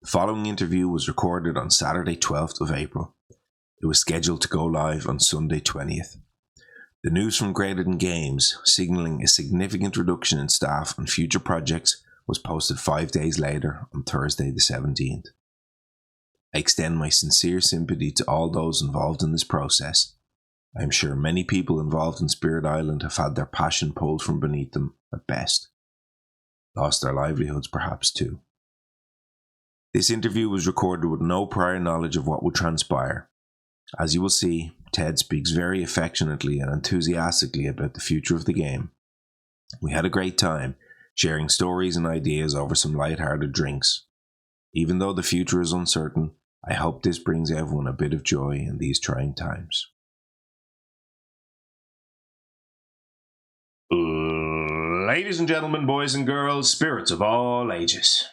The following interview was recorded on Saturday 12th of April. It was scheduled to go live on Sunday 20th. The news from Greater Than Games, signalling a significant reduction in staff and future projects, was posted 5 days later on Thursday the 17th. I extend my sincere sympathy to all those involved in this process. I am sure many people involved in Spirit Island have had their passion pulled from beneath them at best. Lost their livelihoods perhaps too. This interview was recorded with no prior knowledge of what would transpire. As you will see, Ted speaks very affectionately and enthusiastically about the future of the game. We had a great time, sharing stories and ideas over some light-hearted drinks. Even though the future is uncertain, I hope this brings everyone a bit of joy in these trying times. Ladies and gentlemen, boys and girls, spirits of all ages.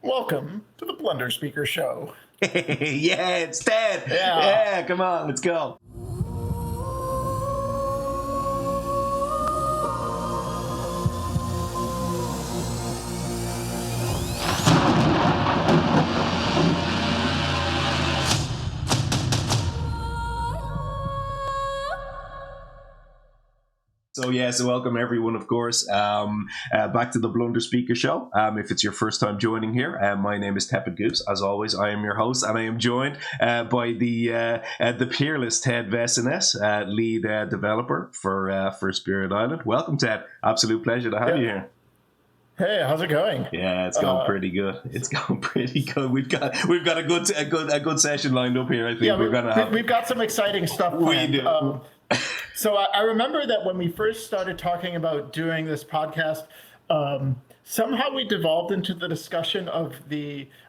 Welcome to the BlunderSpeaker Show. Yeah, it's Ted. Yeah, come on, let's go. So welcome everyone, of course, back to the BlunderSpeaker Show. If it's your first time joining here, my name is Tepid Goose. As always, I am your host, and I am joined by the peerless Ted Vessenes, lead developer for Spirit Island. Welcome, Ted. Absolute pleasure to have you here. Hey, how's it going? Yeah, it's going pretty good. It's going pretty good. We've got a good session lined up here. I think we've got some exciting stuff planned. We do. So I remember that when we first started talking about doing this podcast, somehow we devolved into the discussion of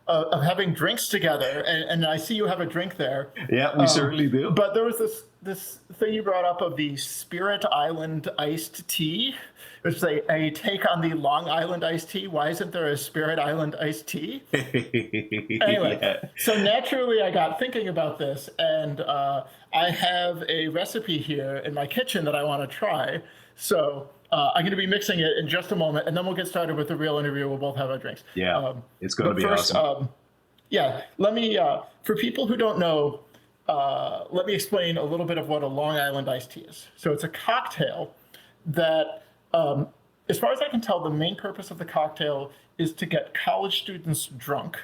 having drinks together, and I see you have a drink there. Yeah, we certainly do. But there was this thing you brought up of the Spirit Island iced tea, which is a take on the Long Island iced tea. Why isn't there a Spirit Island iced tea? Anyway, yeah. So naturally I got thinking about this, and I have a recipe here in my kitchen that I want to try. So I'm going to be mixing it in just a moment, and then we'll get started with the real interview. We'll both have our drinks. Yeah, it's going to be awesome. Let me, for people who don't know, let me explain a little bit of what a Long Island iced tea is. So it's a cocktail that, as far as I can tell, the main purpose of the cocktail is to get college students drunk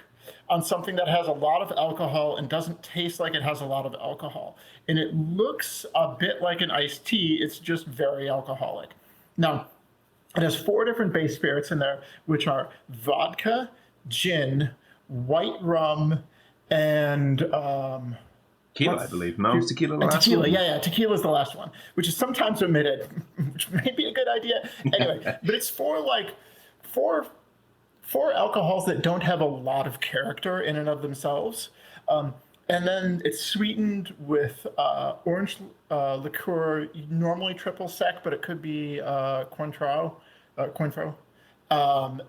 on something that has a lot of alcohol and doesn't taste like it has a lot of alcohol. And it looks a bit like an iced tea, it's just very alcoholic. Now, it has 4 different base spirits in there, which are vodka, gin, white rum, and tequila, I believe. No, it's tequila the last tequila, one? Yeah, tequila is the last one, which is sometimes omitted, which may be a good idea. Anyway, but it's four alcohols that don't have a lot of character in and of themselves. And then it's sweetened with orange liqueur, normally triple sec, but it could be Cointreau,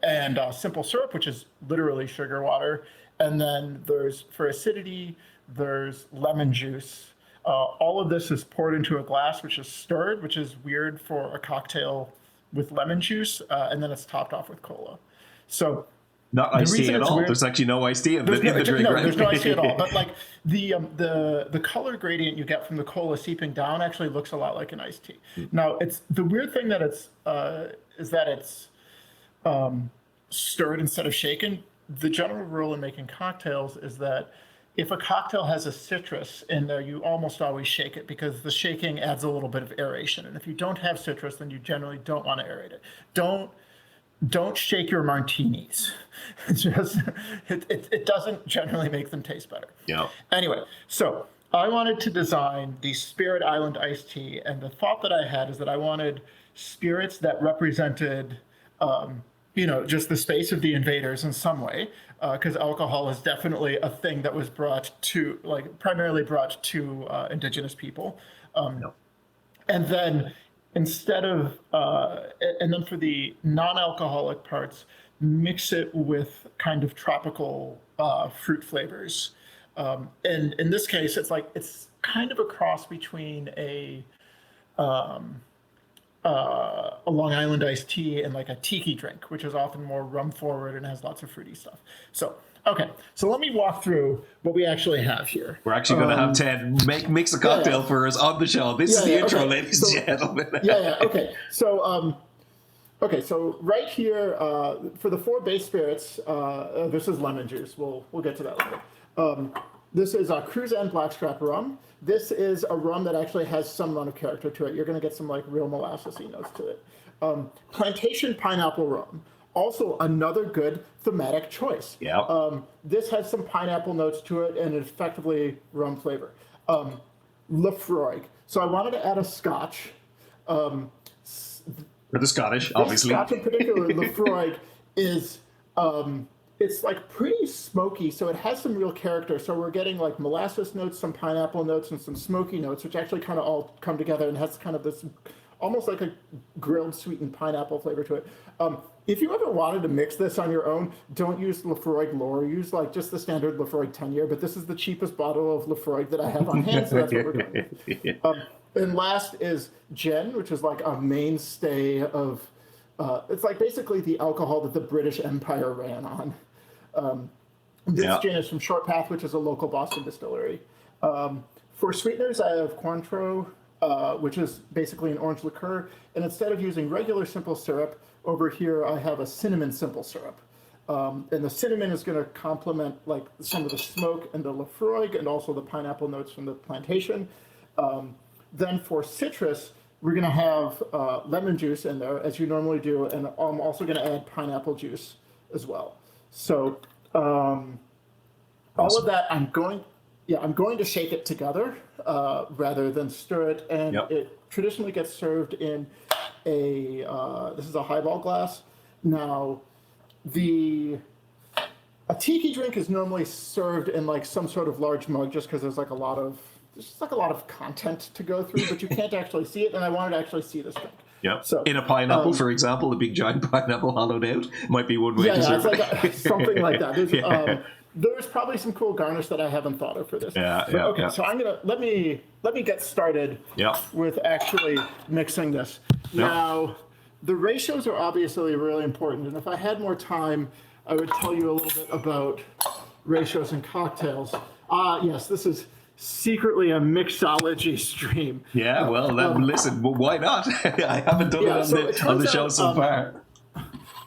and simple syrup, which is literally sugar water. And then for acidity, there's lemon juice. All of this is poured into a glass, which is stirred, which is weird for a cocktail with lemon juice, and then it's topped off with cola. So not iced tea at all. Weird, there's actually no iced tea in the drink. No, there's no iced tea at all. But like the color gradient you get from the cola seeping down actually looks a lot like an iced tea. Now, it's the weird thing that is that it's stirred instead of shaken. The general rule in making cocktails is that if a cocktail has a citrus in there, you almost always shake it because the shaking adds a little bit of aeration. And if you don't have citrus, then you generally don't want to aerate it. Don't shake your martinis. It doesn't generally make them taste better. Yeah. Anyway, so I wanted to design the Spirit Island iced tea, and the thought that I had is that I wanted spirits that represented, just the space of the invaders in some way, because alcohol is definitely a thing that was primarily brought to indigenous people. And then instead of, and then for the non-alcoholic parts, mix it with kind of tropical fruit flavors. And in this case, it's kind of a cross between a Long Island iced tea and like a tiki drink, which is often more rum forward and has lots of fruity stuff. So, okay, so let me walk through what we actually have here. We're actually going to have Ted mix a cocktail for us on the show. This is the intro, ladies and gentlemen. Okay. So, so right here for the 4 base spirits, this is lemon juice. We'll get to that later. This is Cruzan Blackstrap rum. This is a rum that actually has some amount of character to it. You're going to get some like real molassesy notes to it. Plantation pineapple rum. Also another good thematic choice. Yeah. This has some pineapple notes to it and effectively rum flavor. Lefroy. So I wanted to add a Scotch. For the Scottish, obviously. Scotch in particular, Lefroy is it's like pretty smoky, so it has some real character. So we're getting like molasses notes, some pineapple notes, and some smoky notes, which actually kind of all come together and has kind of this almost like a grilled sweetened pineapple flavor to it. If you ever wanted to mix this on your own, don't use Lefroy Lore. Use like just the standard Lefroy 10-year, but this is the cheapest bottle of Lefroy that I have on hand, so that's what we're going with. And last is gin, which is like a mainstay of, it's like basically the alcohol that the British Empire ran on. This gin is from Short Path, which is a local Boston distillery. For sweeteners, I have Cointreau, which is basically an orange liqueur. And instead of using regular simple syrup, over here I have a cinnamon simple syrup. And the cinnamon is going to complement like some of the smoke and the Lefroy and also the pineapple notes from the plantation. Then for citrus, we're going to have lemon juice in there, as you normally do, and I'm also going to add pineapple juice as well. So all of that, I'm going to shake it together rather than stir it, and it traditionally gets served in this is a highball glass. Now, a tiki drink is normally served in like some sort of large mug, just because there's a lot of content to go through, but you can't actually see it, and I wanted to actually see this drink. Yeah. So, in a pineapple, for example, a big giant pineapple hollowed out might be one way to serve it. Something like that. There's probably some cool garnish that I haven't thought of for this. So I'm gonna let me get started with actually mixing this. Now, the ratios are obviously really important, and if I had more time, I would tell you a little bit about ratios in cocktails. Yes, this is secretly a mixology stream. Yeah, well, listen, why not? I haven't done it on the show so far.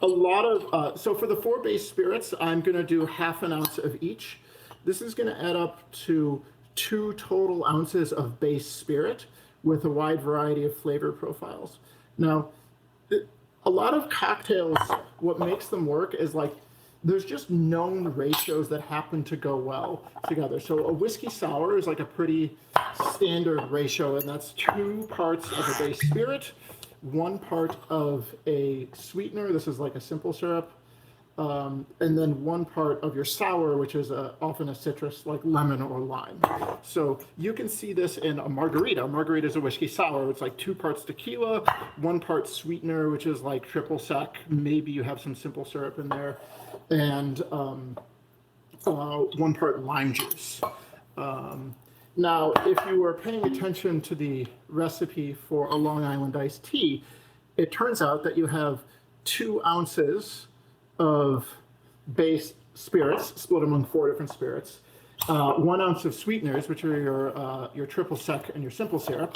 A lot of, so for the 4 base spirits, I'm going to do half an ounce of each. This is going to add up to 2 total ounces of base spirit with a wide variety of flavor profiles. Now, a lot of cocktails, what makes them work is like, there's just known ratios that happen to go well together. So a whiskey sour is like a pretty standard ratio, and that's 2 parts of a base spirit, 1 part of a sweetener. This is like a simple syrup. And then 1 part of your sour, which is often a citrus like lemon or lime. So you can see this in a margarita. Margarita is a whiskey sour. It's like 2 parts tequila, 1 part sweetener, which is like triple sec. Maybe you have some simple syrup in there, and 1 part lime juice. Now, if you were paying attention to the recipe for a Long Island iced tea, it turns out that you have 2 ounces of base spirits split among 4 different spirits, 1 ounce of sweeteners, which are your triple sec and your simple syrup,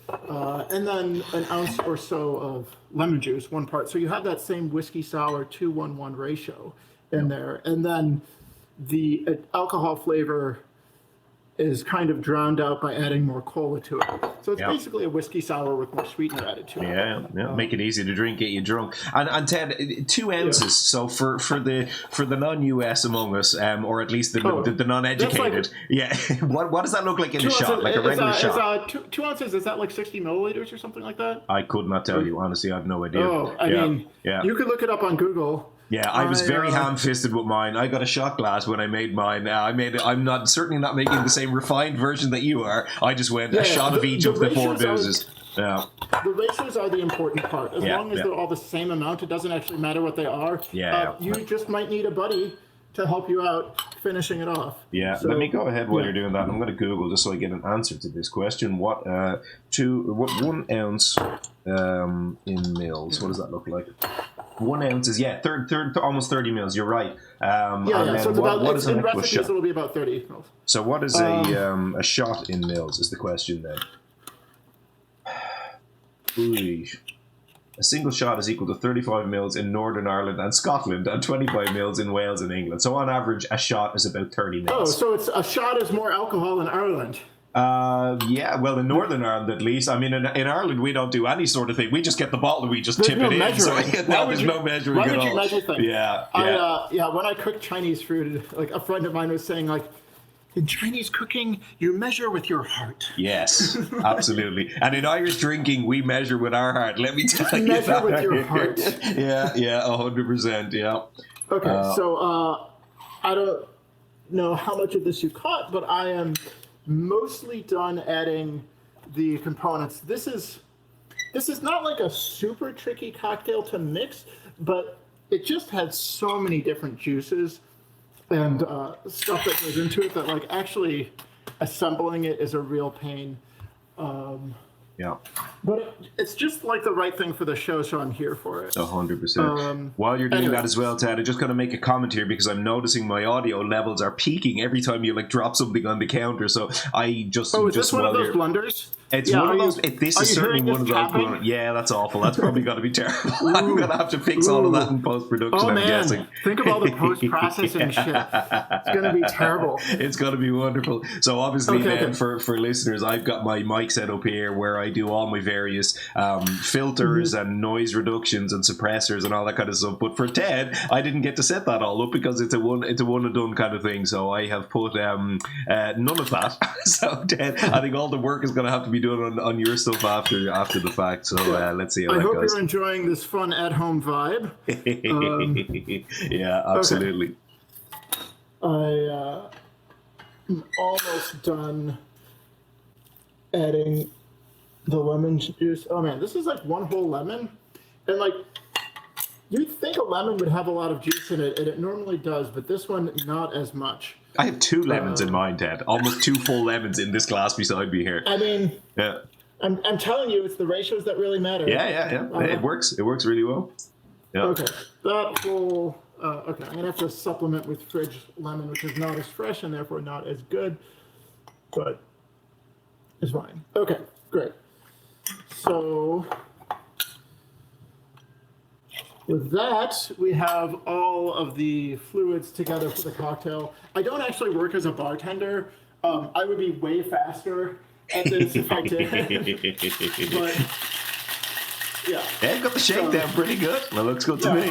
and then 1 ounce or so of lemon juice, 1 part. So you have that same whiskey sour 2-1-1 ratio in there, and then the alcohol flavor is kind of drowned out by adding more cola to it. So it's basically a whiskey sour with more sweetener added to it. Make it easy to drink, get you drunk. And Ted, 2 ounces. Yeah. So for the non-US among us, or at least the non-educated, what does that look like in a shot, like a regular shot? 2 ounces, is that like 60 milliliters or something like that? I could not tell you, honestly. I have no idea. I mean, you could look it up on Google. Yeah, I was very ham-fisted with mine. I got a shot glass when I made mine. I'm certainly not making the same refined version that you are. I just went a shot of each of the 4 boozes. The ratios are the important part. As long as they're all the same amount, it doesn't actually matter what they are. You just might need a buddy to help you out finishing it off. Yeah, So, let me go ahead while you're doing that. I'm going to Google just so I get an answer to this question. What 1 ounce in mils? What does that look like? 1 ounce is almost 30 mils. You're right. So it's what is in an actual recipes shot? it'll be about 30 mils. So what is a shot in mils? Is the question then? Ooh. A single shot is equal to 35 mils in Northern Ireland and Scotland and 25 mils in Wales and England. So on average, a shot is about 30 mils. Oh, so it's a shot is more alcohol in Ireland. Yeah, well, in Northern Ireland at least. I mean, in Ireland, we don't do any sort of thing. We just get the bottle and we just tip it in. So there's no measuring at all. Why would you measure things? Yeah. When I cook Chinese food, like a friend of mine was saying, like, in Chinese cooking, you measure with your heart. Yes, absolutely. And in Irish drinking, we measure with our heart. Let me tell you measure that. with your heart. Yeah, 100%, yeah. Okay, so I don't know how much of this you caught, but I am mostly done adding the components. This is not like a super tricky cocktail to mix, but it just has so many different juices and stuff that goes into it that like actually assembling it is a real pain. Yeah. But it's just like the right thing for the show, so I'm here for it. 100%. While you're doing that as well, Ted, I'm just going to make a comment here because I'm noticing my audio levels are peaking every time you like drop something on the counter. So I just... Oh, is this one of those blunders? It's one of those. This is certainly one of those. Yeah, that's awful. That's probably going to be terrible. I'm going to have to fix all of that in post-production, I'm guessing. Think of all the post-processing shit. It's going to be terrible. It's going to be wonderful. So obviously for listeners, I've got my mic set up here where I do all my various filters and noise reductions and suppressors and all that kind of stuff. But for Ted, I didn't get to set that all up because it's a one and done kind of thing. So I have put none of that. So Ted, I think all the work is going to have to be done on your stuff after the fact. So let's see how that goes. I hope you're enjoying this fun at-home vibe. Yeah, absolutely. Okay. I'm almost done adding the lemon juice. Oh man, this is like one whole lemon. And like, you'd think a lemon would have a lot of juice in it, and it normally does, but this one, not as much. I have 2 lemons in mine, Ted. Almost 2 full lemons in this glass beside me here. I mean, yeah. I'm telling you, it's the ratios that really matter. Yeah. It works. It works really well. Yeah. Okay. That whole... okay, I'm going to have to supplement with fridge lemon, which is not as fresh and therefore not as good, but it's fine. Okay, great. So... with that, we have all of the fluids together for the cocktail. I don't actually work as a bartender. I would be way faster at this if I did. But, yeah. Yeah, got the shakedown pretty good. That looks good to me.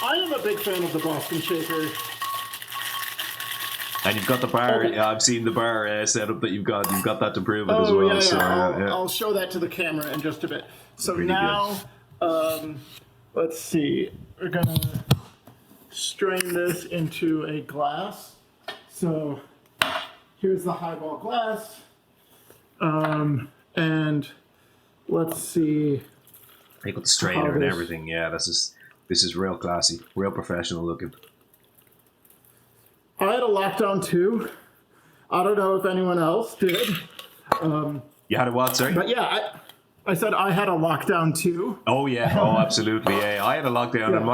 I am a big fan of the Boston Shaker. And you've got the bar. Okay. I've seen the bar setup that you've got. You've got that to prove it as well. Yeah. So, I'll show that to the camera in just a bit. So pretty now... let's see, we're gonna strain this into a glass. So here's the highball glass. And let's see. They got the strainer and everything. Yeah, this is real classy, real professional looking. I had a lockdown too. I don't know if anyone else did. You had a what, sorry? But yeah, I said I had a lockdown too. Oh yeah, absolutely. Yeah, I had a lockdown, and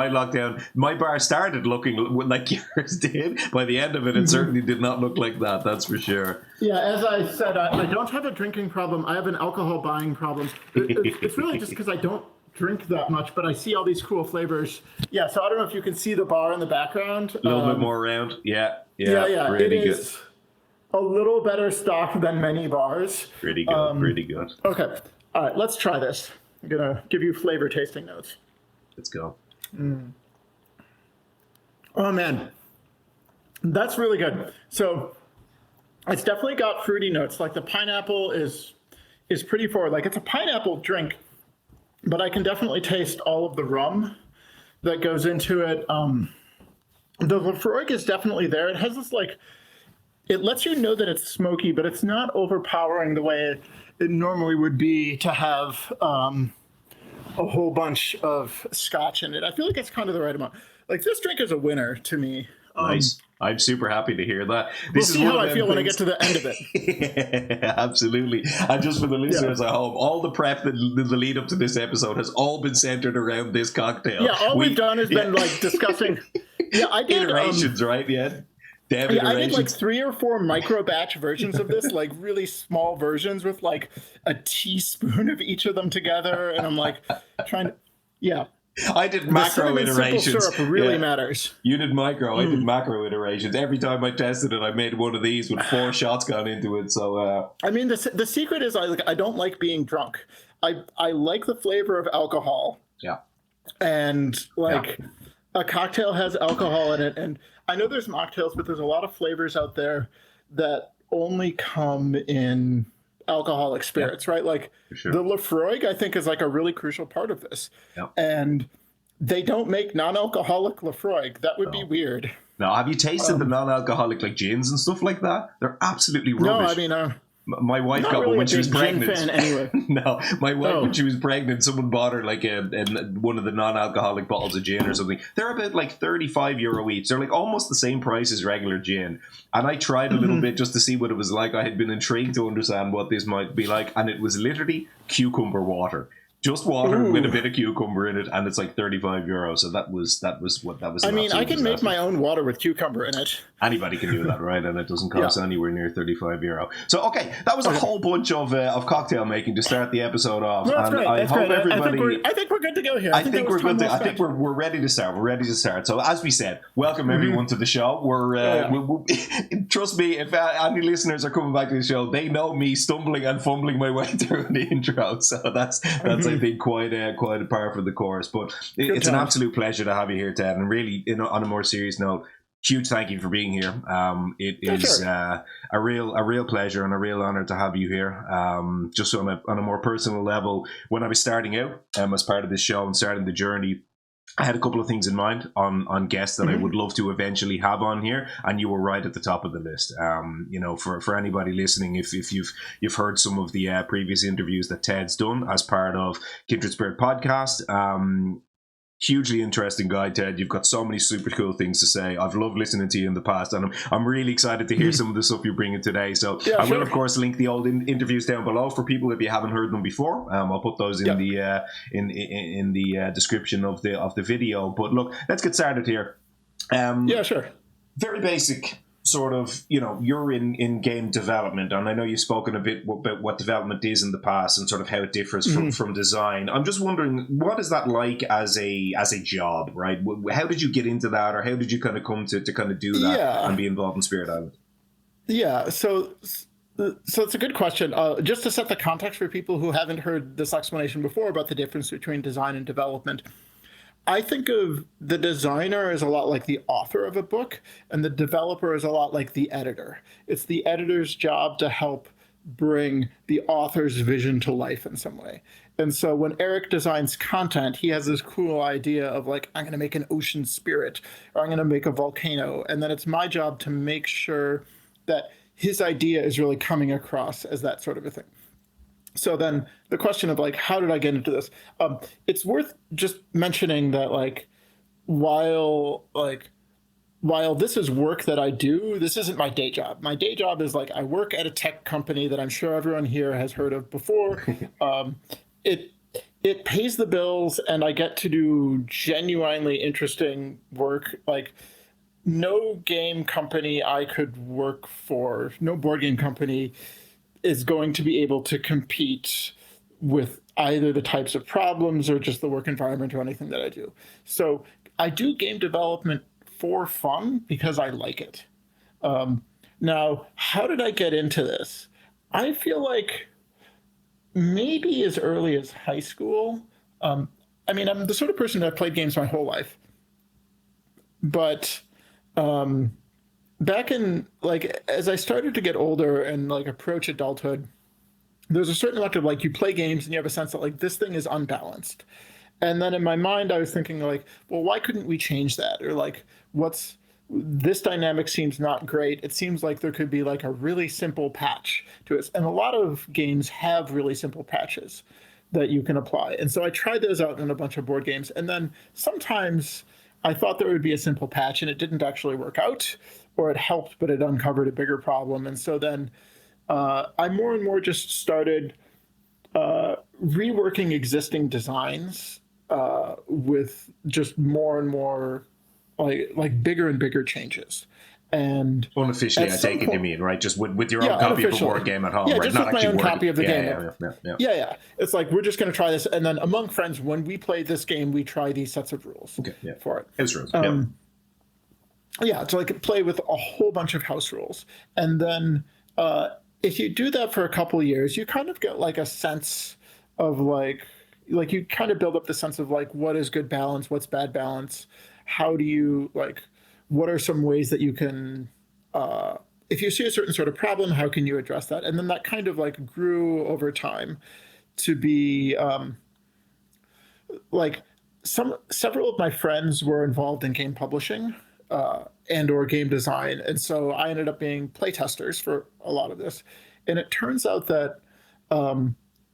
my bar started looking like yours did. By the end of it, it certainly did not look like that. That's for sure. Yeah, as I said, I don't have a drinking problem. I have an alcohol buying problem. It's really just because I don't drink that much, but I see all these cool flavors. Yeah, so I don't know if you can see the bar in the background. A little bit more around. Yeah. Really it is good. A little better stock than many bars. Pretty good. Pretty good. Okay. All right, let's try this. I'm going to give you flavor tasting notes. Let's go. Oh, man. That's really good. So it's definitely got fruity notes. Like the pineapple is pretty forward. Like it's a pineapple drink, but I can definitely taste all of the rum that goes into it. The Lafroig is definitely there. It has this like, it lets you know that it's smoky, but it's not overpowering the way it normally would be to have a whole bunch of scotch in it. I feel like it's kind of the right amount. Like this drink is a winner to me. Nice. I'm super happy to hear that. We'll see how I feel when I get to the end of it. Yeah, absolutely. And just for the listeners at home, all the prep, the lead up to this episode has all been centered around this cocktail. Yeah, all we've done has been like discussing. Yeah, I did iterations, right? Yeah. I did like 3 or 4 micro batch versions of this, like really small versions with like a teaspoon of each of them together, and I'm like trying to, I did macro iterations. Simple syrup really matters. You did micro. I did macro iterations. Every time I tested it, I made one of these with 4 shots gone into it. So I mean, the secret is I don't like being drunk. I like the flavor of alcohol. Yeah. And like a cocktail has alcohol in it, and I know there's mocktails, but there's a lot of flavors out there that only come in alcoholic spirits, right? Like the Lafroig, I think, is like a really crucial part of this. And they don't make non-alcoholic Lafroig. That would be weird. Now, have you tasted the non-alcoholic like gins and stuff like that? They're absolutely rubbish. No, I mean, my wife got one when she was pregnant. Fan anyway. No, my wife when she was pregnant, someone bought her like one of the non-alcoholic bottles of gin or something. They're about like €35 each. They're like almost the same price as regular gin. And I tried a little bit just to see what it was like. I had been intrigued to understand what this might be like, and it was literally cucumber water. Just water with a bit of cucumber in it, and it's like €35. So that was. I mean, I can make my own water with cucumber in it. Anybody can do that, right? And it doesn't cost anywhere near €35. So okay, that was a whole bunch of cocktail making to start the episode off. No, that's and great. I hope everybody. I think we're good to go here. I think we're good. I think we're ready to start. We're ready to start. So as we said, welcome everyone to the show. We're trust me, if any listeners are coming back to the show, they know me stumbling and fumbling my way through the intro. So that's I think quite a par for the course. But it's an absolute pleasure to have you here, Ted. And really, on a more serious note, huge thank you for being here. It is a real pleasure and a real honor to have you here. Just on a more personal level, when I was starting out as part of this show and starting the journey, I had a couple of things in mind on guests that I would love to eventually have on here, and you were right at the top of the list. For anybody listening, if you've heard some of the previous interviews that Ted's done as part of Kindred Spirit podcast. Hugely interesting guy, Ted. You've got so many super cool things to say. I've loved listening to you in the past, and I'm really excited to hear some of the stuff you're bringing today. So I will, of course, link the old interviews down below for people if you haven't heard them before. I'll put those in the in the description of the video. But look, let's get started here. Very basic. Sort of, you're in game development, and I know you've spoken a bit about what development is in the past and sort of how it differs from design. I'm just wondering, what is that like as a job, right? How did you get into that, or how did you kind of come to kind of do that and be involved in Spirit Island? Yeah, so it's a good question. Just to set the context for people who haven't heard this explanation before about the difference between design and development, I think of the designer as a lot like the author of a book, and the developer is a lot like the editor. It's the editor's job to help bring the author's vision to life in some way. And so when Eric designs content, he has this cool idea of like, I'm going to make an ocean spirit, or I'm going to make a volcano. And then it's my job to make sure that his idea is really coming across as that sort of a thing. So then the question of like, how did I get into this? It's worth just mentioning that like, while this is work that I do, this isn't my day job. My day job is like, I work at a tech company that I'm sure everyone here has heard of before. It pays the bills, and I get to do genuinely interesting work. Like, no game company I could work for, no board game company is going to be able to compete with either the types of problems or just the work environment or anything that I do. So I do game development for fun because I like it. Now, how did I get into this? I feel like maybe as early as high school. I mean, I'm the sort of person that played games my whole life. But back in, like, as I started to get older and, like, approach adulthood, there's a certain amount of, like, you play games and you have a sense that, like, this thing is unbalanced. And then in my mind, I was thinking, like, well, why couldn't we change that? Or, like, this dynamic seems not great. It seems like there could be, like, a really simple patch to it. And a lot of games have really simple patches that you can apply. And so I tried those out in a bunch of board games. And then sometimes I thought there would be a simple patch, and it didn't actually work out, or it helped, but it uncovered a bigger problem. And so then I more and more just started reworking existing designs with just more and more like bigger and bigger changes. And unofficially, I take it you mean, right? Just with your own copy of a board game at home, right? Just not with my own copy of the game. Yeah. It's like, we're just going to try this. And then among friends, when we play this game, we try these sets of rules for it. House rules. To like play with a whole bunch of house rules. And then if you do that for a couple of years, you kind of get like a sense of like you kind of build up the sense of like, what is good balance? What's bad balance? How do you what are some ways that you can, if you see a certain sort of problem, how can you address that? And then that kind of like grew over time to be several of my friends were involved in game publishing and or game design. And so I ended up being playtesters for a lot of this. And it turns out that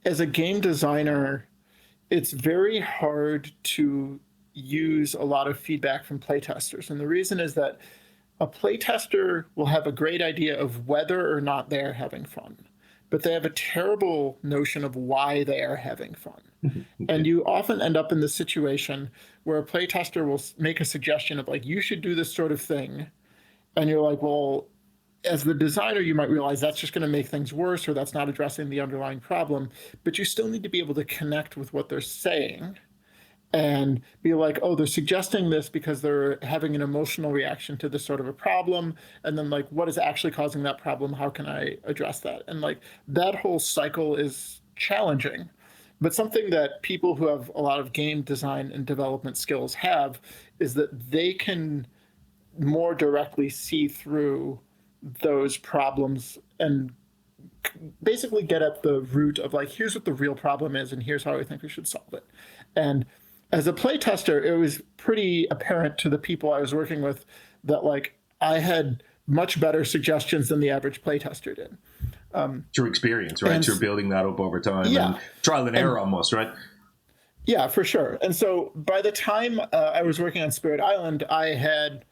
as a game designer, it's very hard to use a lot of feedback from playtesters. And the reason is that a playtester will have a great idea of whether or not they're having fun, but they have a terrible notion of why they are having fun. And you often end up in the situation where a playtester will make a suggestion of like, you should do this sort of thing. And you're like, well, as the designer, you might realize that's just going to make things worse, or that's not addressing the underlying problem, but you still need to be able to connect with what they're saying and be like, oh, they're suggesting this because they're having an emotional reaction to this sort of a problem. And then like, what is actually causing that problem? How can I address that? And like, that whole cycle is challenging, but something that people who have a lot of game design and development skills have is that they can more directly see through those problems and basically get at the root of like, here's what the real problem is, and here's how I think we should solve it. And as a playtester, it was pretty apparent to the people I was working with that like I had much better suggestions than the average playtester did. Through experience, right? Through building that up over time, and trial and error almost, right? Yeah, for sure. And so by the time I was working on Spirit Island, I had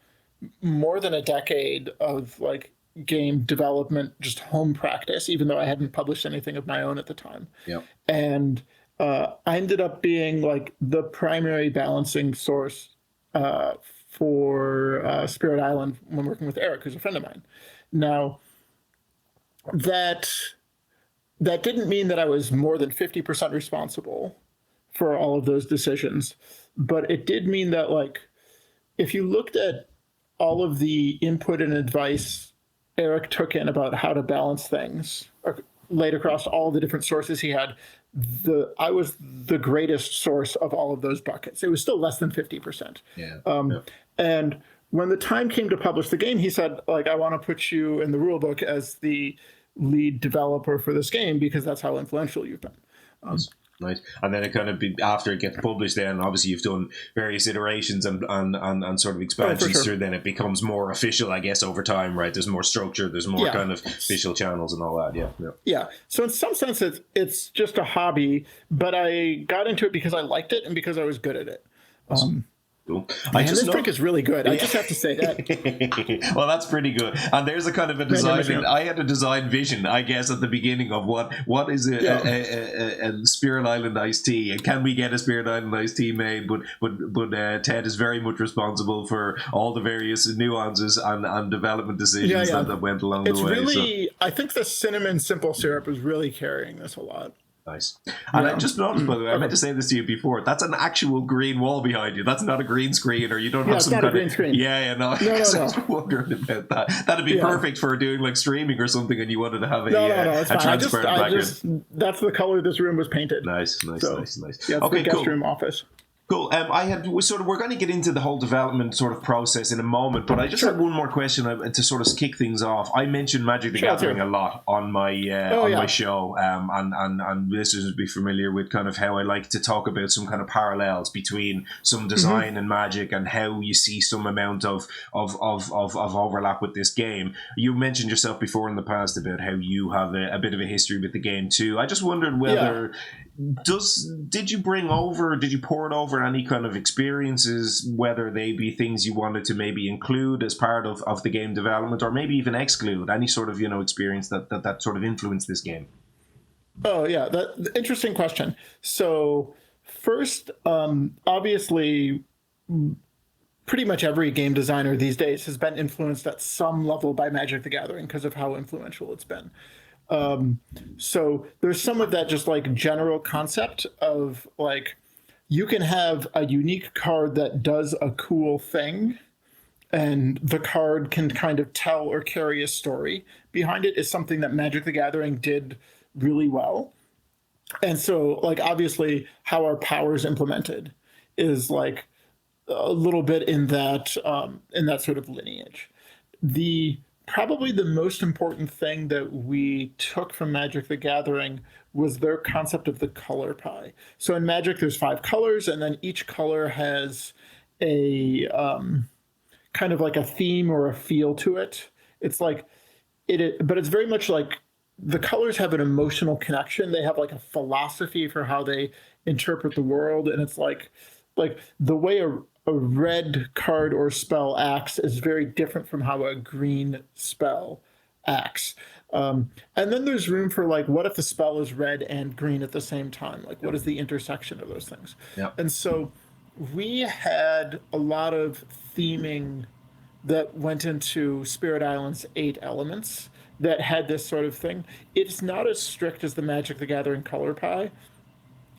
more than a decade of like game development, just home practice, even though I hadn't published anything of my own at the time. Yeah. And I ended up being like the primary balancing source for Spirit Island when working with Eric, who's a friend of mine. Now, that didn't mean that I was more than 50% responsible for all of those decisions, but it did mean that like, if you looked at all of the input and advice Eric took in about how to balance things laid across all the different sources he had, I was the greatest source of all of those buckets. It was still less than 50%. And when the time came to publish the game, he said, like, I want to put you in the rule book as the lead developer for this game because that's how influential you've been. Nice. And then it kind of after it gets published, then obviously you've done various iterations and sort of expansions through. Then it becomes more official, I guess, over time, right? There's more structure, there's more kind of official channels and all that. Yeah. So in some sense, it's just a hobby, but I got into it because I liked it and because I was good at it. Awesome. Cool. This drink is really good. I just have to say that. Well, that's pretty good. And there's a kind of a design. I had a design vision, I guess, at the beginning of what is a Spirit Island iced tea, and can we get a Spirit Island iced tea made? But Ted is very much responsible for all the various nuances and development decisions that went along the way. It's really, I think the cinnamon simple syrup is really carrying this a lot. Nice. And I just noticed, by the way, I meant to say this to you before, that's an actual green wall behind you. That's not a green screen, or you don't have some kind of green screen. No. I was wondering about that. That'd be perfect for doing like streaming or something, and you wanted to have a transparent background. That's the color this room was painted. Nice. Yeah, it's the guest room office. Cool. We're going to get into the whole development sort of process in a moment, but I just had one more question to sort of kick things off. I mentioned Magic the Gathering a lot on my my show, and listeners would be familiar with kind of how I like to talk about some kind of parallels between some design and Magic, and how you see some amount of overlap with this game. You mentioned yourself before in the past about how you have a bit of a history with the game too. I just wondered whether Did you pour it over any kind of experiences, whether they be things you wanted to maybe include as part of the game development, or maybe even exclude any sort of experience that sort of influenced this game? Oh yeah, interesting question. So first, obviously, pretty much every game designer these days has been influenced at some level by Magic the Gathering because of how influential it's been. So there's some of that just like general concept of like, you can have a unique card that does a cool thing, and the card can kind of tell or carry a story behind it, is something that Magic the Gathering did really well. And so like, obviously how our power is implemented is like a little bit in that sort of lineage. Probably the most important thing that we took from Magic the Gathering was their concept of the color pie. So in Magic, there's 5 colors, and then each color has a kind of like a theme or a feel to it. It's like but it's very much like the colors have an emotional connection. They have like a philosophy for how they interpret the world, and it's like the way a red card or spell acts is very different from how a green spell acts. And then there's room for like, what if the spell is red and green at the same time? Like, what is the intersection of those things? Yep. And so we had a lot of theming that went into Spirit Island's 8 elements that had this sort of thing. It's not as strict as the Magic the Gathering color pie.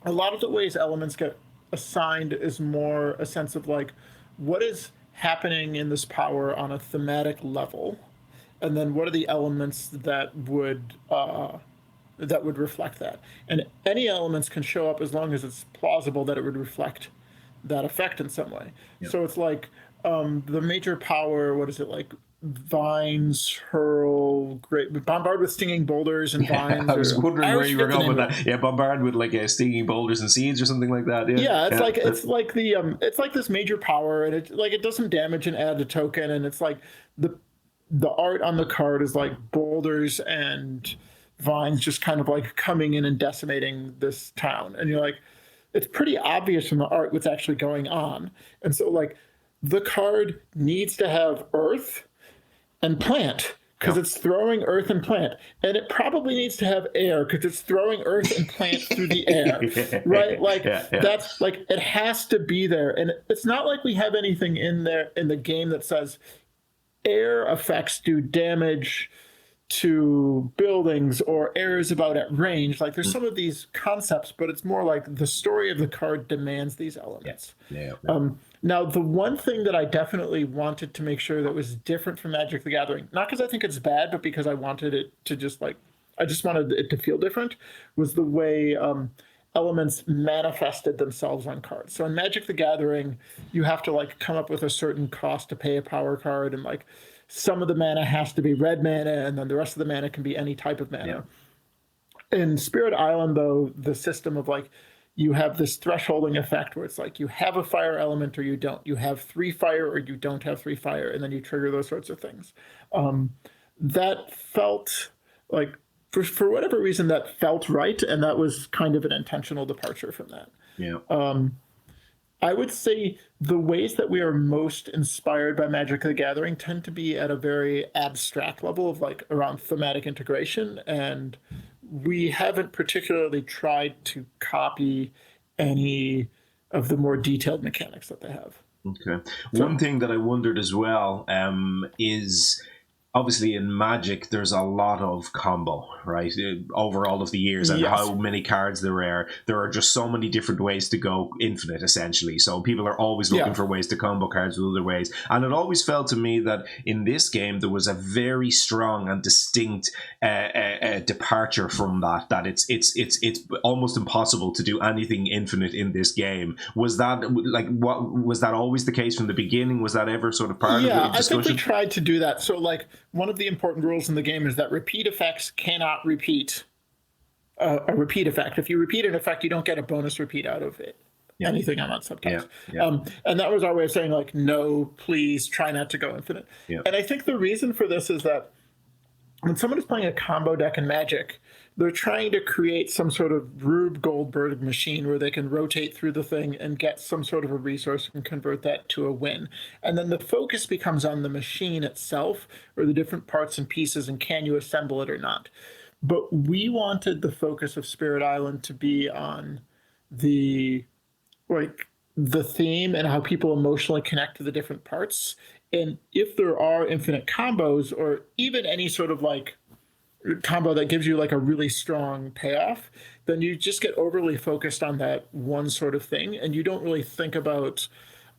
A lot of the ways elements get assigned is more a sense of like, what is happening in this power on a thematic level, and then what are the elements that would reflect that. And any elements can show up as long as it's plausible that it would reflect that effect in some way. Yep. So it's like the major power, what is it, like vines hurl, great bombard with stinging boulders and vines. I was wondering where you were going with that. Yeah, bombard with like stinging boulders and seeds or something like that. Yeah, it's like this major power, and it does some damage and add a token, and it's like the art on the card is like boulders and vines just kind of like coming in and decimating this town, and you're like, it's pretty obvious from the art what's actually going on. And so like the card needs to have earth and plant, because it's throwing earth and plant, and it probably needs to have air because it's throwing earth and plant through the air, right? Like that's like, it has to be there. And it's not like we have anything in there in the game that says air effects do damage to buildings or air is about at range. Like there's some of these concepts, but it's more like the story of the card demands these elements. Now, the one thing that I definitely wanted to make sure that was different from Magic the Gathering, not because I think it's bad, but because I wanted it to just like, I just wanted it to feel different, was the way elements manifested themselves on cards. So in Magic the Gathering, you have to like come up with a certain cost to pay a power card, and like some of the mana has to be red mana, and then the rest of the mana can be any type of mana. In Spirit Island, though, the system of like, you have this thresholding effect where it's like you have a fire element or you don't. You have 3 fire or you don't have 3 fire, and then you trigger those sorts of things. That felt like, for whatever reason, that felt right, and that was kind of an intentional departure from that. I would say the ways that we are most inspired by Magic the Gathering tend to be at a very abstract level of like around thematic integration, and we haven't particularly tried to copy any of the more detailed mechanics that they have. Okay. One thing that I wondered as well is, obviously in Magic there's a lot of combo, right, over all of the years, and how many cards there are just so many different ways to go infinite, essentially. So people are always looking for ways to combo cards with other ways, and it always felt to me that in this game there was a very strong and distinct departure from that it's almost impossible to do anything infinite in this game. Was that always the case from the beginning? Was that ever sort of part of the discussion? I think we tried to do that. So like, one of the important rules in the game is that repeat effects cannot repeat a repeat effect. If you repeat an effect, you don't get a bonus repeat out of it. Anything on that subtext. And that was our way of saying like, no, please try not to go infinite. And I think the reason for this is that when someone is playing a combo deck in Magic, they're trying to create some sort of Rube Goldberg machine where they can rotate through the thing and get some sort of a resource and convert that to a win. And then the focus becomes on the machine itself or the different parts and pieces and can you assemble it or not. But we wanted the focus of Spirit Island to be on the theme and how people emotionally connect to the different parts. And if there are infinite combos or even any sort of like combo that gives you like a really strong payoff, then you just get overly focused on that one sort of thing and you don't really think about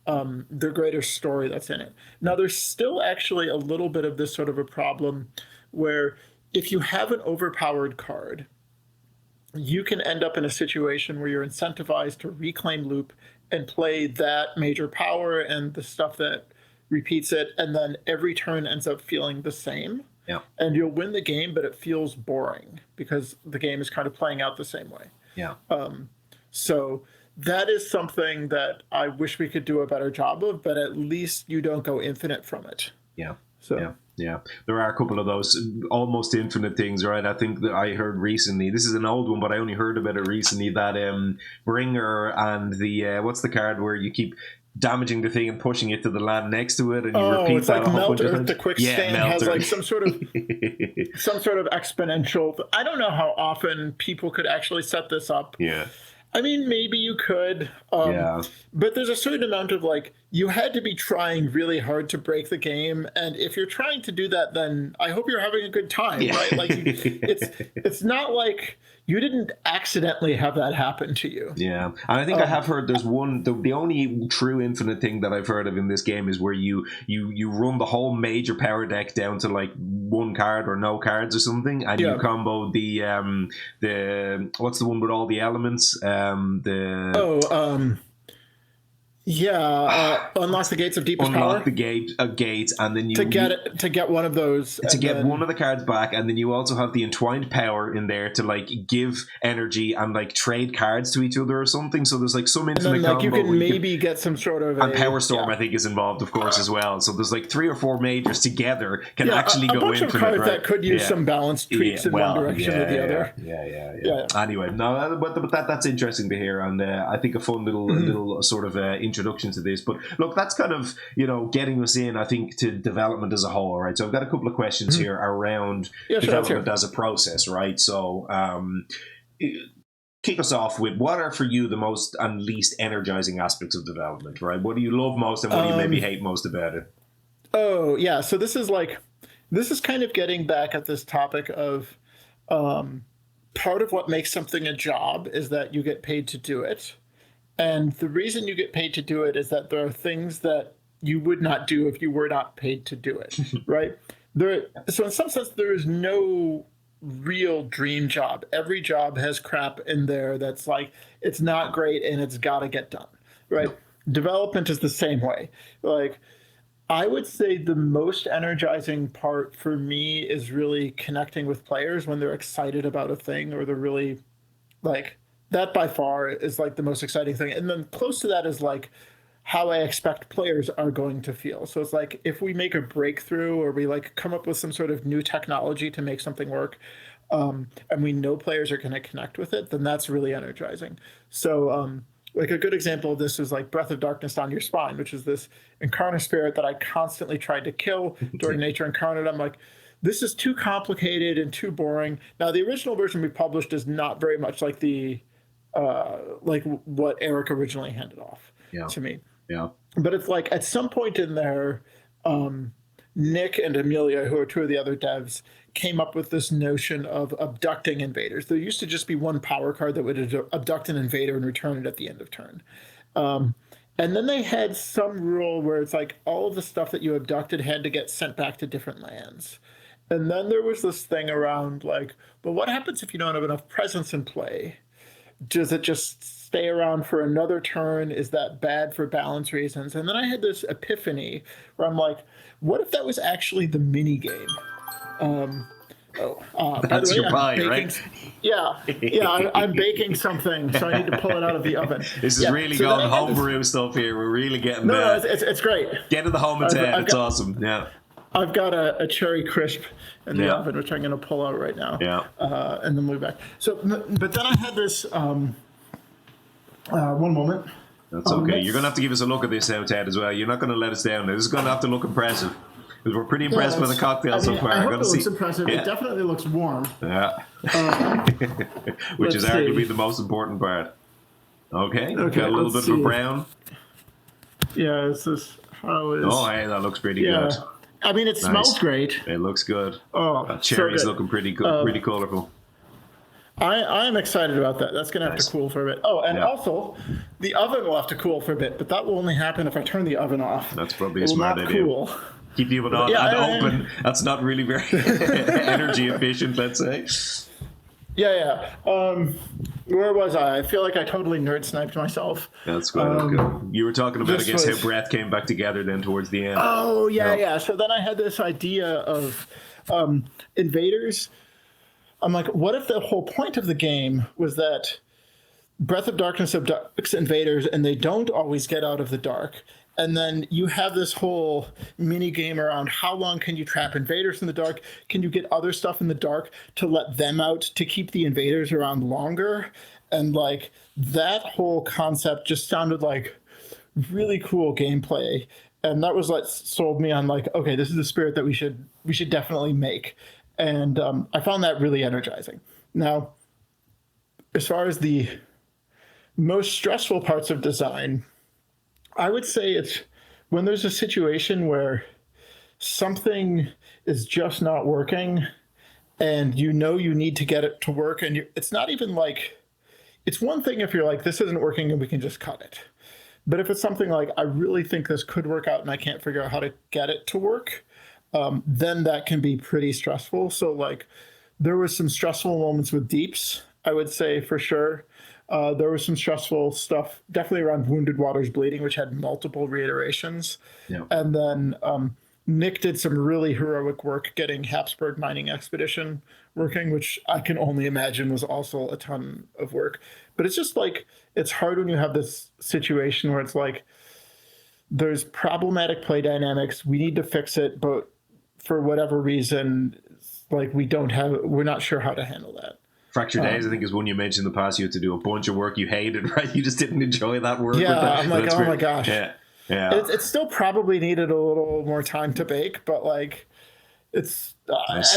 the greater story that's in it. Now, there's still actually a little bit of this sort of a problem where if you have an overpowered card, you can end up in a situation where you're incentivized to reclaim loop and play that major power and the stuff that repeats it, and then every turn ends up feeling the same. Yeah. And you'll win the game, but it feels boring because the game is kind of playing out the same way. Yeah. So that is something that I wish we could do a better job of, but at least you don't go infinite from it. Yeah. So. Yeah, there are a couple of those almost infinite things, right? I think that I heard recently, this is an old one, but I only heard about it recently, that Bringer and the, what's the card where you keep damaging the thing and pushing it to the land next to it, and you repeat it's that like a whole bunch of Melt Earth, times. the quick stand has like some sort of exponential. I don't know how often people could actually set this up. Yeah. I mean, maybe you could, but there's a certain amount of like, you had to be trying really hard to break the game. And if you're trying to do that, then I hope you're having a good time, right? Like it's not like you didn't accidentally have that happen to you. Yeah. And I think I have heard there's one, the only true infinite thing that I've heard of in this game is where you run the whole major power deck down to like one card or no cards or something, and you combo the what's the one with all the elements? Unlock the gates of deepest power. Unlock the gates, and then you to get one of those one of the cards back, and then you also have the entwined power in there to like give energy and like trade cards to each other or something. So there's like some infinite combo. You can maybe get some sort of and Power Storm, I think, is involved, of course, as well. So there's like 3 or 4 majors together can actually go bunch infinite. Of cards that could use some balance tweaks in one direction or the other. Yeah. Anyway, no, but that's interesting to hear, and I think a fun little sort of introduction to this. But look, that's kind of getting us in, I think, to development as a whole. Right. So I've got a couple of questions here around development as a process. Right. So kick us off with, what are for you the most and least energizing aspects of development? Right. What do you love most and what do you maybe hate most about it? Oh yeah. So this is kind of getting back at this topic of part of what makes something a job is that you get paid to do it. And the reason you get paid to do it is that there are things that you would not do if you were not paid to do it, right? So in some sense, there is no real dream job. Every job has crap in there that's like, it's not great and it's got to get done, right? No. Development is the same way. Like, I would say the most energizing part for me is really connecting with players when they're excited about a thing or they're really like, that by far is like the most exciting thing. And then close to that is like how I expect players are going to feel. So it's like if we make a breakthrough or we like come up with some sort of new technology to make something work, and we know players are going to connect with it, then that's really energizing. So like a good example of this is like Breath of Darkness on Your Spine, which is this Incarna spirit that I constantly tried to kill during Nature Incarnate. I'm like, this is too complicated and too boring. Now, the original version we published is not very much like like what Eric originally handed off to me. Yeah. But it's like at some point in there, Nick and Amelia, who are 2 of the other devs, came up with this notion of abducting invaders. There used to just be one power card that would abduct an invader and return it at the end of turn. And then they had some rule where it's like all of the stuff that you abducted had to get sent back to different lands. And then there was this thing around like, but what happens if you don't have enough presence in play? Does it just stay around for another turn? Is that bad for balance reasons? And then I had this epiphany where I'm like, what if that was actually the mini game? That's your pie, right? Yeah, I'm baking something, so I need to pull it out of the oven. This is really going homebrew stuff here. We're really getting it's great. Get to the home and Ted. It's awesome. Yeah. I've got a cherry crisp in the Yeah. oven, which I'm going to pull out right now. Yeah. And then move back. So, but then I had this. One moment. That's okay. You're going to have to give us a look at this now, Ted, as well. You're not going to let us down. This is going to have to look impressive. Because we're pretty impressed with the cocktail so far. I hope it looks impressive. Yeah. It definitely looks warm. Yeah. Which is arguably the most important part. Okay. Got a little bit of a brown. Yeah, this is how it is. Oh, hey, that looks pretty good. I mean, it smells great. It looks good. Oh, that cherry's so looking pretty good, pretty colorful. I'm excited about that. That's going to have to cool for a bit. Oh, and also, the oven will have to cool for a bit, but that will only happen if I turn the oven off. That's probably a smart idea. Cool. Keep the oven on and open. That's not really very energy efficient, let's say. Yeah. Where was I? I feel like I totally nerd sniped myself. That's good. You were talking about, I guess, how breath came back together then towards the end. Oh, yeah. So then I had this idea of invaders. I'm like, what if the whole point of the game was that Breath of Darkness abducts invaders and they don't always get out of the dark? And then you have this whole mini game around how long can you trap invaders in the dark? Can you get other stuff in the dark to let them out to keep the invaders around longer? And like that whole concept just sounded like really cool gameplay. And that was like sold me on like, okay, this is the spirit that we should definitely make. And I found that really energizing. Now, as far as the most stressful parts of design, I would say it's when there's a situation where something is just not working and you know you need to get it to work. And it's not even like, it's one thing if you're like, this isn't working and we can just cut it. But if it's something like, I really think this could work out and I can't figure out how to get it to work, then that can be pretty stressful. So like there was some stressful moments with Deeps, I would say for sure. There was some stressful stuff definitely around Wounded Waters Bleeding, which had multiple reiterations. Yeah. And then Nick did some really heroic work getting Habsburg Mining Expedition working, which I can only imagine was also a ton of work. But it's just like, it's hard when you have this situation where it's like, there's problematic play dynamics. We need to fix it, but for whatever reason, like we're not sure how to handle that. Fractured Days, I think, is one you mentioned in the past. You had to do a bunch of work you hated, right? You just didn't enjoy that work. Yeah, I'm like, oh my gosh. Yeah. It still probably needed a little more time to bake, but like, it's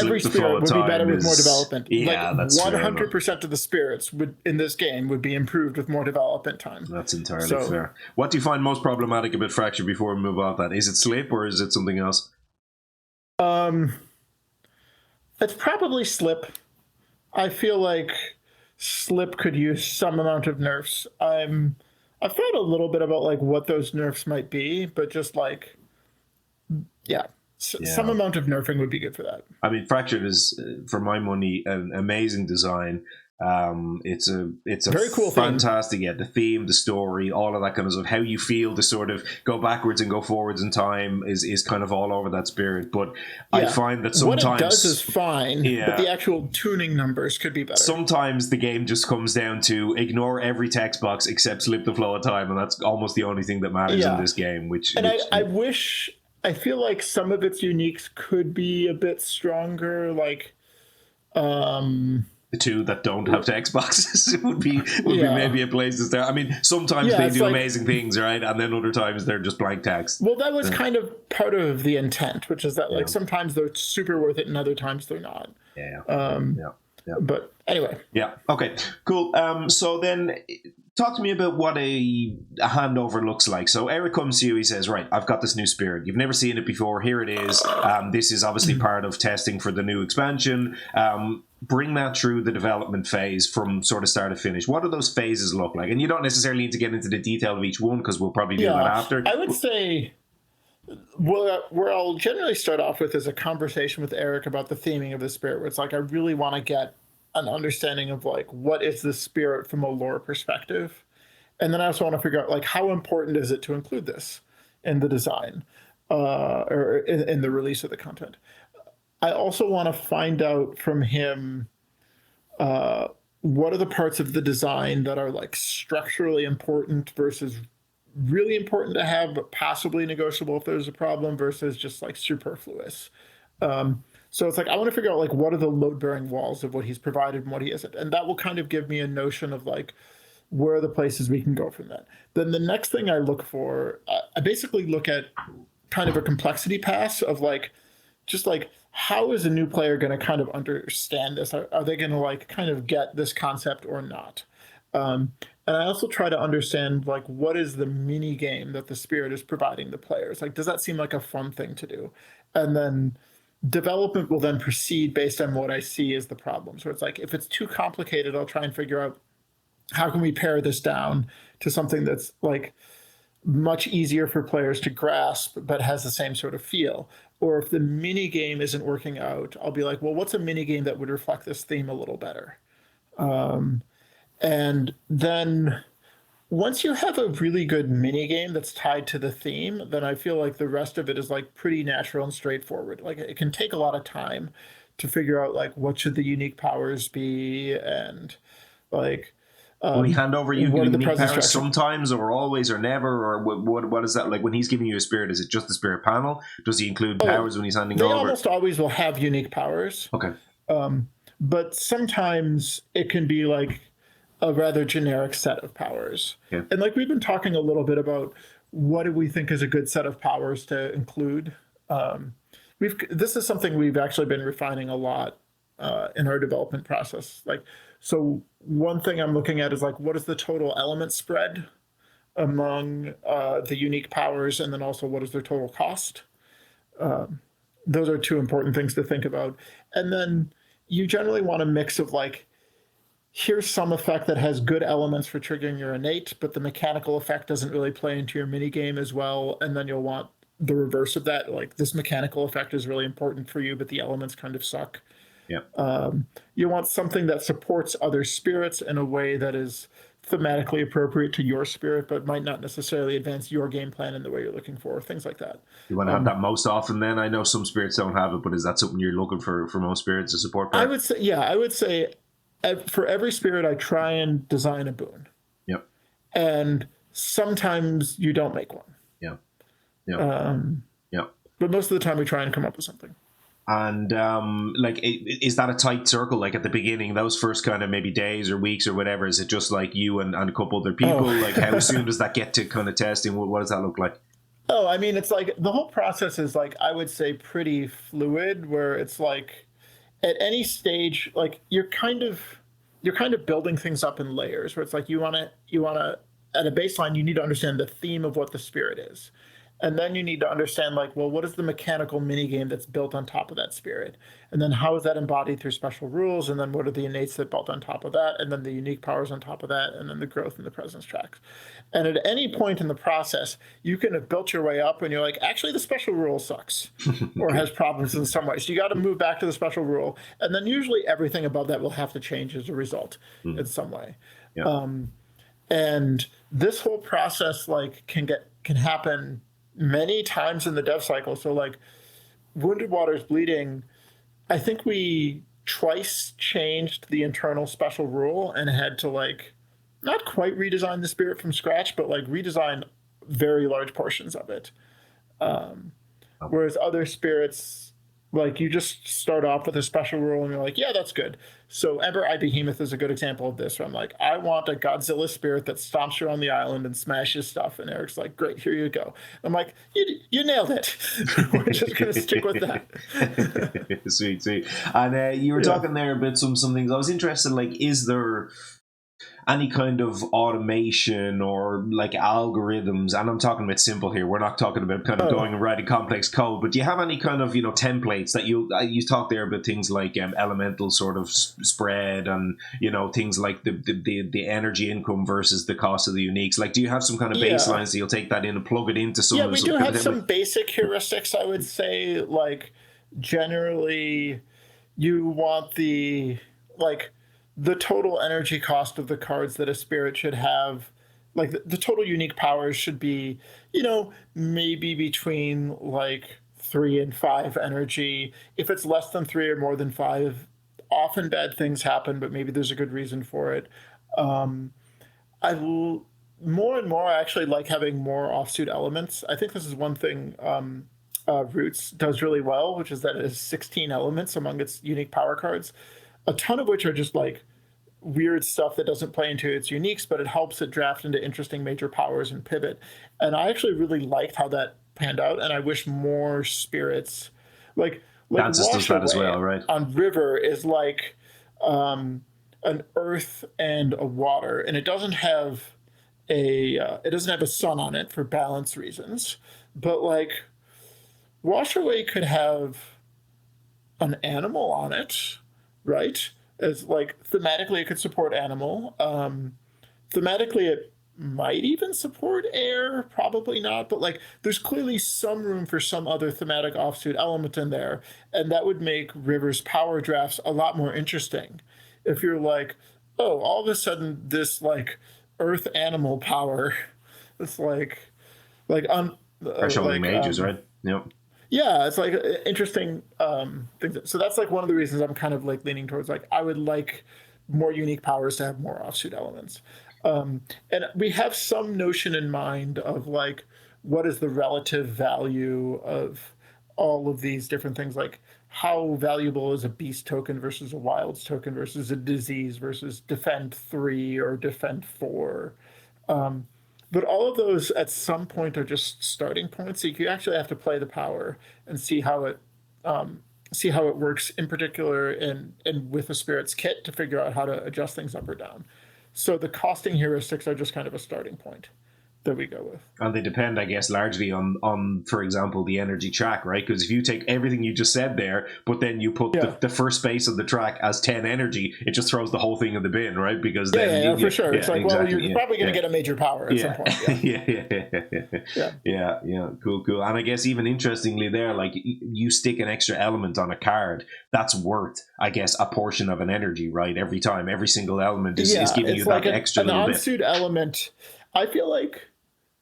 every spirit would be better with more development. Yeah, like that's 100% of the spirits in this game would be improved with more development time. That's entirely fair. What do you find most problematic about Fractured before we move off that? Is it slip or is it something else? It's probably slip. I feel like slip could use some amount of nerfs. I've thought a little bit about like what those nerfs might be, but just like, some amount of nerfing would be good for that. I mean, Fractured is, for my money, an amazing design. It's a very cool fantastic theme. The theme, the story, all of that kind of stuff. How you feel to sort of go backwards and go forwards in time is kind of all over that spirit. But I find that sometimes what it does is fine, but the actual tuning numbers could be better. Sometimes the game just comes down to ignore every text box except slip the flow of time, and that's almost the only thing that matters in this game. I feel like some of its uniques could be a bit stronger, like the two that don't have text boxes would be maybe a place to start. I mean, sometimes they do amazing things, right? And then other times they're just blank text. Well, that was kind of part of the intent, which is that like sometimes they're super worth it and other times they're not. Yeah. But anyway. Yeah. Okay. Cool. So then talk to me about what a handover looks like. So Eric comes to you, he says, right, I've got this new spirit. You've never seen it before. Here it is. This is obviously part of testing for the new expansion. Bring that through the development phase from sort of start to finish. What do those phases look like? And you don't necessarily need to get into the detail of each one because we'll probably do that after. I would say where I'll generally start off with is a conversation with Eric about the theming of the spirit, where it's like I really want to get an understanding of like what is the spirit from a lore perspective, and then I also want to figure out like how important is it to include this in the design or in the release of the content. I also want to find out from him what are the parts of the design that are like structurally important versus really important to have, but possibly negotiable if there's a problem, versus just like superfluous. So it's like, I want to figure out like what are the load bearing walls of what he's provided and what he isn't. And that will kind of give me a notion of like, where are the places we can go from that. Then the next thing I look for, I basically look at kind of a complexity pass of like, just like, how is a new player going to kind of understand this? Are they going to like kind of get this concept or not? And I also try to understand like, what is the mini game that the spirit is providing the players? Like, does that seem like a fun thing to do? And then development will then proceed based on what I see as the problem. So it's like, if it's too complicated, I'll try and figure out how can we pare this down to something that's like much easier for players to grasp, but has the same sort of feel. Or if the mini game isn't working out, I'll be like, well, what's a mini game that would reflect this theme a little better? And then once you have a really good mini game that's tied to the theme, then I feel like the rest of it is like pretty natural and straightforward. Like, it can take a lot of time to figure out like what should the unique powers be, and like Will he hand over you what are the unique presence powers structure. sometimes, or always, or never, or what is that like when he's giving you a spirit? Is it just the spirit panel? Does he include powers when he's handing They over? almost always will have unique powers. Okay. But sometimes it can be like a rather generic set of powers. Yeah. And like, we've been talking a little bit about what do we think is a good set of powers to include. This is something we've actually been refining a lot in our development process. Like, so one thing I'm looking at is like, what is the total element spread among the unique powers, and then also what is their total cost? Those are two important things to think about. And then you generally want a mix of like, here's some effect that has good elements for triggering your innate, but the mechanical effect doesn't really play into your mini game as well. And then you'll want the reverse of that. Like, this mechanical effect is really important for you, but the elements kind of suck. Yeah. You want something that supports other spirits in a way that is thematically appropriate to your spirit, but might not necessarily advance your game plan in the way you're looking for, things like that. You want to have that most often then? I know some spirits don't have it, but is that something you're looking for most spirits to support? I would say for every spirit, I try and design a boon. Yep. And sometimes you don't make one. Yeah. Yeah. Yeah. But most of the time we try and come up with something. And like, is that a tight circle? Like at the beginning, those first kind of maybe days or weeks or whatever, is it just like you and a couple other people? Like, how soon does that get to kind of testing? What does that look like? Oh, I mean, it's like the whole process is like, I would say pretty fluid, where it's like at any stage, like you're kind of building things up in layers, where it's like you want to at a baseline, you need to understand the theme of what the spirit is. And then you need to understand, like, well, what is the mechanical minigame that's built on top of that spirit? And then how is that embodied through special rules? And then what are the innates that built on top of that? And then the unique powers on top of that? And then the growth and the presence tracks. And at any point in the process, you can have built your way up and you're like, actually, the special rule sucks or has problems in some ways. So you got to move back to the special rule. And then usually everything above that will have to change as a result in some way. Yeah. And this whole process, like, can happen many times in the dev cycle. So like Wounded Waters Bleeding, I think we twice changed the internal special rule and had to like not quite redesign the spirit from scratch, but like redesign very large portions of it. Whereas other spirits, like, you just start off with a special rule and you're like, yeah, that's good. So Ember Eye Behemoth is a good example of this, where I'm like, I want a Godzilla spirit that stomps around the island and smashes stuff. And Eric's like, great, here you go. I'm like, you nailed it. We're just going to stick with that. Sweet. And you were talking there about some things. I was interested, like, is there any kind of automation or like algorithms, and I'm talking about simple here, we're not talking about kind of going and writing complex code, but do you have any kind of, templates that you talk there about things like elemental sort of spread, and things like the energy income versus the cost of the uniques? Like, do you have some kind of baselines that you'll take that in and plug it into some? Yeah, we do have some basic heuristics. I would say, like, generally you want the total energy cost of the cards that a spirit should have, like the total unique powers should be, maybe between like 3 and 5 energy. If it's less than 3 or more than 5, often bad things happen, but maybe there's a good reason for it. more and more, I actually like having more offsuit elements. I think this is one thing Roots does really well, which is that it has 16 elements among its unique power cards, a ton of which are just like weird stuff that doesn't play into its uniques, but it helps it draft into interesting major powers and pivot. And I actually really liked how that panned out, and I wish more spirits like Dances does Wash that as Away well, right? on River is like an earth and a water, and it doesn't have a sun on it for balance reasons, but like Wash Away could have an animal on it, right? As like thematically it could support animal. Thematically it might even support air, probably not, but like there's clearly some room for some other thematic offsuit element in there, and that would make River's power drafts a lot more interesting. If you're like, oh, all of a sudden this like earth animal power, it's like on Thresholding mages, right? Yep. yeah, it's like interesting things. So that's like one of the reasons I'm kind of like leaning towards like I would like more unique powers to have more offsuit elements. And we have some notion in mind of like what is the relative value of all of these different things, like how valuable is a beast token versus a wilds token versus a disease versus defend 3 or defend 4. But all of those at some point are just starting points. So you actually have to play the power and see how it works in particular and with the spirits kit to figure out how to adjust things up or down. So the costing heuristics are just kind of a starting point that we go with. And they depend, I guess, largely on for example, the energy track, right? Because if you take everything you just said there, but then you put the first space of the track as 10 energy, it just throws the whole thing in the bin, right? Because then for sure. It's like, exactly, well, you're probably going to get a major power at some point. Yeah. Cool. And I guess even interestingly there, like you stick an extra element on a card, that's worth, I guess, a portion of an energy, right? Every time, every single element is giving you like that extra little bit. An on-suit element, I feel like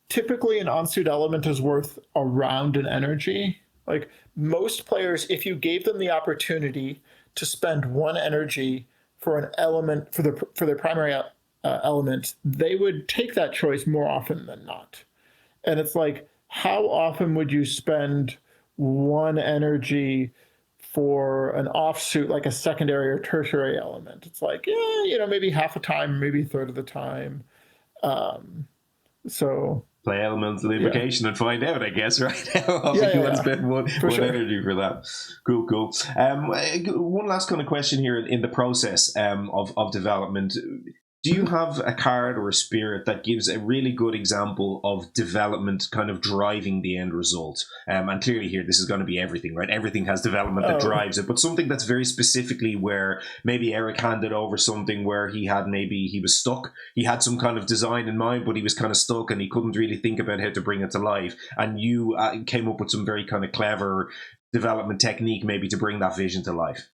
typically an on-suit element is worth around an energy. Like most players, if you gave them the opportunity to spend 1 energy for an element for their primary element, they would take that choice more often than not. And it's like, how often would you spend 1 energy for an offsuit, like a secondary or tertiary element? It's like, maybe half the time, maybe a third of the time. So play elements of the invocation and find out, I guess, right? How you want to spend one energy for that. Cool. One last kind of question here in the process of development. Do you have a card or a spirit that gives a really good example of development kind of driving the end result? And clearly here, this is going to be everything, right? Everything has development that drives it, but something that's very specifically where maybe Eric handed over something where he was stuck. He had some kind of design in mind, but he was kind of stuck and he couldn't really think about how to bring it to life. And you came up with some very kind of clever development technique maybe to bring that vision to life.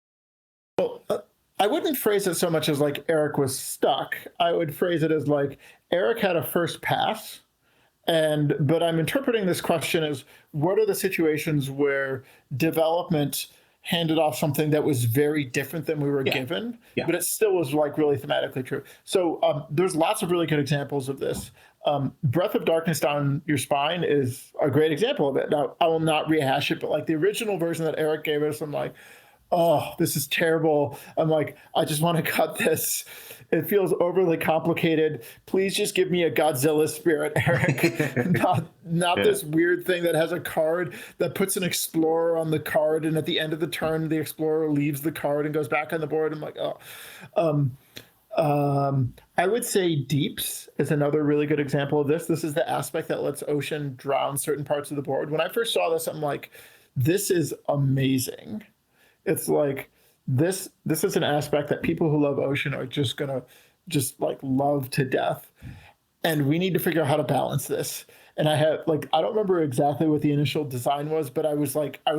Well, I wouldn't phrase it so much as like Eric was stuck. I would phrase it as like Eric had a first pass, but I'm interpreting this question as what are the situations where development handed off something that was very different than we were given, but it still was like really thematically true. So there's lots of really good examples of this. Breath of Darkness Down Your Spine is a great example of it. Now, I will not rehash it, but like the original version that Eric gave us, I'm like, oh, this is terrible. I'm like, I just want to cut this. It feels overly complicated. Please just give me a Godzilla spirit, Eric. not this weird thing that has a card that puts an explorer on the card, and at the end of the turn, the explorer leaves the card and goes back on the board. I'm like, I would say Deeps is another really good example of this. This is the aspect that lets Ocean drown certain parts of the board. When I first saw this, I'm like, this is amazing. It's like this is an aspect that people who love Ocean are just gonna like love to death, and we need to figure out how to balance this. And I don't remember exactly what the initial design was, but I was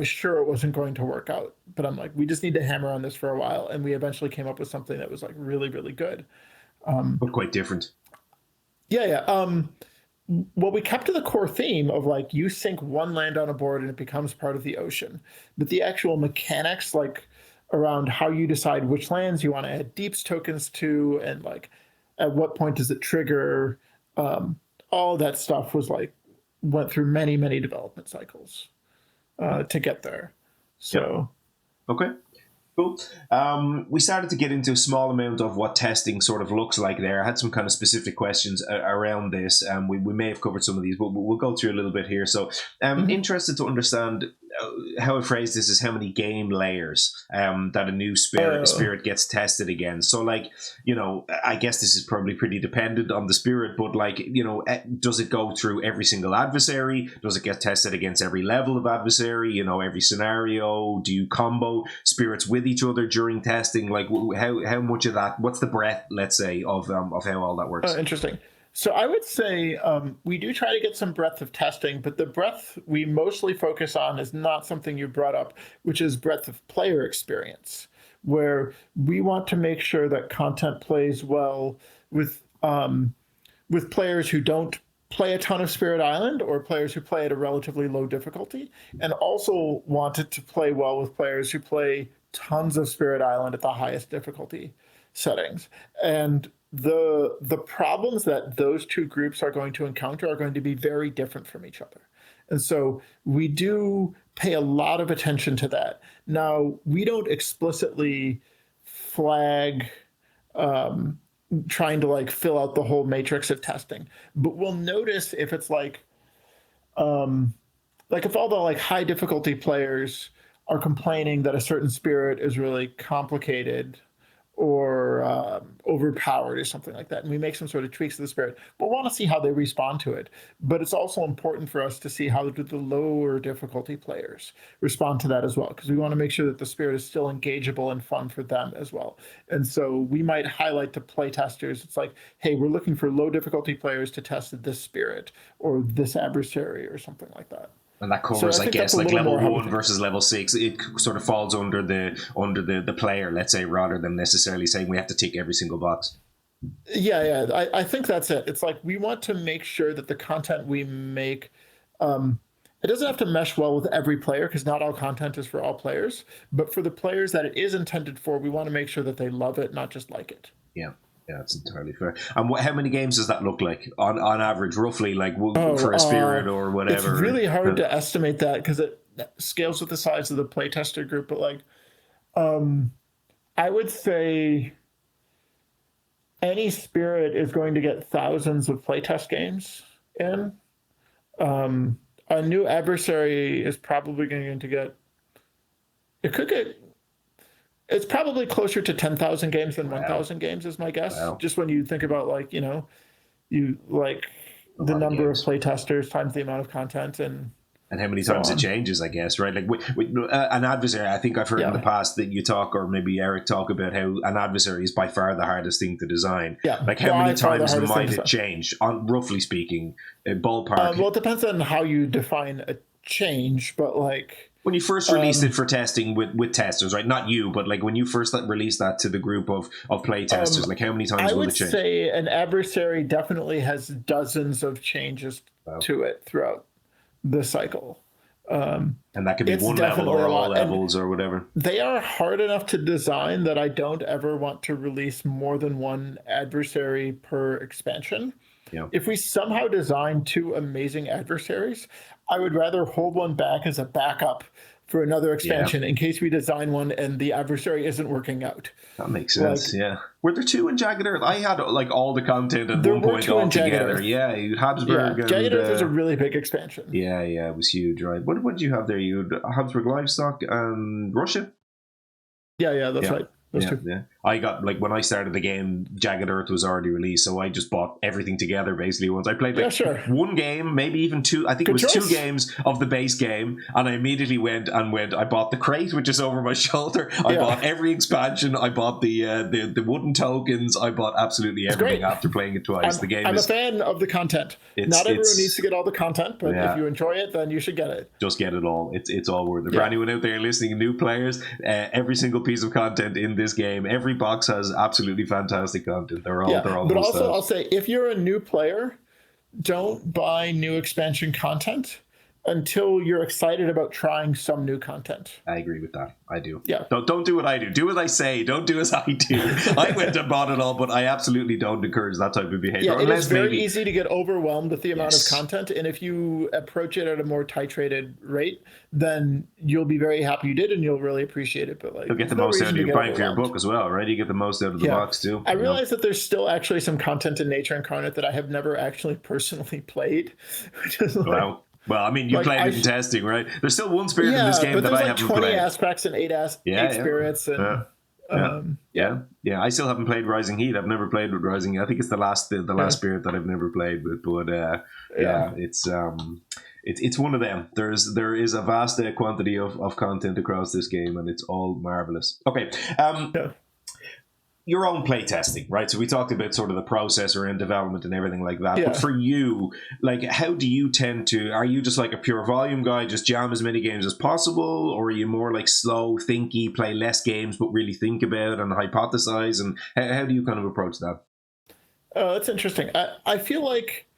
sure it wasn't going to work out. But I'm like, we just need to hammer on this for a while, and we eventually came up with something that was like really, really good, but quite different. Well, we kept to the core theme of like you sink 1 land on a board and it becomes part of the ocean. But the actual mechanics, like around how you decide which lands you want to add deeps tokens to, and like at what point does it trigger, all that stuff was like went through many, many development cycles to get there. So, okay. Cool. We started to get into a small amount of what testing sort of looks like there. I had some kind of specific questions around this. We may have covered some of these, but we'll go through a little bit here. So I'm interested to understand how I phrase this is how many game layers that a new spirit gets tested again. So, like, you know, I guess this is probably pretty dependent on the spirit, but like, you know, does it go through every single adversary? Does it get tested against every level of adversary? You know, every scenario? Do you combo spirits with each other during testing? Like, how much of that? What's the breadth, let's say, of how all that works? Interesting. So I would say we do try to get some breadth of testing, but the breadth we mostly focus on is not something you brought up, which is breadth of player experience, where we want to make sure that content plays well with players who don't play a ton of Spirit Island or players who play at a relatively low difficulty, and also want it to play well with players who play tons of Spirit Island at the highest difficulty settings. And the problems that those two groups are going to encounter are going to be very different from each other. And so we do pay a lot of attention to that. Now, we don't explicitly flag trying to like fill out the whole matrix of testing, but we'll notice if it's like if all the like high difficulty players are complaining that a certain spirit is really complicated or overpowered or something like that, and we make some sort of tweaks to the spirit, we'll want to see how they respond to it. But it's also important for us to see how do the lower difficulty players respond to that as well, because we want to make sure that the spirit is still engageable and fun for them as well. And so we might highlight to play testers, it's like, hey, we're looking for low difficulty players to test this spirit or this adversary or something like that. And that covers, I guess, like level 1 versus level 6. It sort of falls under the player, let's say, rather than necessarily saying we have to tick every single box. Yeah. I think that's it. It's like we want to make sure that the content we make, it doesn't have to mesh well with every player, because not all content is for all players. But for the players that it is intended for, we want to make sure that they love it, not just like it. Yeah. Yeah, that's entirely fair. And how many games does that look like on average, roughly, like for a spirit or whatever? It's really hard to estimate that because it scales with the size of the playtester group. But like, I would say any spirit is going to get thousands of playtest games in. A new adversary is probably going to get. It could get. It's probably closer to 10,000 games than 1,000 games is my guess. Wow. Just when you think about like, you know, you like the number of playtesters times the amount of content and how many times it changes, I guess, right? Like an adversary, I think I've heard in the past that you talk, or maybe Eric talk about how an adversary is by far the hardest thing to design. Yeah. Like how many times might it change, roughly speaking, ballpark? Well, it depends on how you define a change, but like... When you first released it for testing with testers, right? Not you, but like when you first released that to the group of play testers, like how many times will it change? I would say an adversary definitely has dozens of changes to it throughout the cycle. And that could be one level or all levels or whatever. They are hard enough to design that I don't ever want to release more than one adversary per expansion. Yeah. If we somehow design 2 amazing adversaries, I would rather hold one back as a backup for another expansion in case we design one and the adversary isn't working out. That makes sense, yeah. Were there 2 in Jagged Earth? I had like all the content at one point all together. Yeah, Habsburg. Yeah, Jagged Earth was a really big expansion. Yeah, it was huge, right? What did you have there? You had Habsburg Livestock and Russia? Yeah, that's right. Yeah. I got, like, when I started the game, Jagged Earth was already released, so I just bought everything together basically once. I played one game, maybe even 2. I think it was 2 games of the base game, and I immediately went. I bought the crate, which is over my shoulder. I bought every expansion. I bought the wooden tokens. I bought absolutely everything after playing it twice. I'm a fan of the content. Not everyone needs to get all the content, but if you enjoy it, then you should get it. Just get it all. It's all worth it. For anyone out there listening, new players, every single piece of content in this game, every box has absolutely fantastic content. They're all. But also, I'll say, if you're a new player, don't buy new expansion content until you're excited about trying some new content. I agree with that. I do. Yeah. Don't do what I do. Do what I say. Don't do as I do. I went and bought it all, but I absolutely don't encourage that type of behavior. Yeah, it is very easy to get overwhelmed with the amount of content, and if you approach it at a more titrated rate, then you'll be very happy you did, and you'll really appreciate it. But like, you'll get the most out of your buying for your book as well, right? You get the most out of the box too. I realize that there's still actually some content in Nature Incarnate that I have never actually personally played, which is like, well, I mean, you played it in testing, right? There's still one spirit in this game that I haven't played. But there's 20 aspects and 8 spirits. And, I still haven't played Rising Heat. I've never played with Rising Heat. I think it's the last spirit that I've never played with. But it's one of them. There is a vast quantity of content across this game, and it's all marvelous. Okay. Your own play testing, right? So we talked about sort of the process around development and everything like that. But for you, like, how do you tend to? Are you just like a pure volume guy, just jam as many games as possible, or are you more like slow, thinky, play less games but really think about and hypothesize? And how do you kind of approach that? That's interesting. I feel like,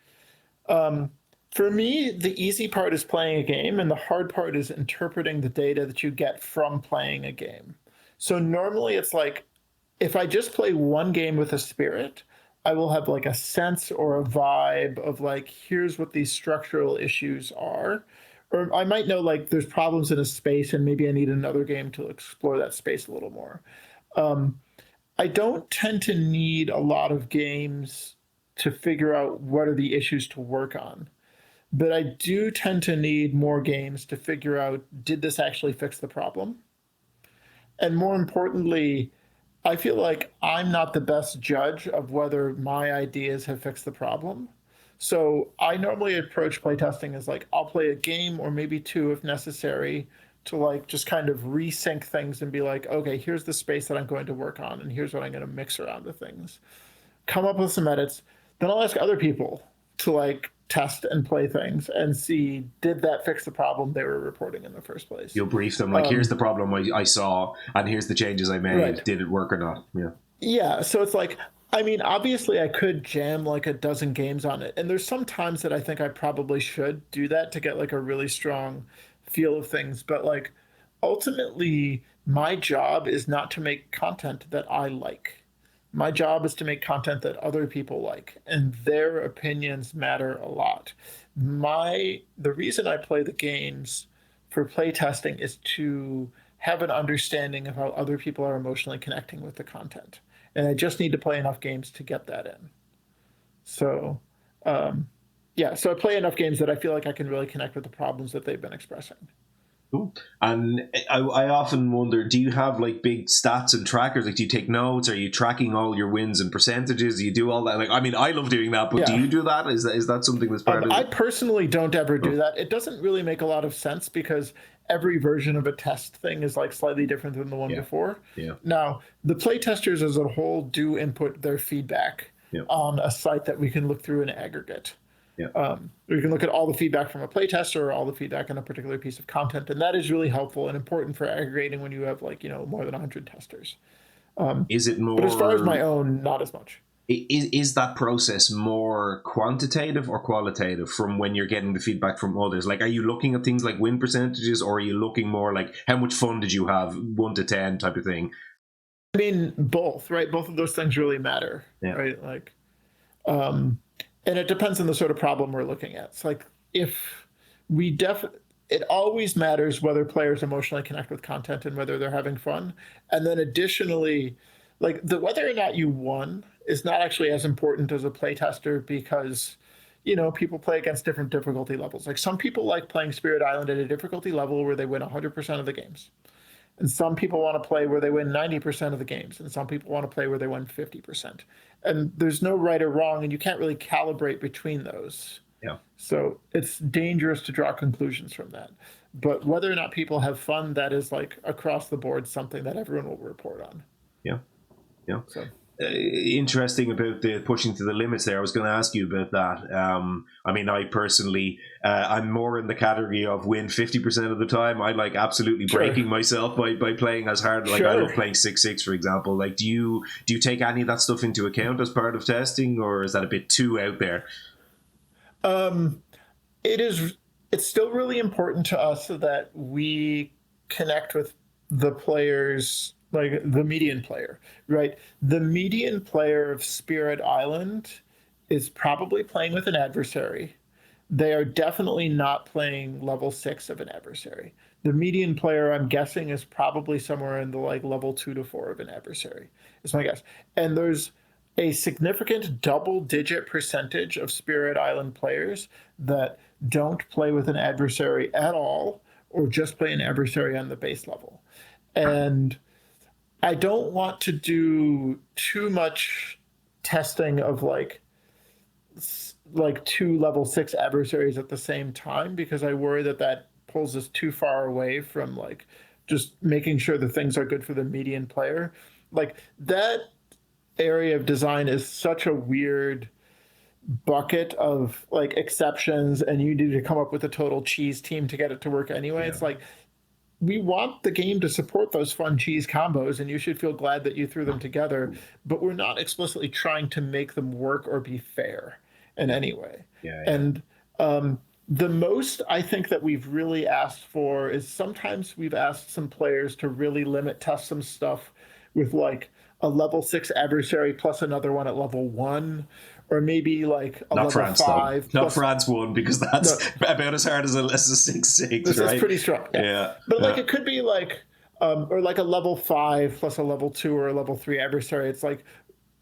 for me, the easy part is playing a game, and the hard part is interpreting the data that you get from playing a game. So normally it's like, if I just play one game with a spirit, I will have like a sense or a vibe of like, here's what these structural issues are. Or I might know like there's problems in a space and maybe I need another game to explore that space a little more. I don't tend to need a lot of games to figure out what are the issues to work on. But I do tend to need more games to figure out, did this actually fix the problem? And more importantly, I feel like I'm not the best judge of whether my ideas have fixed the problem. So I normally approach playtesting as like, I'll play a game or maybe two if necessary to like just kind of resync things and be like, okay, here's the space that I'm going to work on and here's what I'm going to mix around the things. Come up with some edits. Then I'll ask other people to like test and play things and see, did that fix the problem they were reporting in the first place? You'll brief them like, here's the problem I saw and here's the changes I made. Right. Did it work or not? Yeah. So it's like, I mean, obviously I could jam like a dozen games on it. And there's some times that I think I probably should do that to get like a really strong feel of things. But like, ultimately, my job is not to make content that I like. My job is to make content that other people like, and their opinions matter a lot. The reason I play the games for play testing is to have an understanding of how other people are emotionally connecting with the content. And I just need to play enough games to get that in. So, so I play enough games that I feel like I can really connect with the problems that they've been expressing. Cool. And I often wonder, do you have like big stats and trackers? Like, do you take notes? Are you tracking all your wins and percentages? Do you do all that? Like, I mean, I love doing that, but do you do that? Is that something that's part of it? I personally don't ever do that. It doesn't really make a lot of sense because every version of a test thing is like slightly different than the one before. Yeah. Now, the playtesters as a whole do input their feedback on a site that we can look through in aggregate. Yeah. We can look at all the feedback from a playtester or all the feedback on a particular piece of content, and that is really helpful and important for aggregating when you have like more than 100 testers. Is it more? But as far as my own, not as much. Is that process more quantitative or qualitative from when you're getting the feedback from others? Like, are you looking at things like win percentages, or are you looking more like how much fun did you have, 1 to 10 type of thing? I mean, both, right? Both of those things really matter, right? Like, and it depends on the sort of problem we're looking at. It's like if we it always matters whether players emotionally connect with content and whether they're having fun. And then additionally, like whether or not you won is not actually as important as a playtester because, people play against different difficulty levels. Like some people like playing Spirit Island at a difficulty level where they win 100% of the games. And some people want to play where they win 90% of the games. And some people want to play where they win 50%. And there's no right or wrong, and you can't really calibrate between those. Yeah. So it's dangerous to draw conclusions from that. But whether or not people have fun, that is like across the board something that everyone will report on. Yeah. Yeah. So. Interesting about the pushing to the limits there. I was going to ask you about that. I mean, I personally, I'm more in the category of win 50% of the time. I like absolutely breaking myself by playing as hard. Like I love playing 6-6, for example. Like, do you take any of that stuff into account as part of testing, or is that a bit too out there? It is it's still really important to us that we connect with the players, like the median player, right? The median player of Spirit Island is probably playing with an adversary. They are definitely not playing level 6 of an adversary. The median player, I'm guessing, is probably somewhere in the like level 2 to 4 of an adversary, is my guess. And there's a significant double-digit percentage of Spirit Island players that don't play with an adversary at all, or just play an adversary on the base level. And I don't want to do too much testing of like 2 level 6 adversaries at the same time, because I worry that that pulls us too far away from like just making sure the things are good for the median player. Like that area of design is such a weird bucket of like exceptions, and you need to come up with a total cheese team to get it to work anyway. Yeah. It's like, we want the game to support those fun cheese combos, and you should feel glad that you threw them together, but we're not explicitly trying to make them work or be fair in any way. Yeah. And the most I think that we've really asked for is sometimes we've asked some players to really limit test some stuff with like a level 6 adversary plus another one at level 1, or maybe like a level France, 5. Not France 1, because that's about as hard as a 6/6. This right? is pretty strong. Yeah. But like it could be like, or like a level 5 plus a level 2 or a level 3 adversary. It's like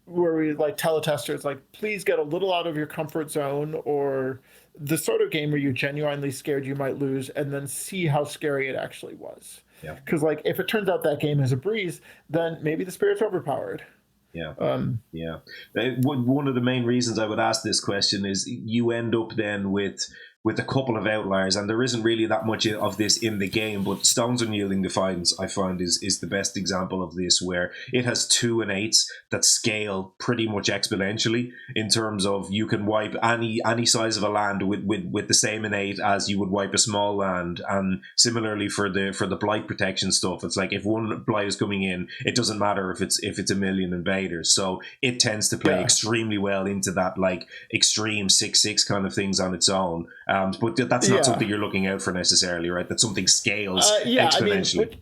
where we like tell a tester, it's like, please get a little out of your comfort zone, or the sort of game where you genuinely scared you might lose, and then see how scary it actually was. Yeah. Because like if it turns out that game is a breeze, then maybe the spirit's overpowered. Yeah. Yeah. One of the main reasons I would ask this question is you end up then with a couple of outliers, and there isn't really that much of this in the game, but Stone's Unyielding Defiance, I find, is the best example of this, where it has 2 and 8s that scale pretty much exponentially in terms of you can wipe any size of a land with the same innate as you would wipe a small land. And similarly for the blight protection stuff, it's like if one blight is coming in, it doesn't matter if it's a million invaders. So it tends to play extremely well into that like extreme 6/6 kind of things on its own. But that's not something you're looking out for necessarily, right? That something scales exponentially. I mean,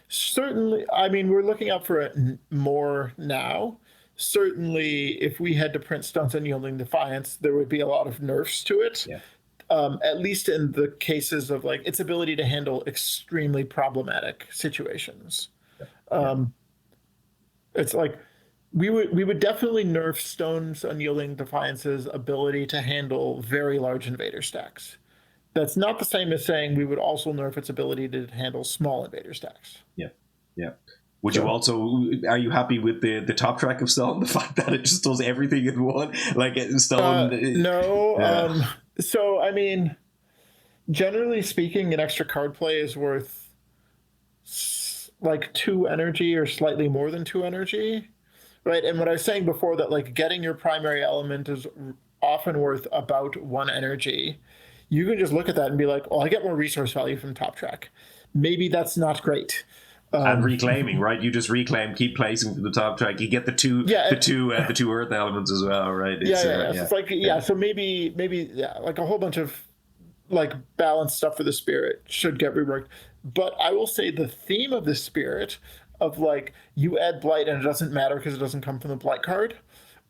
certainly, I mean, we're looking out for it more now. Certainly, if we had to print Stone's Unyielding Defiance, there would be a lot of nerfs to it. Yeah. At least in the cases of like its ability to handle extremely problematic situations. It's like we would definitely nerf Stone's Unyielding Defiance's ability to handle very large invader stacks. That's not the same as saying we would also nerf its ability to handle small invader stacks. Yeah, yeah. Would you also, are you happy with the top track of Stone? The fact that it just does everything in one? Like Stone? No. Yeah. So, I mean, generally speaking, an extra card play is worth like 2 energy or slightly more than 2 energy. Right, and what I was saying before, that like getting your primary element is often worth about 1 energy. You can just look at that and be like, oh, I get more resource value from top track. Maybe that's not great. And reclaiming, right? You just reclaim, keep placing for the top track. You get the two earth elements as well, right? It's, So it's like so maybe like a whole bunch of like balanced stuff for the spirit should get reworked. But I will say the theme of the spirit of like you add blight and it doesn't matter because it doesn't come from the blight card,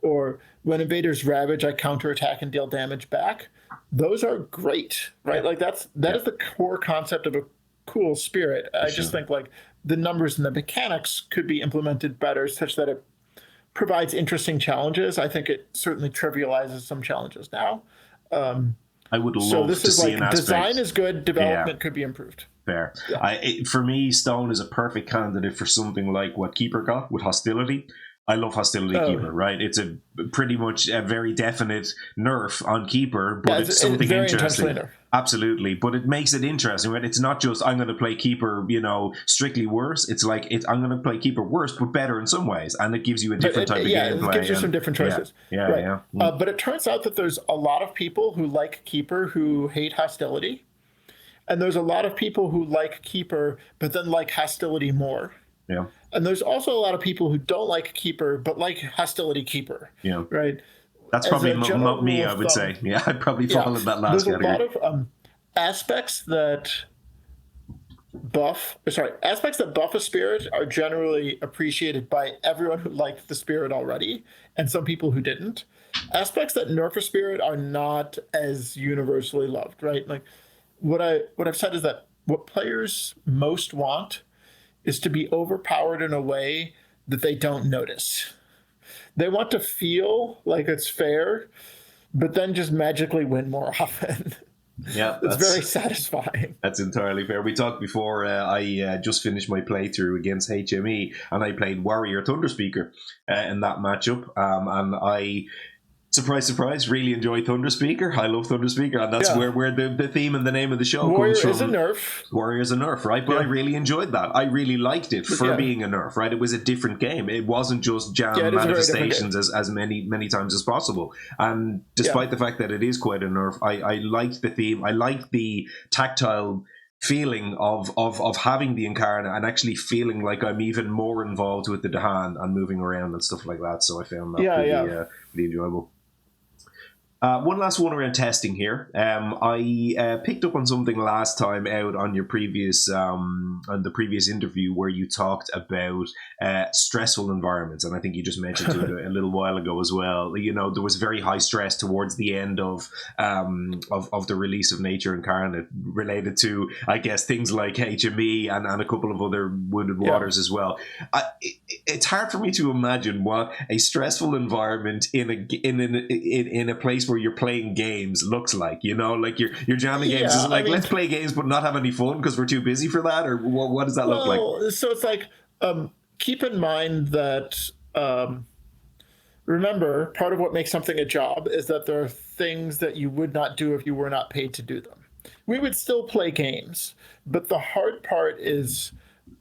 or when invaders ravage, I counterattack and deal damage back. Those are great, right? Like that is the core concept of a cool spirit. I just think like the numbers and the mechanics could be implemented better such that it provides interesting challenges. I think it certainly trivializes some challenges now. I would love to see an aspect. Design is good, development could be improved. Fair. Yeah. For me, Stone is a perfect candidate for something like what Keeper got with Hostility. I love Hostility Keeper, right? It's a pretty much a very definite nerf on Keeper, but it's something interesting. Absolutely, but it makes it interesting, right? It's not just I'm going to play Keeper, strictly worse. It's like I'm going to play Keeper worse, but better in some ways, and it gives you a different type of gameplay. It gives you some different choices. Yeah. But it turns out that there's a lot of people who like Keeper who hate Hostility, and there's a lot of people who like Keeper but then like Hostility more. Yeah. And there's also a lot of people who don't like Keeper but like Hostility Keeper. Yeah. Right. That's probably me, I would say. Yeah, I'd probably fall in that last category. There's a lot of aspects that buff a spirit are generally appreciated by everyone who liked the spirit already, and some people who didn't. Aspects that nerf a spirit are not as universally loved, right? Like what I've said is that what players most want is to be overpowered in a way that they don't notice. They want to feel like it's fair, but then just magically win more often. Yeah, it's very satisfying. That's entirely fair. We talked before. I just finished my playthrough against HME, and I played Warrior ThunderSpeaker in that matchup. And I, surprise, surprise, really enjoy ThunderSpeaker. I love ThunderSpeaker, and that's where the theme and the name of the show Warrior comes from. Is a nerf. Warrior is a nerf, right? But I really enjoyed that. I really liked it for being a nerf, right? It was a different game. It wasn't just jam manifestations as many times as possible. And despite the fact that it is quite a nerf, I liked the theme. I liked the tactile feeling of having the Incarna and actually feeling like I'm even more involved with the Dahan and moving around and stuff like that. So I found that pretty enjoyable. One last one around testing here. I picked up on something last time out on your previous on the previous interview where you talked about stressful environments, and I think you just mentioned it a little while ago as well. You know, there was very high stress towards the end of the release of Nature Incarnate, related to, I guess, things like HME and a couple of other Wounded Waters as well. It's hard for me to imagine what a stressful environment in a place where you're playing games looks like. You know, like you're jamming games. Is it like, let's play games but not have any fun because we're too busy for that, or what does that look like? So it's like, keep in mind that remember, part of what makes something a job is that there are things that you would not do if you were not paid to do them. We would still play games, but the hard part is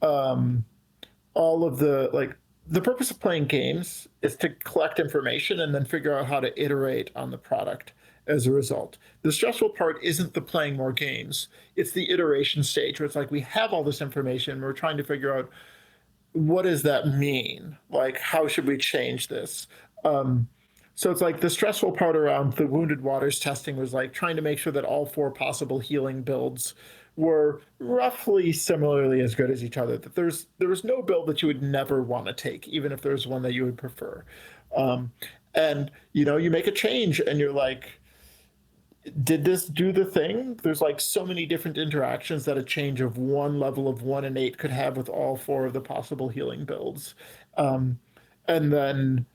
all of the purpose of playing games is to collect information and then figure out how to iterate on the product as a result. The stressful part isn't the playing more games. It's the iteration stage where it's like, we have all this information. We're trying to figure out, what does that mean? Like, how should we change this? So it's like the stressful part around the Wounded Waters testing was like trying to make sure that all 4 possible healing builds were roughly similarly as good as each other. That there was no build that you would never want to take, even if there's one that you would prefer. And you know, you make a change and you're like, did this do the thing? There's like so many different interactions that a change of one level of 1 and 8 could have with all 4 of the possible healing builds. And then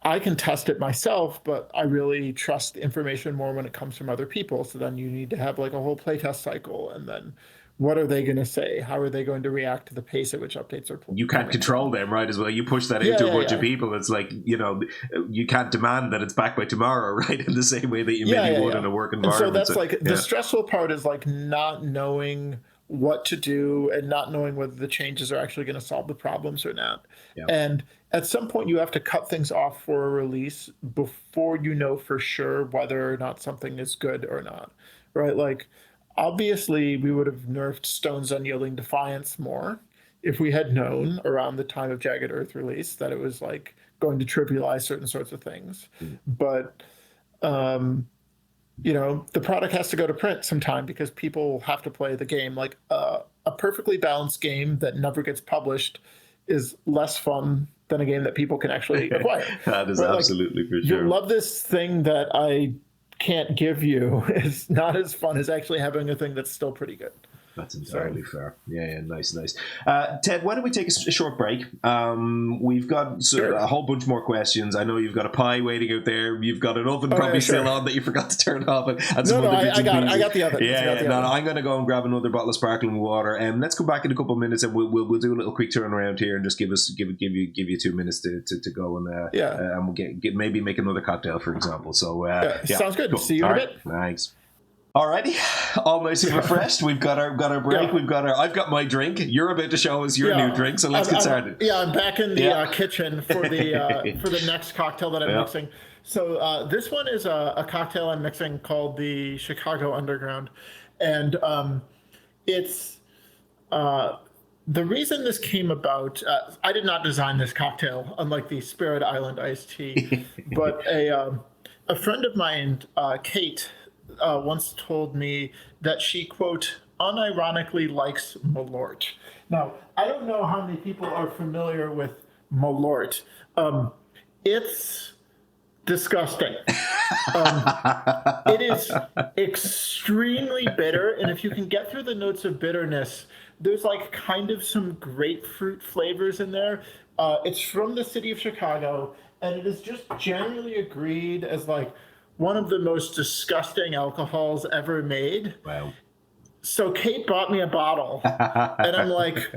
I can test it myself, but I really trust the information more when it comes from other people. So then you need to have like a whole playtest cycle, and then what are they going to say? How are they going to react to the pace at which updates are pulled? You can't control them, right, as well. You push that into a bunch of people. It's like, you know, you can't demand that it's back by tomorrow, right, in the same way that you maybe would in a work environment. And so that's like the stressful part is like not knowing what to do and not knowing whether the changes are actually going to solve the problems or not. And at some point you have to cut things off for a release before you know for sure whether or not something is good or not, right? Like, obviously we would have nerfed Stone's Unyielding Defiance more if we had known around the time of Jagged Earth release that it was like going to trivialize certain sorts of things. But you know, the product has to go to print sometime because people have to play the game. Like a perfectly balanced game that never gets published is less fun than a game that people can actually acquire. That is absolutely for sure. You love this thing that I can't give you. It's not as fun as actually having a thing that's still pretty good. That's entirely fair. Yeah, nice. Ted, why don't we take a short break? We've got a whole bunch more questions. I know you've got a pie waiting out there. You've got an oven still on that you forgot to turn off. And I got the oven. I'm going to go and grab another bottle of sparkling water. And let's come back in a couple of minutes, and we'll do a little quick turnaround here and just give you 2 minutes to go and we'll maybe make another cocktail, for example. So sounds good. Cool. See you in a bit. Thanks. Alrighty, all nice and refreshed. We've got our break. I've got my drink. You're about to show us your new drink, so let's get started. I'm back in the kitchen for the next cocktail that I'm mixing. So this one is a cocktail I'm mixing called the Chicago Underground, and it's the reason this came about. I did not design this cocktail, unlike the Spirit Island iced tea, but a friend of mine, Kate, once told me that she, quote, unironically likes Malort. Now, I don't know how many people are familiar with Malort. It's disgusting. It is extremely bitter, and if you can get through the notes of bitterness, there's like kind of some grapefruit flavors in there. It's from the city of Chicago, and it is just generally agreed as like one of the most disgusting alcohols ever made. Wow. So Kate bought me a bottle, and I'm like,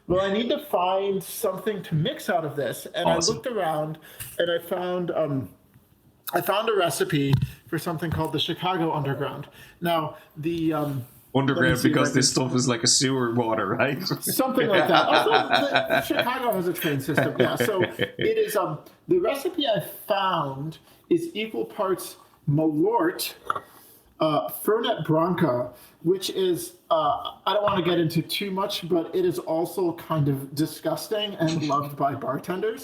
well, I need to find something to mix out of this. And Awesome. I looked around, and I found a recipe for something called the Chicago Underground. Now, the Underground because this stuff is like a sewer water, right? something like that. Also, Chicago has a train system. Yeah, so it is. The recipe I found is equal parts Malort, Fernet Branca, which is I don't want to get into too much, but it is also kind of disgusting and loved by bartenders.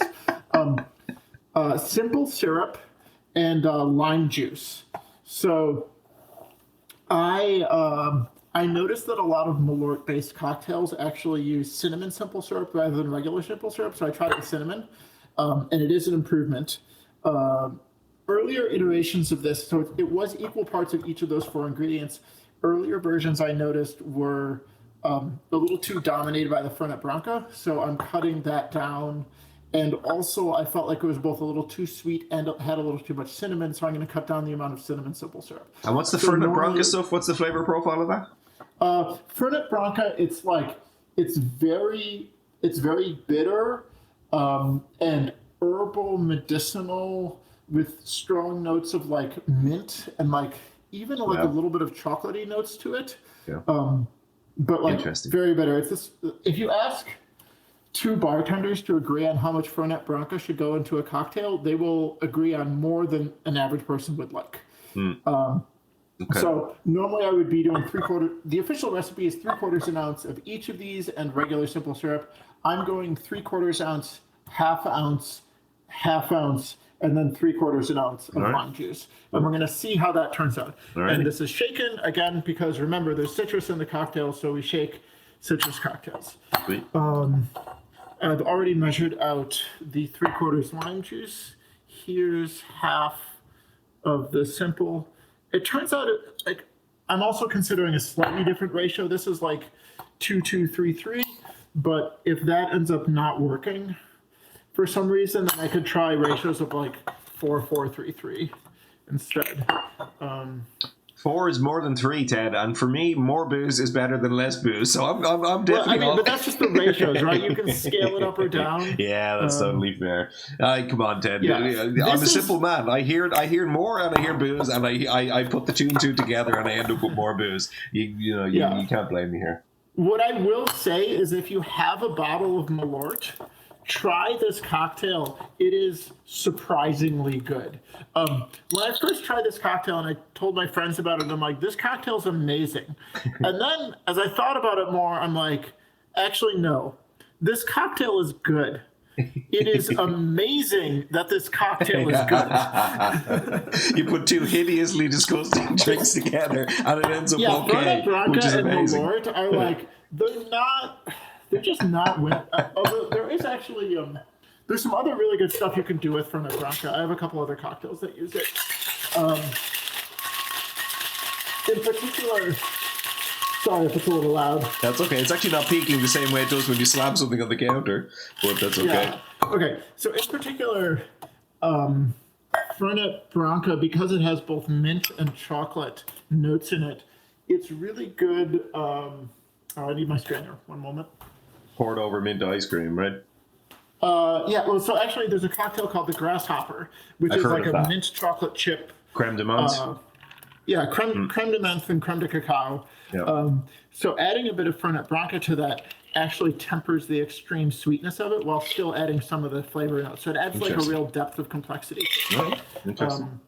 Simple syrup and lime juice. So I noticed that a lot of Malort-based cocktails actually use cinnamon simple syrup rather than regular simple syrup, so I tried the cinnamon, and it is an improvement. Earlier iterations of this, so it was equal parts of each of those 4 ingredients. Earlier versions I noticed were a little too dominated by the Fernet Branca, so I'm cutting that down. And also, I felt like it was both a little too sweet and had a little too much cinnamon, so I'm going to cut down the amount of cinnamon simple syrup. And what's the Fernet Branca stuff? What's the flavor profile of that? Fernet Branca, it's very bitter and herbal, medicinal, with strong notes of like mint and like even like a little bit of chocolatey notes to it. Yeah. But like very bitter. It's this. If you ask 2 bartenders to agree on how much Fernet Branca should go into a cocktail, they will agree on more than an average person would like. Okay. So normally I would be doing 3/4. The official recipe is 3/4 an ounce of each of these and regular simple syrup. I'm going 3/4 ounce, half ounce, and then 3/4 an ounce of lime juice. And we're going to see how that turns out. And this is shaken again because remember there's citrus in the cocktail, so we shake citrus cocktails. Sweet. I've already measured out the 3/4 lime juice. Here's half of the simple. It turns out like I'm also considering a slightly different ratio. This is like 2-2-3-3, but if that ends up not working for some reason, then I could try ratios of like 4-4-3-3 instead. 4 is more than 3, Ted, and for me, more booze is better than less booze. So I'm definitely. Well, I mean, but that's just the ratios, right? You can scale it up or down. Yeah, that's totally fair. Come on, Ted. Yeah. I'm a simple man. I hear more, and I hear booze, and I put the 2 and 2 together, and I end up with more booze. You can't blame me here. What I will say is, if you have a bottle of Malort, try this cocktail. It is surprisingly good. When I first tried this cocktail and I told my friends about it, I'm like, this cocktail's amazing. And then as I thought about it more, I'm like, actually, no, this cocktail is good. It is amazing that this cocktail is good. You put 2 hideously disgusting drinks together and it ends up okay, which is amazing. And Malort are like, they're just not although there is actually there's some other really good stuff you can do with Fernet Branca. I have a couple other cocktails that use it. In particular, sorry if it's a little loud. That's okay. It's actually not peaking the same way it does when you slam something on the counter, but that's okay. Yeah. Okay, so in particular, Fernet Branca, because it has both mint and chocolate notes in it, it's really good. I need my strainer. One moment. Poured over mint ice cream, right? Yeah, well, so actually there's a cocktail called the Grasshopper, which is like a mint chocolate chip. Creme de menthe. Creme de menthe and creme de cacao. Yep. So adding a bit of Fernet Branca to that actually tempers the extreme sweetness of it while still adding some of the flavor notes. So it adds like a real depth of complexity. Right. Interesting.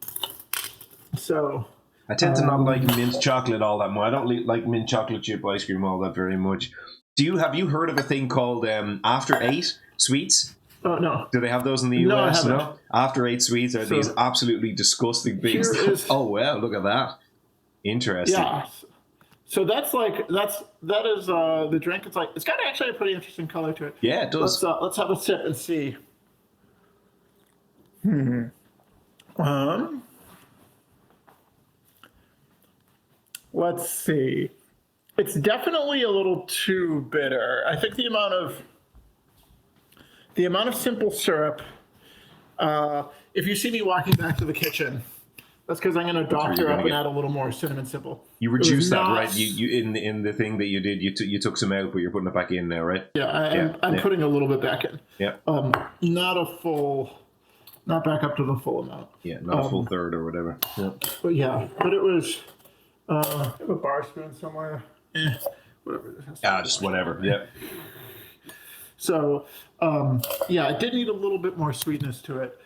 So I tend to not like mint chocolate all that much. I don't like mint chocolate chip ice cream all that very much. Have you heard of a thing called Ep.8 sweets? Oh, no. Do they have those in the US? No, I haven't. Ep.8 sweets are these absolutely disgusting things. Oh, wow, look at that. Interesting. Yeah. So that is the drink. It's got actually a pretty interesting color to it. Yeah, it does. Let's have a sip and see. Let's see. It's definitely a little too bitter. I think the amount of simple syrup. If you see me walking back to the kitchen, that's because I'm going to doctor up and add a little more cinnamon simple. You reduced that, right? You in the thing that you did, you took some out, but you're putting it back in now, right? Yeah, I'm putting a little bit back in. Yeah. Not back up to the full amount. Yeah, not a full third or whatever. Yeah. But it was. I have a bar spoon somewhere. Whatever. Just whatever. Yeah. So, it did need a little bit more sweetness to it.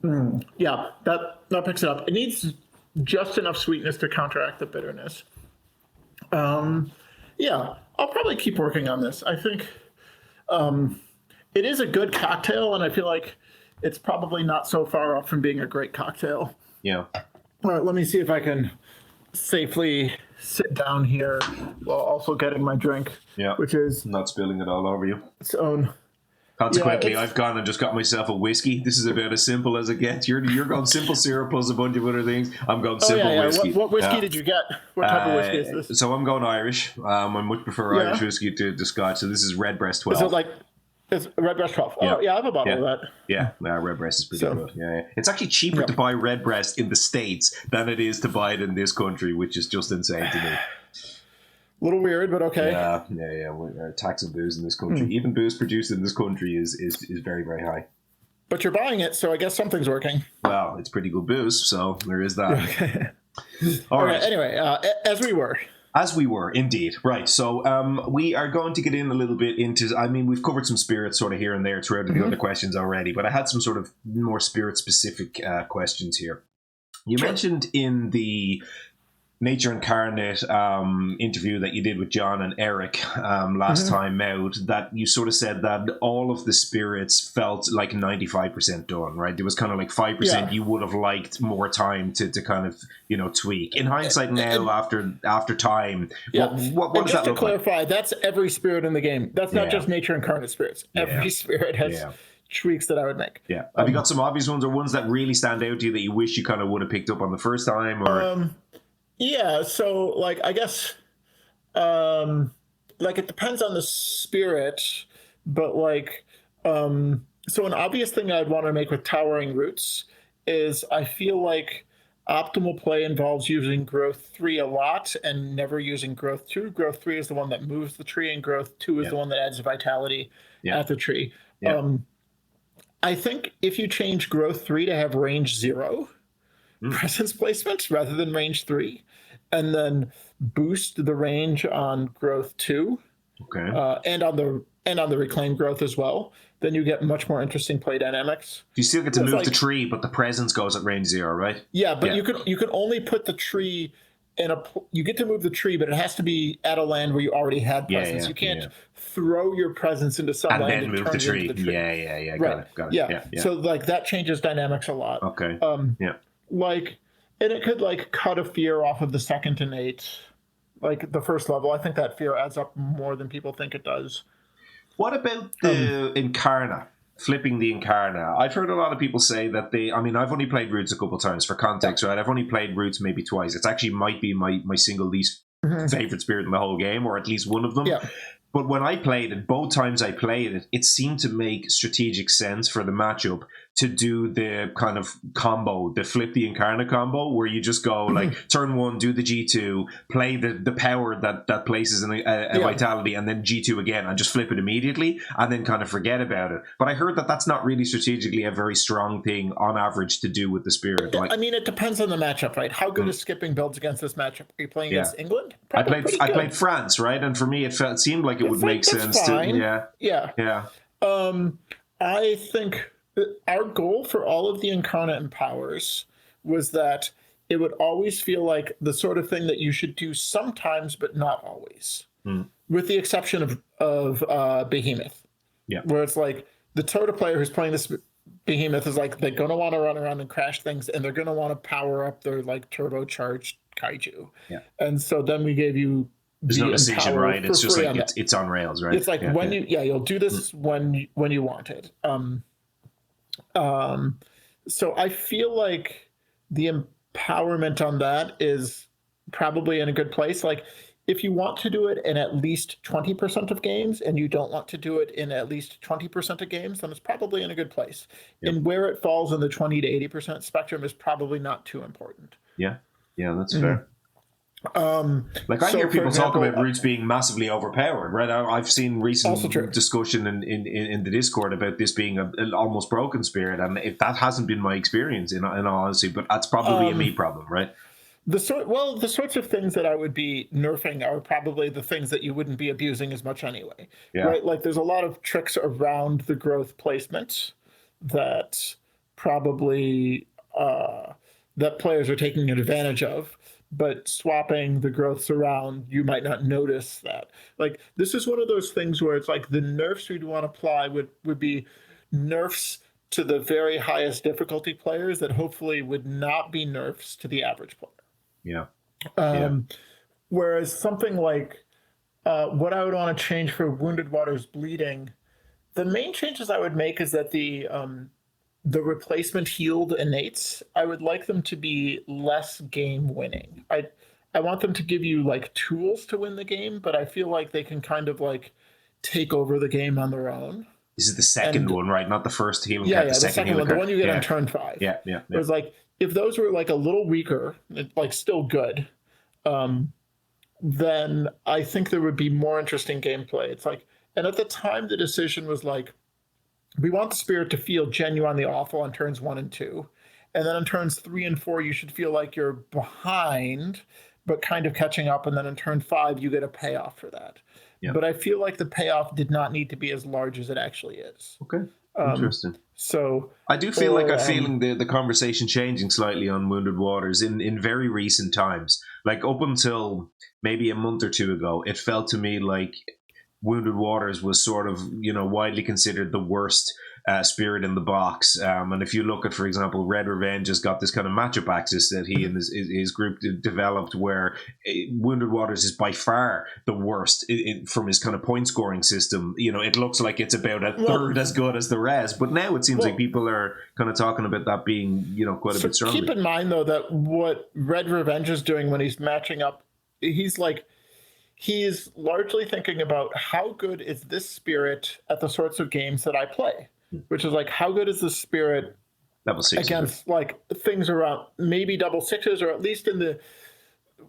That picks it up. It needs just enough sweetness to counteract the bitterness. I'll probably keep working on this. I think it is a good cocktail, and I feel like it's probably not so far off from being a great cocktail. Yeah. All right, let me see if I can safely sit down here while also getting my drink. Yeah. Which is not spilling it all over you. Its own. Consequently, I've gone and just got myself a whiskey. This is about as simple as it gets. You're going simple syrup plus a bunch of other things. I'm going simple whiskey. What whiskey did you get? What type of whiskey is this? So I'm going Irish. I much prefer Irish whiskey to Scotch. So this is Redbreast 12. Is it it's Redbreast 12? Yeah. Oh, yeah, I have a bottle of that. Yeah, Redbreast is pretty good. Yeah. It's actually cheaper to buy Redbreast in the States than it is to buy it in this country, which is just insane to me. A little weird, but okay. Yeah. Tax on booze in this country, even booze produced in this country, is very, very high. But you're buying it, so I guess something's working. Well, it's pretty good booze, so there is that. Okay. All right. Anyway, as we were, indeed. Right. So we are going to get in a little bit into, we've covered some spirits sort of here and there throughout the other questions already, but I had some sort of more spirit-specific questions here. You mentioned in the Nature Incarnate interview that you did with John and Eric last time out, that you sort of said that all of the spirits felt like 95% done, right? There was kind of like 5% you would have liked more time to kind of, tweak. In hindsight now, after time, what does that look like? Just to clarify, that's every spirit in the game. That's not just Nature Incarnate spirits. Every spirit has tweaks that I would make. Yeah. Have you got some obvious ones or ones that really stand out to you that you wish you kind of would have picked up on the first time? Or yeah, so I guess it depends on the spirit, but so an obvious thing I'd want to make with Towering Roots is I feel like optimal play involves using Growth 3 a lot and never using Growth 2. Growth 3 is the one that moves the tree, and Growth 2 is the one that adds vitality at the tree. Yeah. I think if you change Growth 3 to have range 0 presence placement rather than range 3, and then boost the range on Growth 2, and on the Reclaim Growth as well, then you get much more interesting play dynamics. You still get to move the tree, but the presence goes at range 0, right? Yeah, but you can only put the tree you get to move the tree, but it has to be at a land where you already had presence. You can't throw your presence into some land and then move the tree. Yeah. Right. Got it. Yeah. So that changes dynamics a lot. Okay. And it could cut a fear off of the second innate, the first level. I think that fear adds up more than people think it does. What about the Incarna? Flipping the Incarna. I've heard a lot of people say that I've only played Roots a couple of times for context, right? I've only played Roots maybe twice. It's actually might be my single least favorite spirit in the whole game, or at least one of them. Yeah. But when I played it, both times I played it, it seemed to make strategic sense for the matchup to do the kind of combo, the flip the Incarna combo, where you just go turn 1, do the G2, play the power that places in a vitality, and then G2 again, and just flip it immediately, and then kind of forget about it. But I heard that that's not really strategically a very strong thing on average to do with the spirit. It depends on the matchup, right? How good is skipping builds against this matchup? Are you playing against England? I played France, right? And for me, it seemed like it would make sense to. Yeah. I think our goal for all of the Incarnate and powers was that it would always feel like the sort of thing that you should do sometimes, but not always, with the exception of Behemoth. Yeah, where it's like the sort of player who's playing Behemoth is like they're going to want to run around and crash things, and they're going to want to power up their like turbocharged kaiju. Yeah. And so then we gave you there's no decision, right? It's just like it's on rails, right? It's like you'll do this when you want it. So I feel like the empowerment on that is probably in a good place. Like if you want to do it in at least 20% of games and you don't want to do it in at least 20% of games, then it's probably in a good place. Yep. And where it falls in the 20 to 80% spectrum is probably not too important. Yeah, that's fair. Like I hear people talk about Roots being massively overpowered, right? I've seen recent discussion in the Discord about this being an almost broken spirit, and if that hasn't been my experience, in all honesty, but that's probably a me problem, right? The sorts of things that I would be nerfing are probably the things that you wouldn't be abusing as much anyway, right? Like there's a lot of tricks around the growth placement that probably that players are taking advantage of. But swapping the growths around, you might not notice that. Like this is one of those things where it's like the nerfs we'd want to apply would be nerfs to the very highest difficulty players that hopefully would not be nerfs to the average player. Whereas something like what I would want to change for Wounded Waters Bleeding, the main changes I would make is that the replacement healed innates, I would like them to be less game winning. I want them to give you like tools to win the game, but I feel like they can kind of like take over the game on their own. This is the second one, right? Not the first healing card. Yeah, the second one, the one you get on turn 5. Yeah. It was like if those were like a little weaker, like still good, then I think there would be more interesting gameplay. It's like, and at the time the decision was like, we want the spirit to feel genuinely awful on turns 1 and 2. And then on turns 3 and 4, you should feel like you're behind, but kind of catching up. And then in turn 5, you get a payoff for that. Yeah. But I feel like the payoff did not need to be as large as it actually is. Okay. Interesting. So I do feel like I'm feeling the conversation changing slightly on Wounded Waters in very recent times. Like up until maybe a month or two ago, it felt to me like Wounded Waters was sort of, widely considered the worst spirit in the box. And if you look at, for example, Red Revenge has got this kind of matchup axis that he and his group developed where Wounded Waters is by far the worst from his kind of point scoring system. It looks like it's about a third as good as the rest. But now it seems like people are kind of talking about that being, quite a bit stronger. Keep in mind, though, that what Red Revenge is doing when he's matching up, he's largely thinking about how good is this spirit at the sorts of games that I play, which is like, how good is the spirit level 6 against like things around maybe double 6s, or at least in the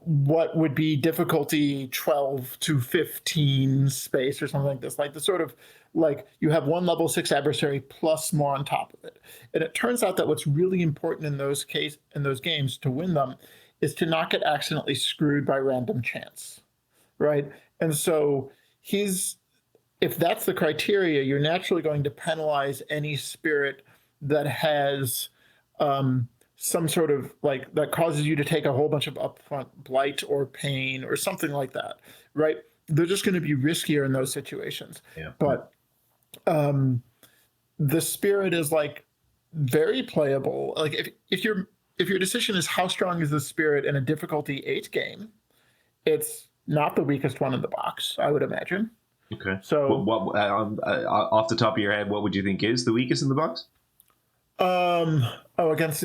what would be difficulty 12 to 15 space or something like this, like the sort of like you have one level 6 adversary plus more on top of it. And it turns out that what's really important in those games to win them is to not get accidentally screwed by random chance. Right. And so if that's the criteria, you're naturally going to penalize any spirit that has some sort of like that causes you to take a whole bunch of upfront blight or pain or something like that. Right. They're just going to be riskier in those situations. Yeah. But the spirit is like very playable. Like if your decision is how strong is the spirit in a difficulty 8 game, it's not the weakest one in the box, I would imagine. Okay. So, what off the top of your head, what would you think is the weakest in the box? Against.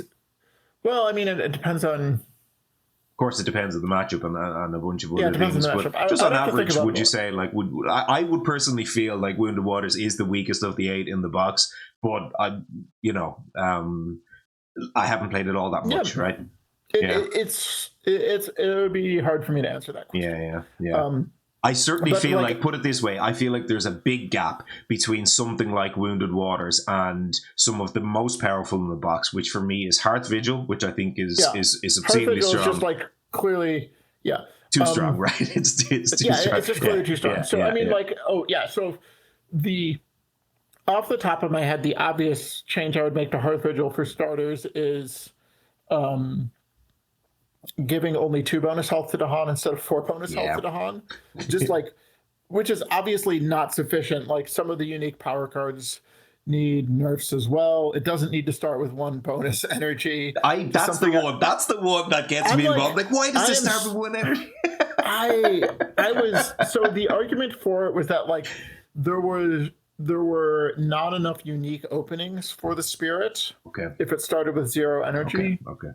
Well, I mean, it depends on. Of course, it depends on the matchup and a bunch of other things. But just on average, would you say like I would personally feel like Wounded Waters is the weakest of the 8 in the box, but I haven't played it all that much, right? It would be hard for me to answer that question. Yeah. I certainly feel like, put it this way, I feel like there's a big gap between something like Wounded Waters and some of the most powerful in the box, which for me is Hearth Vigil, which I think is obscenely strong. It's just like clearly, too strong, right? It's too strong. It's just clearly too strong. So off the top of my head, the obvious change I would make to Hearth Vigil for starters is giving only 2 bonus health to Dahan instead of 4 bonus health to Dahan. Just like, which is obviously not sufficient. Like some of the unique power cards need nerfs as well. It doesn't need to start with 1 bonus energy. That's the one. That's the one that gets me involved. Like, why does this start with 1 energy? So the argument for it was that like there were not enough unique openings for the spirit. Okay. If it started with 0 energy. Okay.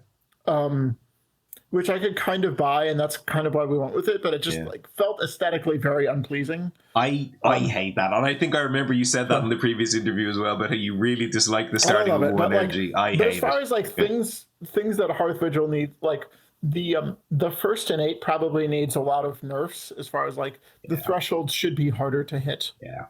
Which I could kind of buy, and that's kind of why we went with it, but it just like felt aesthetically very unpleasing. I hate that, and I think I remember you said that in the previous interview as well, about how you really dislike the starting with 1 energy. I hate it. As far as like things that Hearth Vigil needs, like the first innate probably needs a lot of nerfs. As far as like the threshold should be harder to hit. Yeah.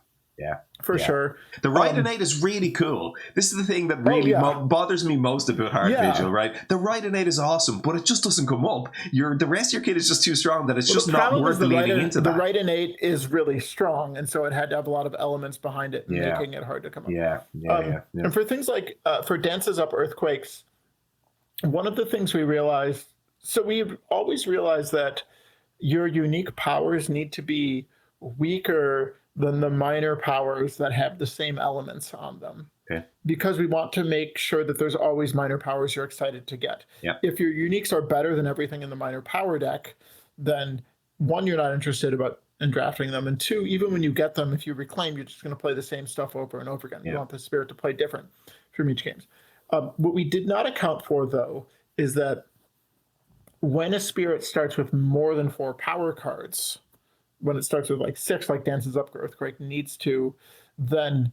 For sure. The right innate is really cool. This is the thing that really bothers me most about Hearth Vigil, right? The right innate is awesome, but it just doesn't come up. The rest of your kit is just too strong that it's just not worth leading into that. The right innate is really strong, and so it had to have a lot of elements behind it, making it hard to come up. Yeah. And for things like, for Dances Up Earthquakes, one of the things we realized, so we've always realized that your unique powers need to be weaker than the minor powers that have the same elements on them. Okay. Because we want to make sure that there's always minor powers you're excited to get. Yeah. If your uniques are better than everything in the minor power deck, then 1, you're not interested in drafting them, and 2, even when you get them, if you reclaim, you're just going to play the same stuff over and over again. You want the spirit to play different from each game. What we did not account for, though, is that when a spirit starts with more than 4 power cards, when it starts with like 6, like Dances Up Earthquake needs to, then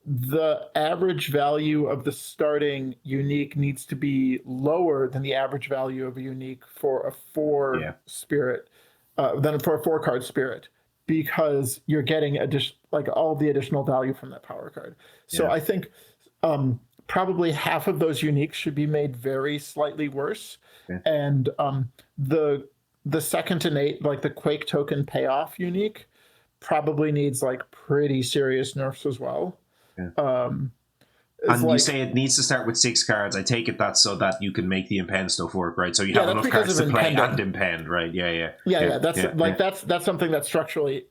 the average value of the starting unique needs to be lower than the average value of a unique for a 4 spirit, than for a 4-card spirit, because you're getting like all the additional value from that power card. So I think probably half of those uniques should be made very slightly worse, and the second innate, like the Quake token payoff unique, probably needs like pretty serious nerfs as well. And you say it needs to start with 6 cards. I take it that's so that you can make the impend stuff work, right? So you have enough cards to play and impend, right? That's something that structurally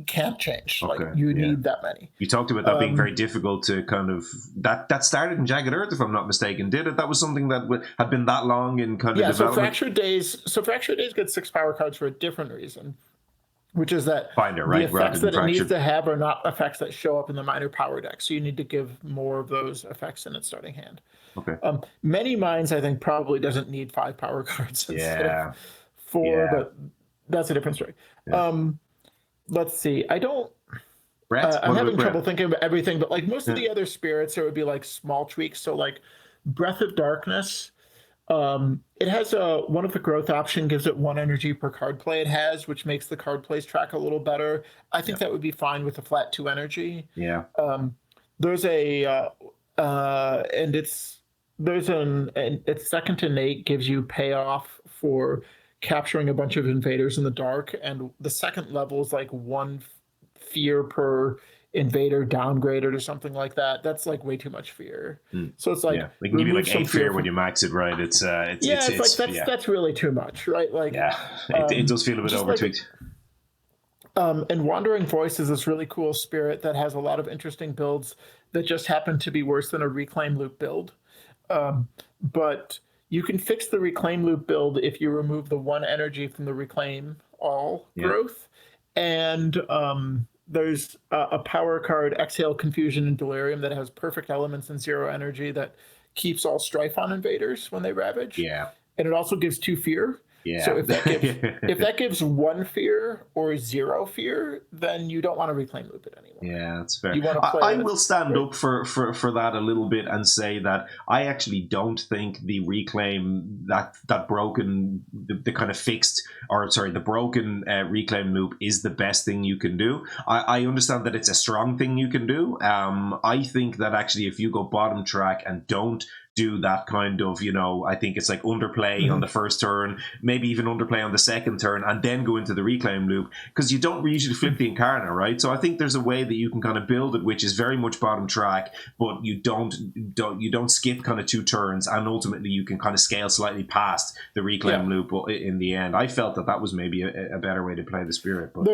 can't change. Okay, like you need that many. You talked about that being very difficult to kind of that started in Jagged Earth, if I'm not mistaken. Did it? That was something that had been that long in kind of development. So Fractured Days gets 6 power cards for a different reason, which is that Finder, right? The effects that it needs to have are not effects that show up in the minor power deck. So you need to give more of those effects in its starting hand. Okay. Many Minds, I think, probably doesn't need 5 power cards instead of 4, but that's a different story. Let's see. I'm having trouble thinking about everything, but like most of the other spirits, there would be like small tweaks. So like Breath of Darkness, it has one of the growth option gives it 1 energy per card play it has, which makes the card plays track a little better. I think that would be fine with a flat 2 energy. Yeah. There's its second innate gives you payoff for capturing a bunch of invaders in the dark, and the second level is like 1 fear per invader downgraded or something like that. That's like way too much fear. So it's like they can give you like 8 fear when you max it, right? That's really too much, right? Like it does feel a bit overtweaked. And Wandering Voice is this really cool spirit that has a lot of interesting builds that just happen to be worse than a Reclaim Loop build. But you can fix the Reclaim Loop build if you remove the 1 energy from the Reclaim All growth. And there's a power card, Exhale, Confusion, and Delirium, that has perfect elements and 0 energy that keeps all strife on invaders when they ravage. Yeah. And it also gives 2 fear. Yeah. So if that gives 1 fear or 0 fear, then you don't want to Reclaim Loop it anymore. Yeah, that's fair. You want to I will stand up for that a little bit and say that I actually don't think the Reclaim, that broken, the kind of fixed, the broken Reclaim Loop is the best thing you can do. I understand that it's a strong thing you can do. I think that actually if you go bottom track and don't do that kind of, I think it's like underplay on the first turn, maybe even underplay on the second turn, and then go into the Reclaim Loop, because you don't usually flip the Incarna, right? So I think there's a way that you can kind of build it, which is very much bottom track, but you don't skip kind of 2 turns, and ultimately you can kind of scale slightly past the Reclaim Loop in the end. I felt that was maybe a better way to play the spirit. But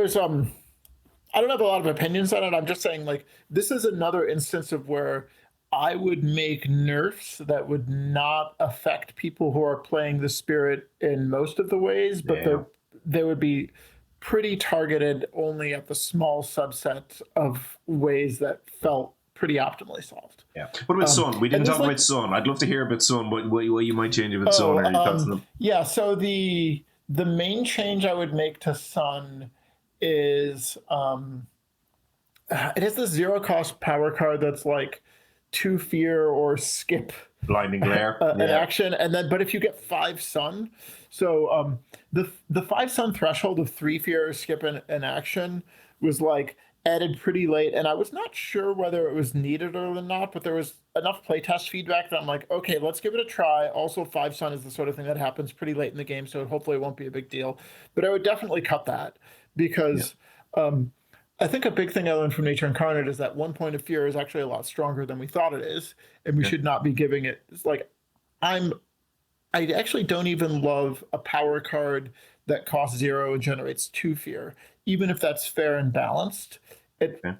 I don't have a lot of opinions on it. I'm just saying, like, this is another instance of where I would make nerfs that would not affect people who are playing the spirit in most of the ways, but Yeah. they would be pretty targeted only at the small subset of ways that felt pretty optimally solved. Yeah. What about Sun? We didn't talk like, about Sun. I'd love to hear about Sun. What you might change about Sun, or your thoughts on them? yeah. So the main change I would make to Sun is it is the 0-cost power card that's like 2 fear or skip Blinding glare. an action, and then but if you get 5 Sun, so the 5 Sun threshold of 3 fear or skip an action was like added pretty late, and I was not sure whether it was needed or not, but there was enough playtest feedback that I'm like, okay, let's give it a try. Also, 5 Sun is the sort of thing that happens pretty late in the game, so hopefully it won't be a big deal. But I would definitely cut that because I think a big thing I learned from Nature Incarnate is that 1 point of fear is actually a lot stronger than we thought it is, and we should not be giving it. It's like I actually don't even love a power card that costs 0 and generates 2 fear, even if that's fair and balanced.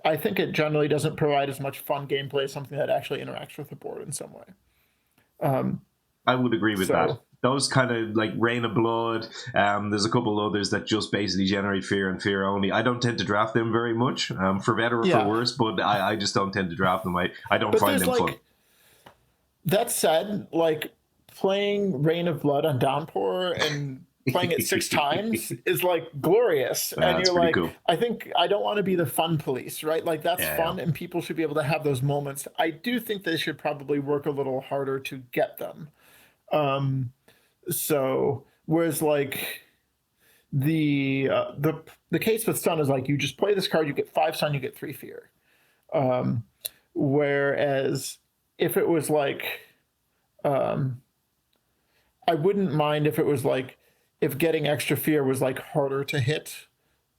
I think it generally doesn't provide as much fun gameplay as something that actually interacts with the board in some way. I would agree with that. Those kind of like Rain of Blood. There's a couple others that just basically generate fear and fear only. I don't tend to draft them very much, for better or for worse, but I just don't tend to draft them. I don't find them fun. That said, like playing Rain of Blood on Downpour and playing it 6 times is like glorious. And you're like, cool. I think I don't want to be the fun police, right? Like that's fun and people should be able to have those moments. I do think they should probably work a little harder to get them. So whereas like the case with Sun is like you just play this card, you get 5 Sun, you get 3 fear. Whereas if it was like I wouldn't mind if it was like if getting extra fear was like harder to hit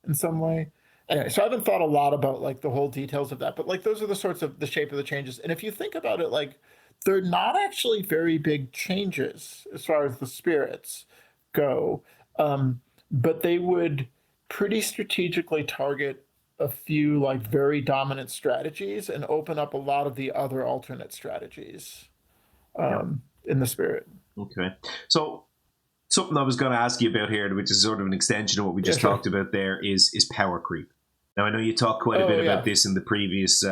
in some way. Anyway, so I haven't thought a lot about like the whole details of that, but like those are the sorts of the shape of the changes. And if you think about it, like they're not actually very big changes as far as the spirits go, but they would pretty strategically target a few like very dominant strategies and open up a lot of the other alternate strategies in the spirit. Okay. So something I was going to ask you about here, which is sort of an extension of what we just talked about there, is power creep. Now, I know you talked quite a bit about this in the previous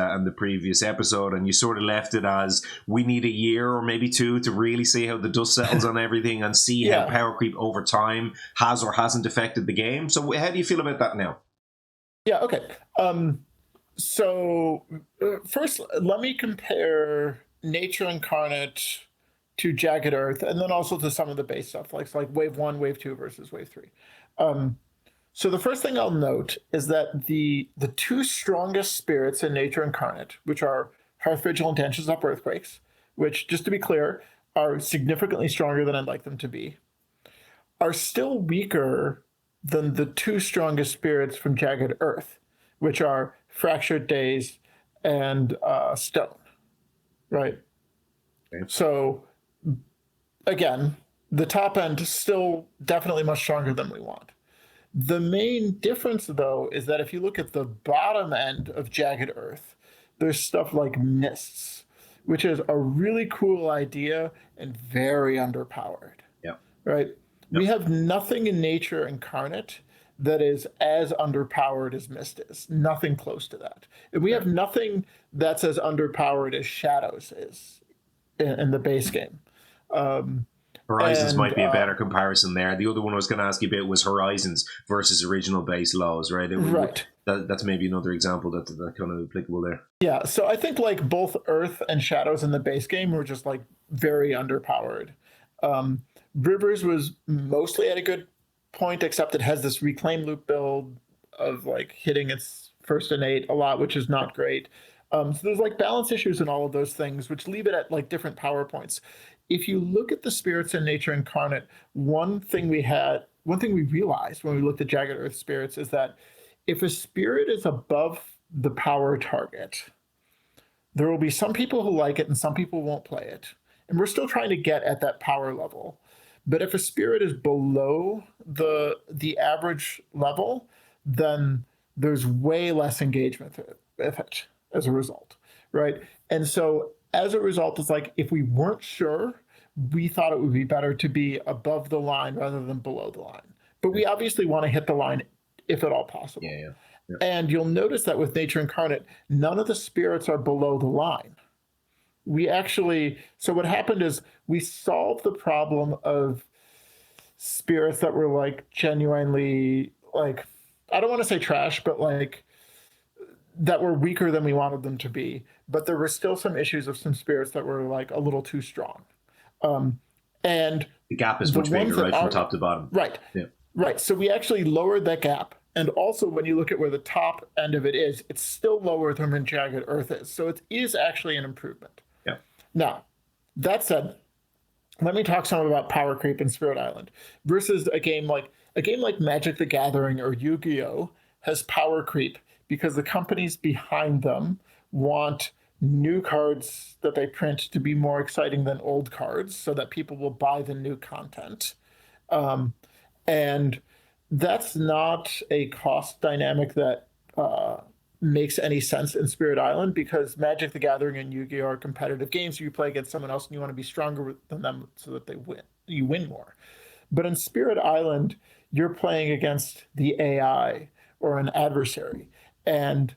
episode, and you sort of left it as we need a year or maybe 2 to really see how the dust settles on everything and see how power creep over time has or hasn't affected the game. So how do you feel about that now? Yeah, okay. So first, let me compare Nature Incarnate to Jagged Earth, and then also to some of the base stuff, like Wave 1, Wave 2 versus Wave 3. So the first thing I'll note is that the 2 strongest spirits in Nature Incarnate, which are Hearth Vigilant, Ashes Up, Earthquakes, which, just to be clear, are significantly stronger than I'd like them to be, are still weaker than the 2 strongest spirits from Jagged Earth, which are Fractured Days and Stone, right? Okay. So again, the top end is still definitely much stronger than we want. The main difference, though, is that if you look at the bottom end of Jagged Earth, there's stuff like Mists, which is a really cool idea and very underpowered. Yeah. Right? Yep. We have nothing in Nature Incarnate that is as underpowered as Mist is. Nothing close to that. And we have nothing that's as underpowered as Shadows is in the base game. Horizons might be a better comparison there. The other one I was going to ask you about was Horizons versus original base lows, right? Right. That's maybe another example that kind of applicable there. Yeah, so I think like both Earth and Shadows in the base game were just like very underpowered. Rivers was mostly at a good point, except it has this reclaim loop build of like hitting its first innate a lot, which is not great. So there's like balance issues and all of those things, which leave it at like different power points. If you look at the spirits in Nature Incarnate, one thing we realized when we looked at Jagged Earth spirits is that if a spirit is above the power target, there will be some people who like it and some people won't play it. And we're still trying to get at that power level. But if a spirit is below the average level, then there's way less engagement with it as a result, right? And so as a result, it's like if we weren't sure, we thought it would be better to be above the line rather than below the line. But we obviously want to hit the line if at all possible. Yeah. And you'll notice that with Nature Incarnate, none of the spirits are below the line. We actually, so what happened is we solved the problem of spirits that were like genuinely, like, I don't want to say trash, but like that were weaker than we wanted them to be. But there were still some issues of some spirits that were like a little too strong. And the gap is much bigger, right, from top to bottom. Right. Yeah. Right. So we actually lowered that gap. And also, when you look at where the top end of it is, it's still lower than when Jagged Earth is. So it is actually an improvement. Yeah. Now, that said, let me talk some about power creep in Spirit Island versus a game like Magic the Gathering or Yu-Gi-Oh! Has power creep because the companies behind them want new cards that they print to be more exciting than old cards so that people will buy the new content. And that's not a cost dynamic that makes any sense in Spirit Island because Magic the Gathering and Yu-Gi-Oh! Are competitive games. You play against someone else and you want to be stronger than them so that you win more. But in Spirit Island, you're playing against the AI or an adversary. And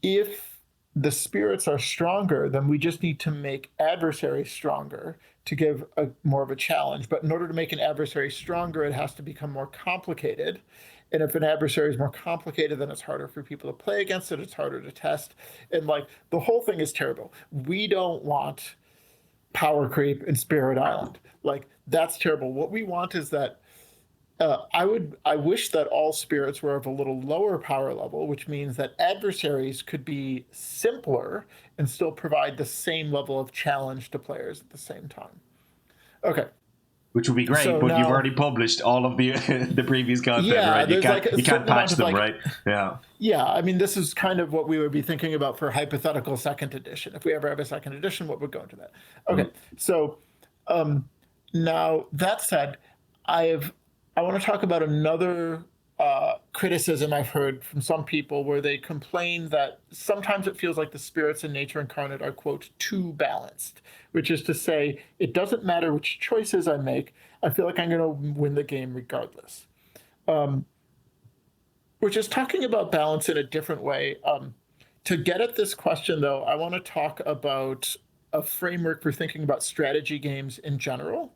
if the spirits are stronger, then we just need to make adversaries stronger to give more of a challenge. But in order to make an adversary stronger, it has to become more complicated. And if an adversary is more complicated, then it's harder for people to play against it. It's harder to test. And like the whole thing is terrible. We don't want power creep in Spirit Island. Like that's terrible. What we want is that I wish that all spirits were of a little lower power level, which means that adversaries could be simpler and still provide the same level of challenge to players at the same time. Okay. Which would be great, So but now, you've already published all of the the previous content, right? You can't patch them, right? Yeah. Yeah, I mean, this is kind of what we would be thinking about for hypothetical second edition. If we ever have a second edition, what would go into that? Okay, so now that said, I want to talk about another criticism I've heard from some people where they complain that sometimes it feels like the spirits in Nature Incarnate are, quote, too balanced, which is to say, it doesn't matter which choices I make, I feel like I'm going to win the game regardless. Which is talking about balance in a different way. To get at this question, though, I want to talk about a framework for thinking about strategy games in general,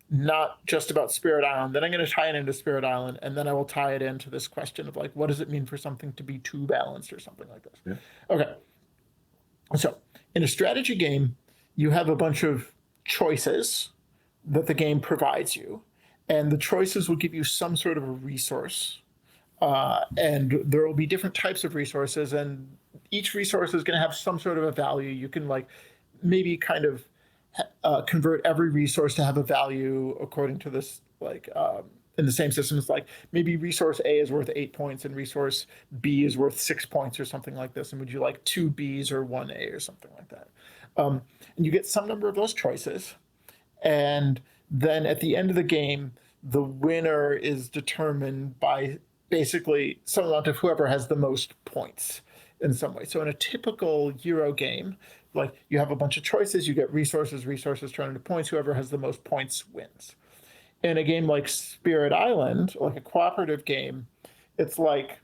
not just about Spirit Island. Then I'm going to tie it into Spirit Island, and then I will tie it into this question of like, what does it mean for something to be too balanced or something like this? Yeah. Okay. So in a strategy game, you have a bunch of choices that the game provides you, and the choices will give you some sort of a resource. And there will be different types of resources, and each resource is going to have some sort of a value. You can like maybe kind of convert every resource to have a value according to this, like in the same system. It's like maybe resource A is worth 8 points and resource B is worth 6 points or something like this. And would you like 2 Bs or 1 A or something like that? And you get some number of those choices. And then at the end of the game, the winner is determined by basically some amount of whoever has the most points in some way. So in a typical Euro game, like you have a bunch of choices, you get resources turn into points, whoever has the most points wins. In a game like Spirit Island, like a cooperative game, it's like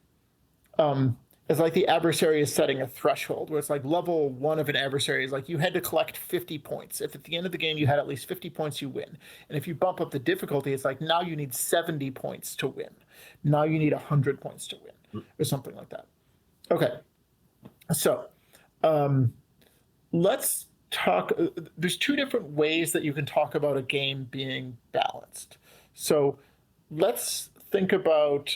the adversary is setting a threshold where it's like level 1 of an adversary is like you had to collect 50 points. If at the end of the game you had at least 50 points, you win. And if you bump up the difficulty, it's like now you need 70 points to win. Now you need 100 points to win or something like that. Okay. So let's talk. There's 2 different ways that you can talk about a game being balanced. So let's think about,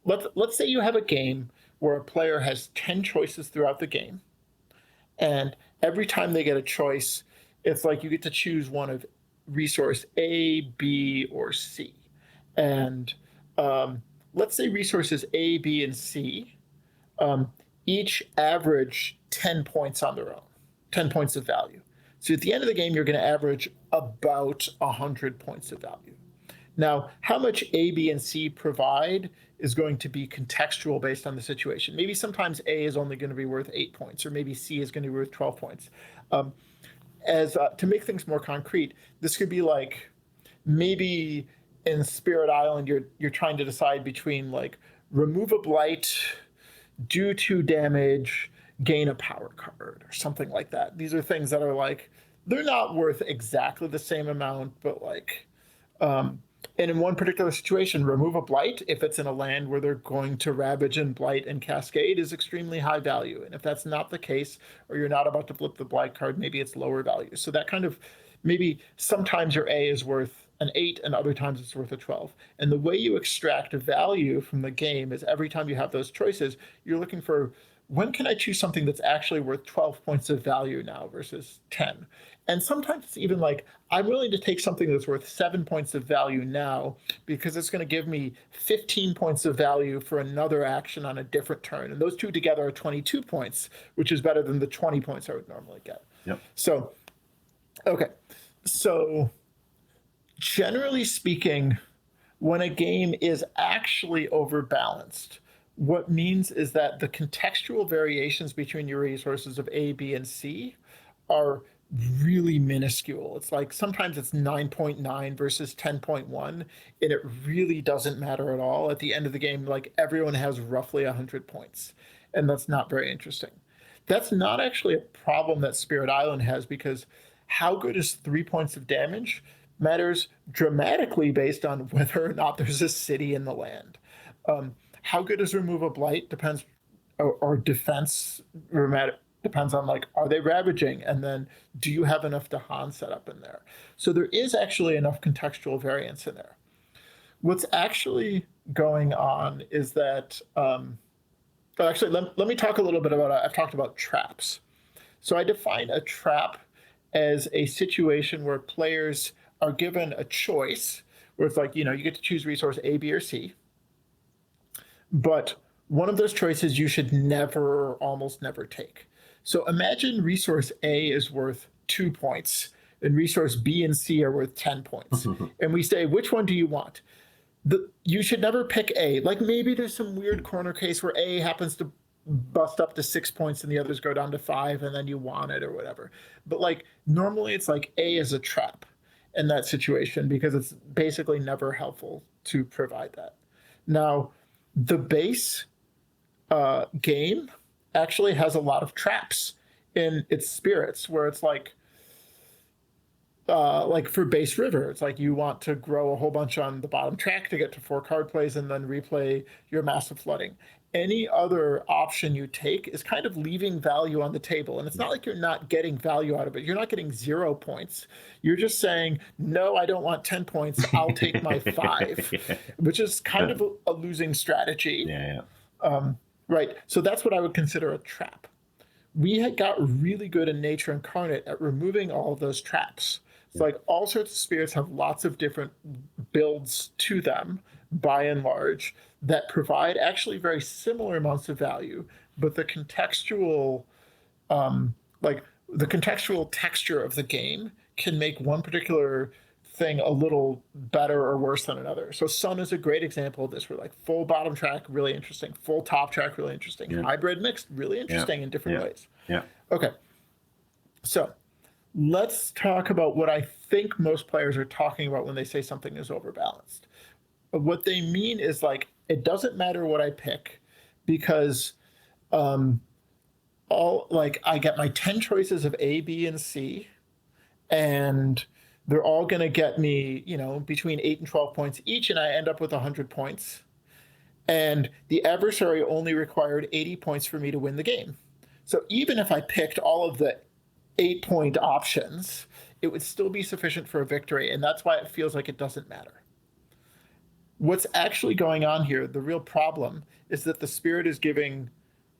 let's say you have a game where a player has 10 choices throughout the game. And every time they get a choice, it's like you get to choose one of resource A, B, or C. And let's say resources A, B, and C each average 10 points on their own, 10 points of value. So at the end of the game, you're going to average about 100 points of value. Now, how much A, B, and C provide is going to be contextual based on the situation. Maybe sometimes A is only going to be worth 8 points, or maybe C is going to be worth 12 points. To make things more concrete, this could be like maybe in Spirit Island, you're trying to decide between like remove a blight, do 2 damage, gain a power card, or something like that. These are things that are like they're not worth exactly the same amount, but like and in one particular situation, remove a blight if it's in a land where they're going to ravage and blight and cascade is extremely high value. And if that's not the case, or you're not about to flip the blight card, maybe it's lower value. So that kind of maybe sometimes your A is worth an 8 and other times it's worth a 12. And the way you extract value from the game is every time you have those choices, you're looking for when can I choose something that's actually worth 12 points of value now versus 10? And sometimes it's even like, I'm willing to take something that's worth 7 points of value now because it's going to give me 15 points of value for another action on a different turn. And those two together are 22 points, which is better than the 20 points I would normally get. Yep. So, okay. So, generally speaking, when a game is actually overbalanced, what means is that the contextual variations between your resources of A, B, and C are really minuscule. It's like sometimes it's 9.9 versus 10.1, and it really doesn't matter at all. At the end of the game, like everyone has roughly 100 points, and that's not very interesting. That's not actually a problem that Spirit Island has because how good is 3 points of damage matters dramatically based on whether or not there's a city in the land. How good is remove a blight depends, or defense depends on like, are they ravaging? And then do you have enough Dahan set up in there? So there is actually enough contextual variance in there. What's actually going on is that, actually, let me talk a little bit about, I've talked about traps. So I define a trap as a situation where players are given a choice where it's like, you get to choose resource A, B, or C. But one of those choices you should never, almost never take. So imagine resource A is worth 2 points and resource B and C are worth 10 points. And we say, which one do you want? You should never pick A. Like maybe there's some weird corner case where A happens to bust up to 6 points and the others go down to 5 and then you want it or whatever. But like normally it's like A is a trap in that situation because it's basically never helpful to provide that. Now, the base game actually has a lot of traps in its spirits where it's like for base river, it's like you want to grow a whole bunch on the bottom track to get to 4 card plays and then replay your massive flooding. Any other option you take is kind of leaving value on the table. And it's not like you're not getting value out of it. You're not getting 0 points. You're just saying, no, I don't want 10 points. I'll take my 5, which is kind of a losing strategy. Yeah. Right. So that's what I would consider a trap. We had got really good in Nature Incarnate at removing all of those traps. It's like all sorts of spirits have lots of different builds to them, by and large, that provide actually very similar amounts of value, but the contextual, the contextual texture of the game can make one particular thing a little better or worse than another. So Sun is a great example of this. We're like full bottom track, really interesting. Full top track, really interesting. Yeah. Hybrid mixed, really interesting in different ways. Yeah. Okay. So let's talk about what I think most players are talking about when they say something is overbalanced. What they mean is like, it doesn't matter what I pick because I get my 10 choices of A, B, and C, and they're all going to get me, between 8 and 12 points each, and I end up with 100 points. And the adversary only required 80 points for me to win the game. So even if I picked all of the 8-point options, it would still be sufficient for a victory, and that's why it feels like it doesn't matter. What's actually going on here, the real problem, is that the Spirit is giving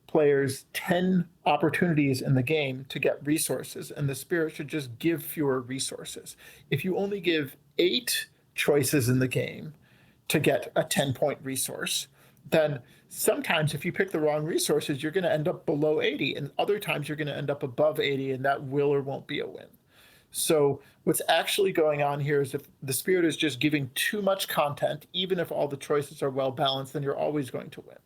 players 10 opportunities in the game to get resources, and the Spirit should just give fewer resources. If you only give 8 choices in the game to get a 10-point resource, then sometimes if you pick the wrong resources, you're going to end up below 80, and other times you're going to end up above 80, and that will or won't be a win. So what's actually going on here is if the spirit is just giving too much content, even if all the choices are well balanced, then you're always going to win,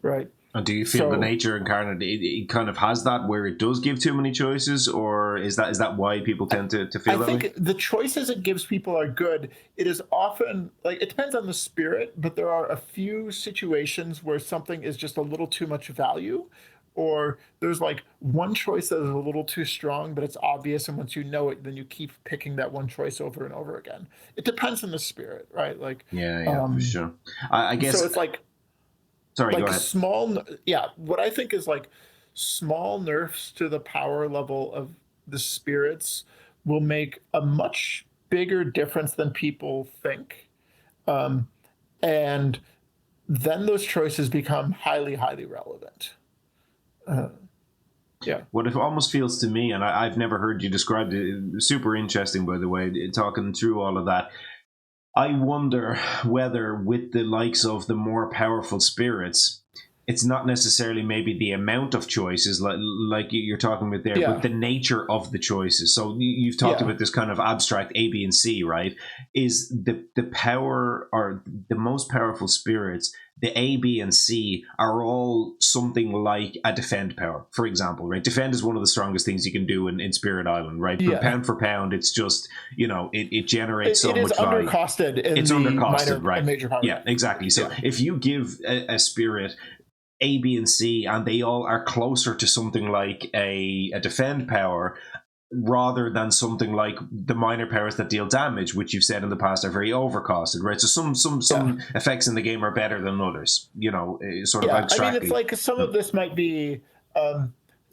right? And do you feel the nature incarnate it kind of has that where it does give too many choices, or is that why people tend to feel that way? I think the choices it gives people are good. It is often like it depends on the spirit, but there are a few situations where something is just a little too much value, or there's like one choice that is a little too strong, but it's obvious, and once you know it, then you keep picking that one choice over and over again. It depends on the spirit, right? Like, Yeah, for sure. I guess so it's like. Sorry, Like go ahead. what I think is like small nerfs to the power level of the spirits will make a much bigger difference than people think. Um, and then those choices become highly, highly relevant. Yeah. What it almost feels to me, and I've never heard you described it, super interesting, by the way, talking through all of that. I wonder whether with the likes of the more powerful spirits, it's not necessarily maybe the amount of choices like you're talking about there, but the nature of the choices. So you've talked about this kind of abstract A, B, and C, right? Is the power or the most powerful spirits, the A, B, and C are all something like a defend power, for example, right? Defend is one of the strongest things you can do in Spirit Island, right? But pound for pound, it's just, it generates so much value. It's undercosted, right? Major power. Yeah, exactly. So if you give a spirit A, B, and C, and they all are closer to something like a defend power, rather than something like the minor powers that deal damage, which you've said in the past are very overcosted, right? So some effects in the game are better than others, sort of abstractly. I mean, it's like some of this might be.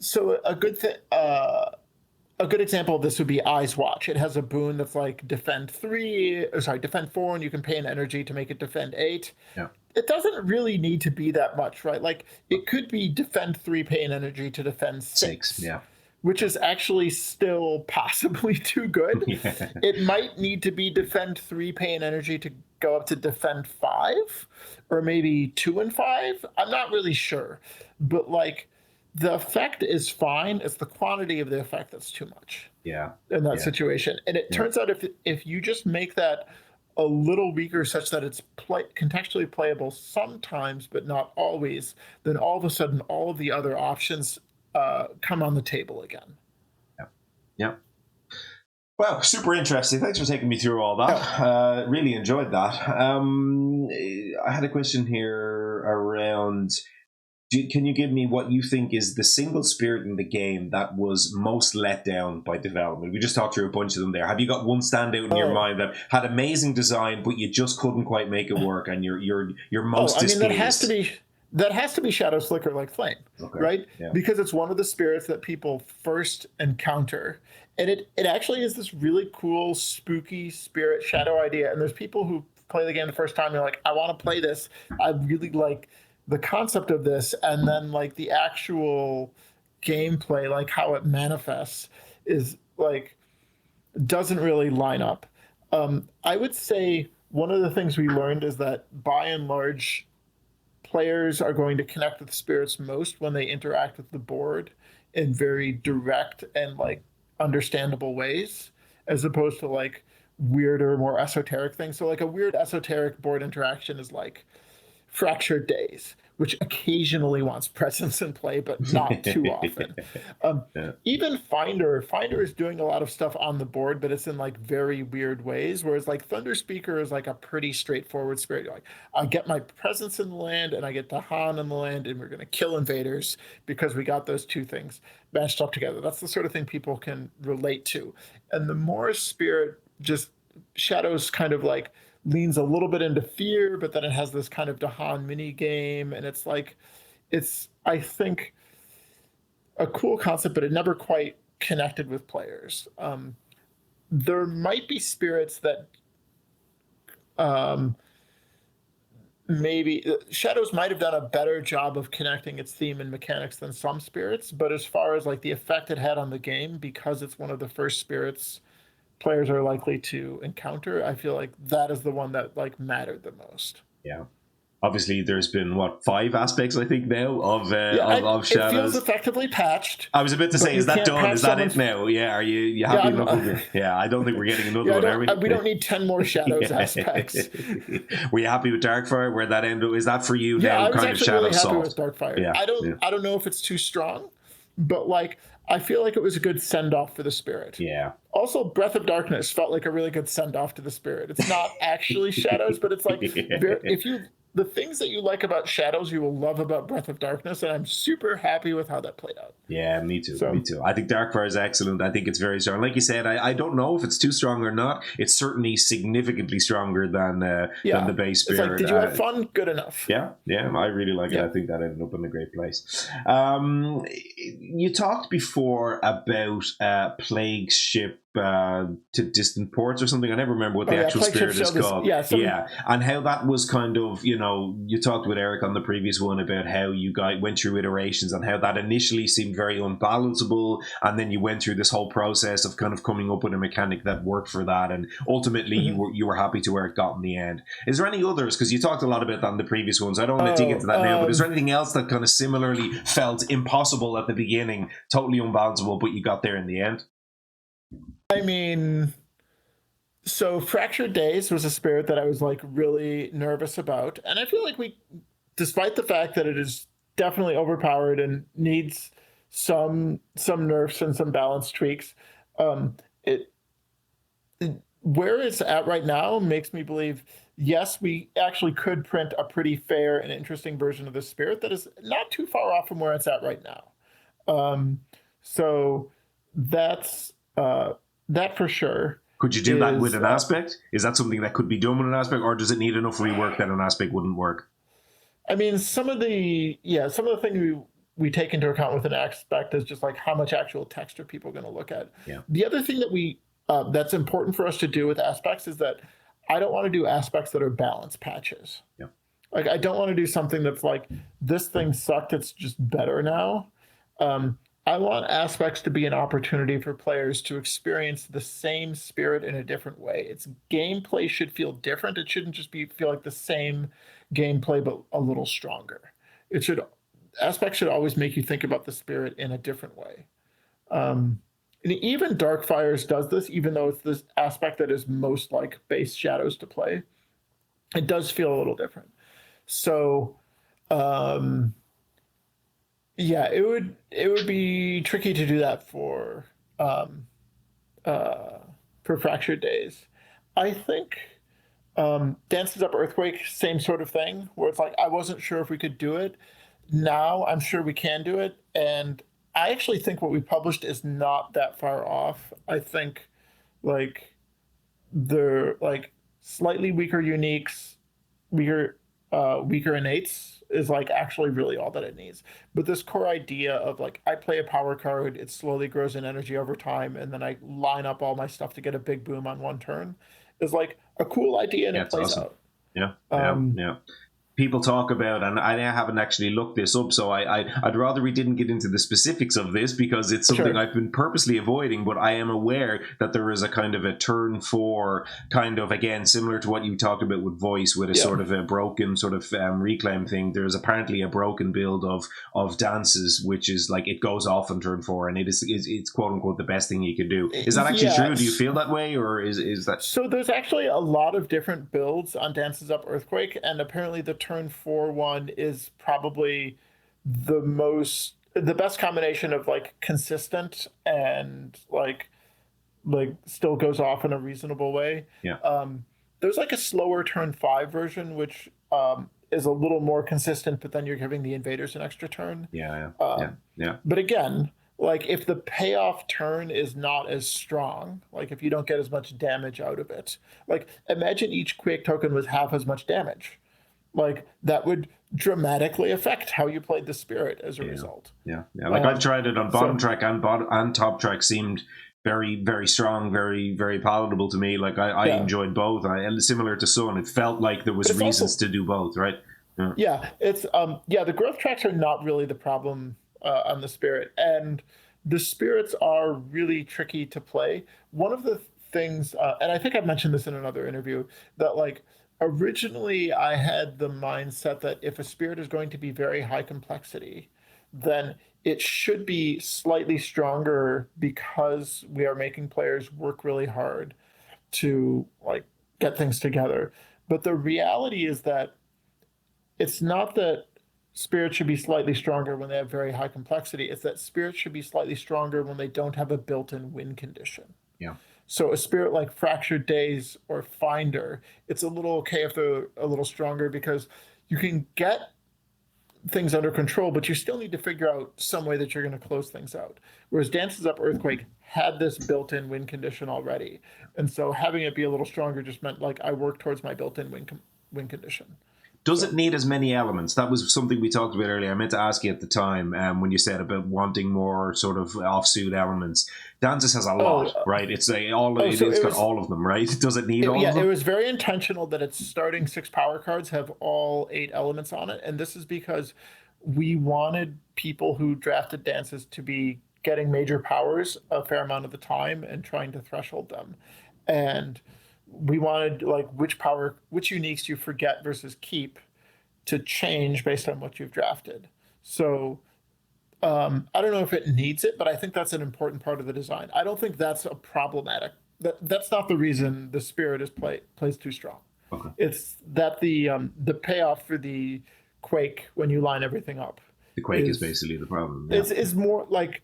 So a good thing. A good example of this would be Eyes Watch. It has a boon that's like defend 4, and you can pay an energy to make it defend 8. Yeah. It doesn't really need to be that much, right? Like it could be defend 3, pay an energy to defend 6. Yeah. Which is actually still possibly too good. Yeah. It might need to be defend 3, pay an energy to go up to defend 5, or maybe 2 and 5. I'm not really sure, but like the effect is fine. It's the quantity of the effect that's too much. Yeah. In that situation, and it turns out if you just make that a little weaker such that it's contextually playable sometimes, but not always, then all of a sudden all of the other options come on the table again. Yeah. Well, super interesting. Thanks for taking me through all that. Really enjoyed that. I had a question here around, can you give me what you think is the single spirit in the game that was most let down by development? We just talked through a bunch of them there. Have you got one standout in your mind that had amazing design, but you just couldn't quite make it work, and you're most displeased? That has to be Shadow Slicker like Flame, right? Yeah. Because it's one of the spirits that people first encounter. And it actually is this really cool, spooky spirit shadow idea. And there's people who play the game the first time, they're like, I want to play this. I really like the concept of this. And then like the actual gameplay, like how it manifests, is like, doesn't really line up. I would say one of the things we learned is that by and large, players are going to connect with spirits most when they interact with the board in very direct and like understandable ways, as opposed to like weirder, more esoteric things. So like a weird esoteric board interaction is like Fractured Days, which occasionally wants presence in play, but not too often. Even Finder is doing a lot of stuff on the board, but it's in like very weird ways. Whereas like ThunderSpeaker is like a pretty straightforward spirit. You're like, I get my presence in the land and I get Dahan in the land, and we're going to kill invaders because we got those two things mashed up together. That's the sort of thing people can relate to. And the more spirit just Shadows kind of like leans a little bit into fear, but then it has this kind of Dahan mini game, and it's like, I think a cool concept, but it never quite connected with players. There might be spirits that maybe Shadows might have done a better job of connecting its theme and mechanics than some spirits, but as far as like the effect it had on the game, because it's one of the first spirits players are likely to encounter, I feel like that is the one that like mattered the most. Yeah. obviously there's been 5 aspects I think now of It shadows. feels effectively patched. I was about to say, is that done? Is that it now? Yeah. Are you happy enough with it? Yeah. I don't think we're getting another one, are we? We don't need 10 more shadows aspects. Were you happy with Darkfire? Where that ended? Is that for you Yeah, now? I was Kind of actually shadow really happy soft? with Darkfire. Yeah. I don't know if it's too strong, but like I feel like it was a good send off for the spirit. Yeah. Also, Breath of Darkness felt like a really good send off to the spirit. It's not actually shadows, but it's like the things that you like about shadows, you will love about Breath of Darkness, and I'm super happy with how that played out. Yeah, me too. Me too. I think Darkfire is excellent. I think it's very strong. Like you said, I don't know if it's too strong or not. It's certainly significantly stronger than the base spirit. It's like, did you have fun? Good enough. Yeah, I really like it. I think that ended up in a great place. You talked before about Plague Ship to Distant Ports or something. I never remember what the actual spirit is called. And how that was kind of, you talked with Eric on the previous one about how you guys went through iterations and how that initially seemed very unbalanceable, and then you went through this whole process of kind of coming up with a mechanic that worked for that, and ultimately you were happy to where it got in the end. Is there any others? Because you talked a lot about that in the previous ones. I don't want to dig into that now, but is there anything else that kind of similarly felt impossible at the beginning, totally unbalanceable, but you got there in the end? I mean, so Fractured Days was a spirit that I was like really nervous about, and I feel like despite the fact that it is definitely overpowered and needs some nerfs and some balance tweaks, where it's at right now makes me believe, yes, we actually could print a pretty fair and interesting version of the spirit that is not too far off from where it's at right now. So that's that for sure. Could you do that with an aspect? Is that something that could be done with an aspect, or does it need enough rework that an aspect wouldn't work? I mean, some of the things we take into account with an aspect is just like how much actual text are people going to look at. Yeah. The other thing that that's important for us to do with aspects is that I don't want to do aspects that are balance patches. Yeah. Like I don't want to do something that's like, this thing sucked, it's just better now. I want aspects to be an opportunity for players to experience the same spirit in a different way. Its gameplay should feel different. It shouldn't just feel like the same gameplay, but a little stronger. Aspects should always make you think about the spirit in a different way. And even Darkfires does this, even though it's this aspect that is most like base shadows to play. It does feel a little different. So, yeah, it would be tricky to do that for Fractured Days. I think Dances Up Earthquake, same sort of thing, where it's like I wasn't sure if we could do it. Now I'm sure we can do it, and I actually think what we published is not that far off. I think like the slightly weaker uniques, weaker innates is like actually really all that it needs. But this core idea of like I play a power card, it slowly grows in energy over time, and then I line up all my stuff to get a big boom on one turn is like a cool idea, and it plays out. Yeah. People talk about, and I haven't actually looked this up, so I'd rather we didn't get into the specifics of this because it's something I've been purposely avoiding, but I am aware that there is a kind of a turn 4 kind of, again, similar to what you talked about with voice, with a sort of a broken sort of reclaim thing. There's apparently a broken build of dances, which is like it goes off on turn 4, and it's quote unquote the best thing you can do. Is that actually true? Do you feel that way, or is that? So there's actually a lot of different builds on Dances Up Earthquake, and apparently the turn 4 one is probably the best combination of like consistent and like still goes off in a reasonable way. Yeah. There's like a slower turn 5 version, which is a little more consistent, but then you're giving the invaders an extra turn. Yeah. But again, like if the payoff turn is not as strong, like if you don't get as much damage out of it, like imagine each Quake token was half as much damage. Like that would dramatically affect how you played the spirit as a result. Yeah. Like I've tried it on bottom track and top track. Seemed very, very strong, very, very palatable to me. Like I enjoyed both. And similar to Sun, it felt like there was reasons to do both, right? Yeah. It's the growth tracks are not really the problem on the spirit, and the spirits are really tricky to play. One of the things, and I think I've mentioned this in another interview, that like Originally, I had the mindset that if a spirit is going to be very high complexity, then it should be slightly stronger because we are making players work really hard to like get things together. But the reality is that it's not that spirits should be slightly stronger when they have very high complexity. It's that spirits should be slightly stronger when they don't have a built-in win condition. Yeah. So a spirit like Fractured Days or Finder, it's a little okay if they're a little stronger because you can get things under control, but you still need to figure out some way that you're going to close things out. Whereas Dances Up Earthquake had this built-in win condition already. And so having it be a little stronger just meant like I work towards my built-in win condition. Does it need as many elements? That was something we talked about earlier. I meant to ask you at the time when you said about wanting more sort of offsuit elements. Dances has a lot, right? It's got all of them, right? Does it need all of them? Yeah, it was very intentional that its starting 6 power cards have all 8 elements on it. And this is because we wanted people who drafted Dances to be getting major powers a fair amount of the time and trying to threshold them. And we wanted like which uniques you forget versus keep to change based on what you've drafted. So I don't know if it needs it, but I think that's an important part of the design. I don't think that's a problematic. That's not the reason the spirit is plays too strong. Okay. It's that the payoff for the quake when you line everything up. The quake is basically the problem. Yeah. Is more like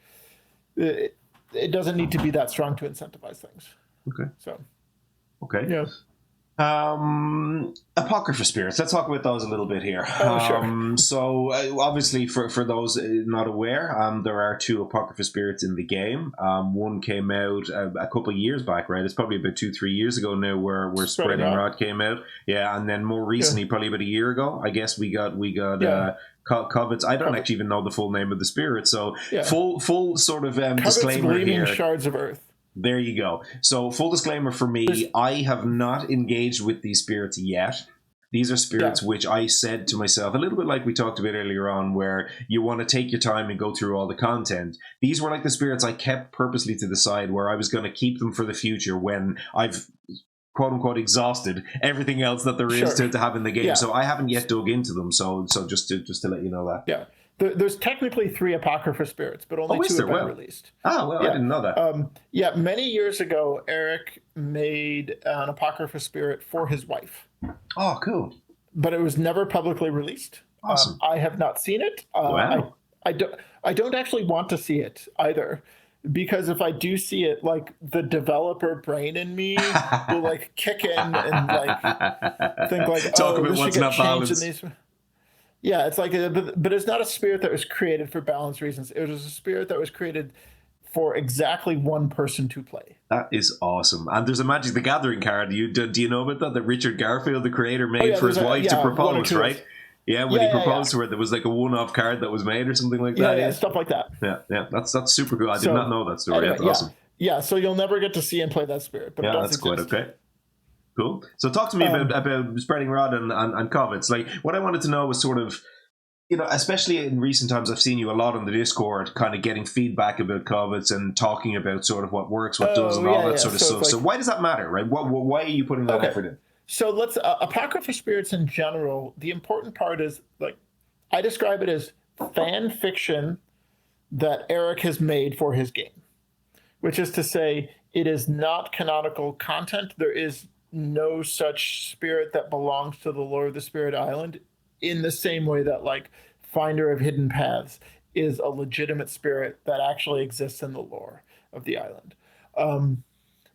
it doesn't need to be that strong to incentivize things. Okay. So. Okay. Yeah. Apocrypha spirits. Let's talk about those a little bit here. Sure. So obviously, for those not aware, there are 2 Apocrypha spirits in the game. One came out a couple of years back, right? It's probably about 2-3 years ago now, where Spreading Rod came out. Yeah, and then more recently, probably about a year ago, I guess we got Covets. I don't actually even know the full name of the spirit. So full sort of disclaimer here. Shards of Earth. There you go. So full disclaimer for me, I have not engaged with these spirits yet. These are spirits which I said to myself, a little bit like we talked about earlier on, where you want to take your time and go through all the content. These were like the spirits I kept purposely to the side, where I was going to keep them for the future when I've quote unquote exhausted everything else that there is to have in the game. Yeah. So I haven't yet dug into them. So just to let you know that. Yeah. There's technically 3 Apocrypha spirits, but only 2 have been released. Oh, well, I didn't know that. Many years ago, Eric made an Apocrypha spirit for his wife. Oh, cool. But it was never publicly released. Awesome. I have not seen it. Wow. I don't actually want to see it either. Because if I do see it, like the developer brain in me will like kick in and like think like, talk about what's not balanced. Yeah, it's like, but it's not a spirit that was created for balance reasons. It was a spirit that was created for exactly one person to play. That is awesome. And there's a Magic the Gathering card. Do you know about that? That Richard Garfield, the creator, made for his wife to propose, right? Yeah, when he proposed to her, there was like a one-off card that was made or something like that. Yeah, stuff like that. Yeah, that's super cool. I did not know that story. Anyway, that's awesome. Yeah, so you'll never get to see and play that spirit. But that's quite okay. Cool. So talk to me about Spreading Rod and Covets. Like, what I wanted to know was sort of, especially in recent times, I've seen you a lot on the Discord kind of getting feedback about Covets and talking about sort of what works, what doesn't, all that sort of stuff. So why does that matter, right? Why are you putting that effort in? So let's, Apocrypha spirits in general, the important part is, like, I describe it as fan fiction that Eric has made for his game, which is to say it is not canonical content. There is no such spirit that belongs to the lore of the Spirit Island in the same way that like Finder of Hidden Paths is a legitimate spirit that actually exists in the lore of the island.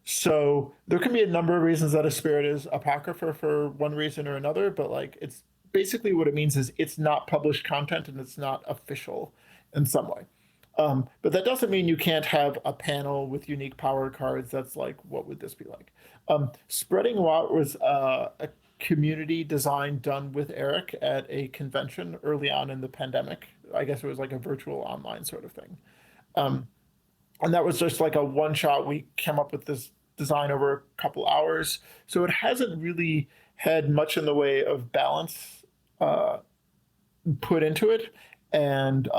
So there can be a number of reasons that a spirit is apocrypha for one reason or another, but like it's basically what it means is it's not published content and it's not official in some way. But that doesn't mean you can't have a panel with unique power cards. That's like, what would this be like? Spreading Rod was a community design done with Eric at a convention early on in the pandemic. I guess it was like a virtual online sort of thing. And that was just like a one shot. We came up with this design over a couple hours. So it hasn't really had much in the way of balance put into it. And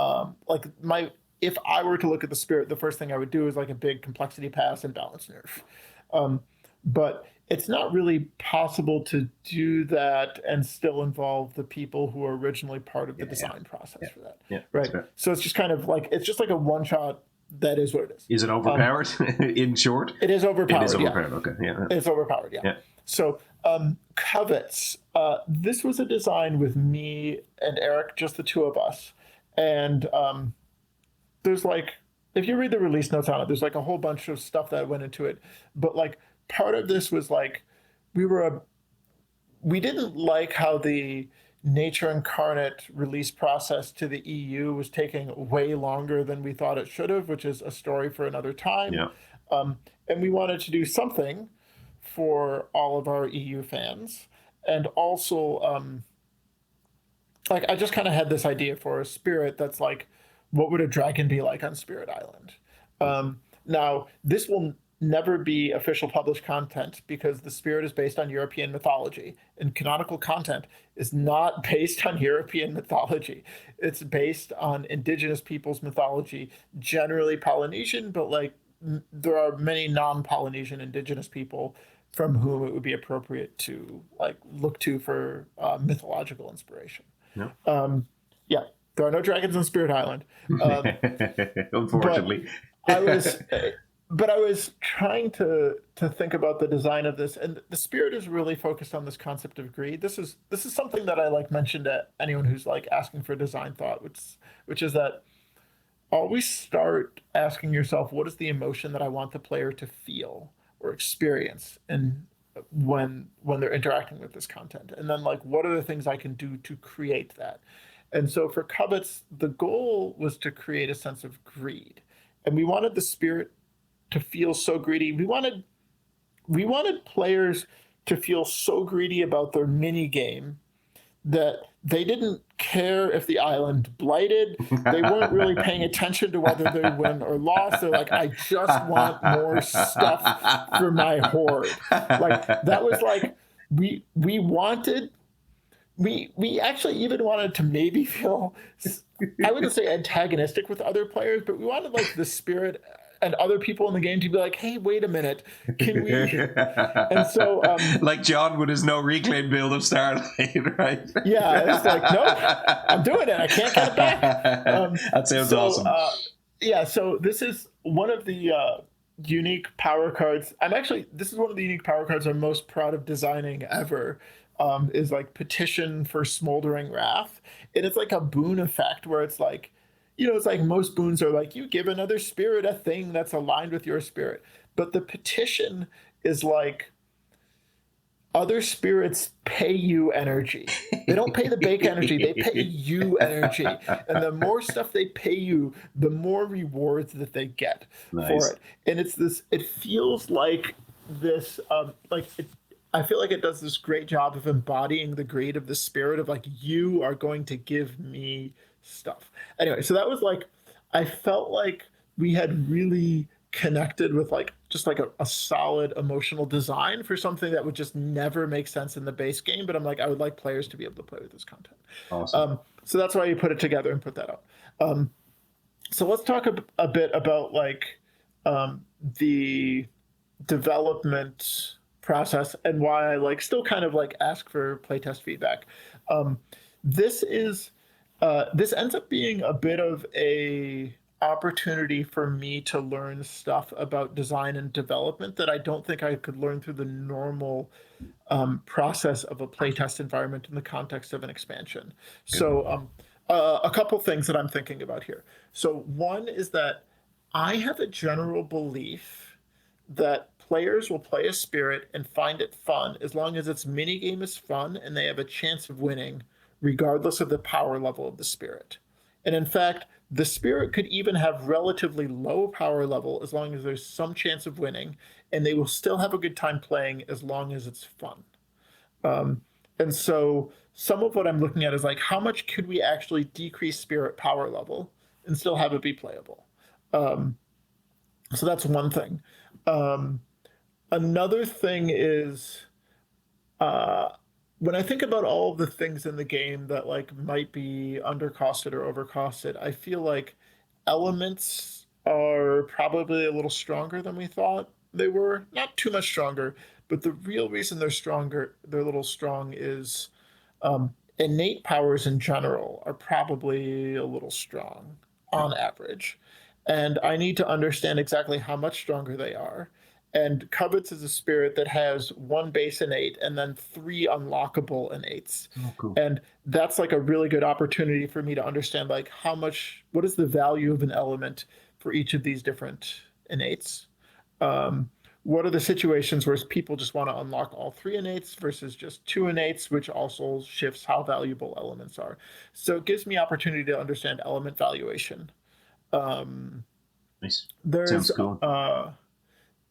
if I were to look at the spirit, the first thing I would do is like a big complexity pass and balance nerf. but it's not really possible to do that and still involve the people who were originally part of the design process for that. Yeah, right. So it's just kind of like, it's just like a one shot. That is what it is. Is it overpowered? In short, it is overpowered. It is overpowered. Yeah. Okay. Yeah. It's overpowered. Yeah. So covets. This was a design with me and Eric, just the two of us, and there's like, if you read the release notes on it, there's like a whole bunch of stuff that went into it. But like part of this was like we didn't like how the Nature Incarnate release process to the EU was taking way longer than we thought it should have, which is a story for another time. Yeah. And we wanted to do something for all of our EU fans. And also, like, I just kind of had this idea for a spirit that's like, what would a dragon be like on Spirit Island? Now, this will never be official published content because the spirit is based on European mythology, and canonical content is not based on European mythology. It's based on indigenous people's mythology, generally Polynesian, but like there are many non-Polynesian indigenous people from whom it would be appropriate to like look to for mythological inspiration. Yeah. There are no dragons on Spirit Island. Unfortunately. But I was trying to think about the design of this, and the spirit is really focused on this concept of greed. This is something that I like mentioned to anyone who's like asking for design thought, which is that always start asking yourself, what is the emotion that I want the player to feel or experience and when they're interacting with this content, and then like what are the things I can do to create that. And so for covets, the goal was to create a sense of greed, and we wanted the spirit to feel so greedy. We wanted players to feel so greedy about their mini game that they didn't care if the island blighted. They weren't really paying attention to whether they win or lost. They're like, I just want more stuff for my horde. Like that was like we actually even wanted to maybe feel, I wouldn't say antagonistic with other players, but we wanted like the spirit and other people in the game to be like, hey, wait a minute, can we? And so, like John with his no reclaim build of Starlight, right? Yeah, it's like, nope, I'm doing it. I can't get it back. That sounds awesome. So this is one of the unique power cards. This is one of the unique power cards I'm most proud of designing ever. Is like Petition for Smoldering Wrath, and it's like a boon effect where it's like, it's like most boons are like you give another spirit a thing that's aligned with your spirit. But the petition is like other spirits pay you energy. They don't pay the bake energy, they pay you energy. And the more stuff they pay you, the more rewards that they get for it. And it feels like this, I feel like it does this great job of embodying the greed of the spirit of like, you are going to give me stuff. Anyway, so that was like, I felt like we had really connected with like just like a solid emotional design for something that would just never make sense in the base game. But I'm like, I would like players to be able to play with this content. Awesome. So that's why you put it together and put that out. So let's talk a bit about like the development process and why I like still kind of like ask for playtest feedback. This ends up being a bit of a opportunity for me to learn stuff about design and development that I don't think I could learn through the normal process of a playtest environment in the context of an expansion. So a couple things that I'm thinking about here. So one is that I have a general belief that players will play a spirit and find it fun as long as its minigame is fun and they have a chance of winning, regardless of the power level of the spirit. And in fact, the spirit could even have relatively low power level as long as there's some chance of winning, and they will still have a good time playing as long as it's fun. And so some of what I'm looking at is like, how much could we actually decrease spirit power level and still have it be playable? So that's one thing. Another thing is when I think about all of the things in the game that like might be undercosted or overcosted, I feel like elements are probably a little stronger than we thought they were. Not too much stronger, But the real reason they're a little strong is innate powers in general are probably a little strong on average. And I need to understand exactly how much stronger they are. And Covets is a spirit that has one base innate and then 3 unlockable innates. Oh, cool. And that's like a really good opportunity for me to understand like what is the value of an element for each of these different innates. What are the situations where people just want to unlock all 3 innates versus just 2 innates, which also shifts how valuable elements are. So it gives me opportunity to understand element valuation. Nice. There's, Sounds cool.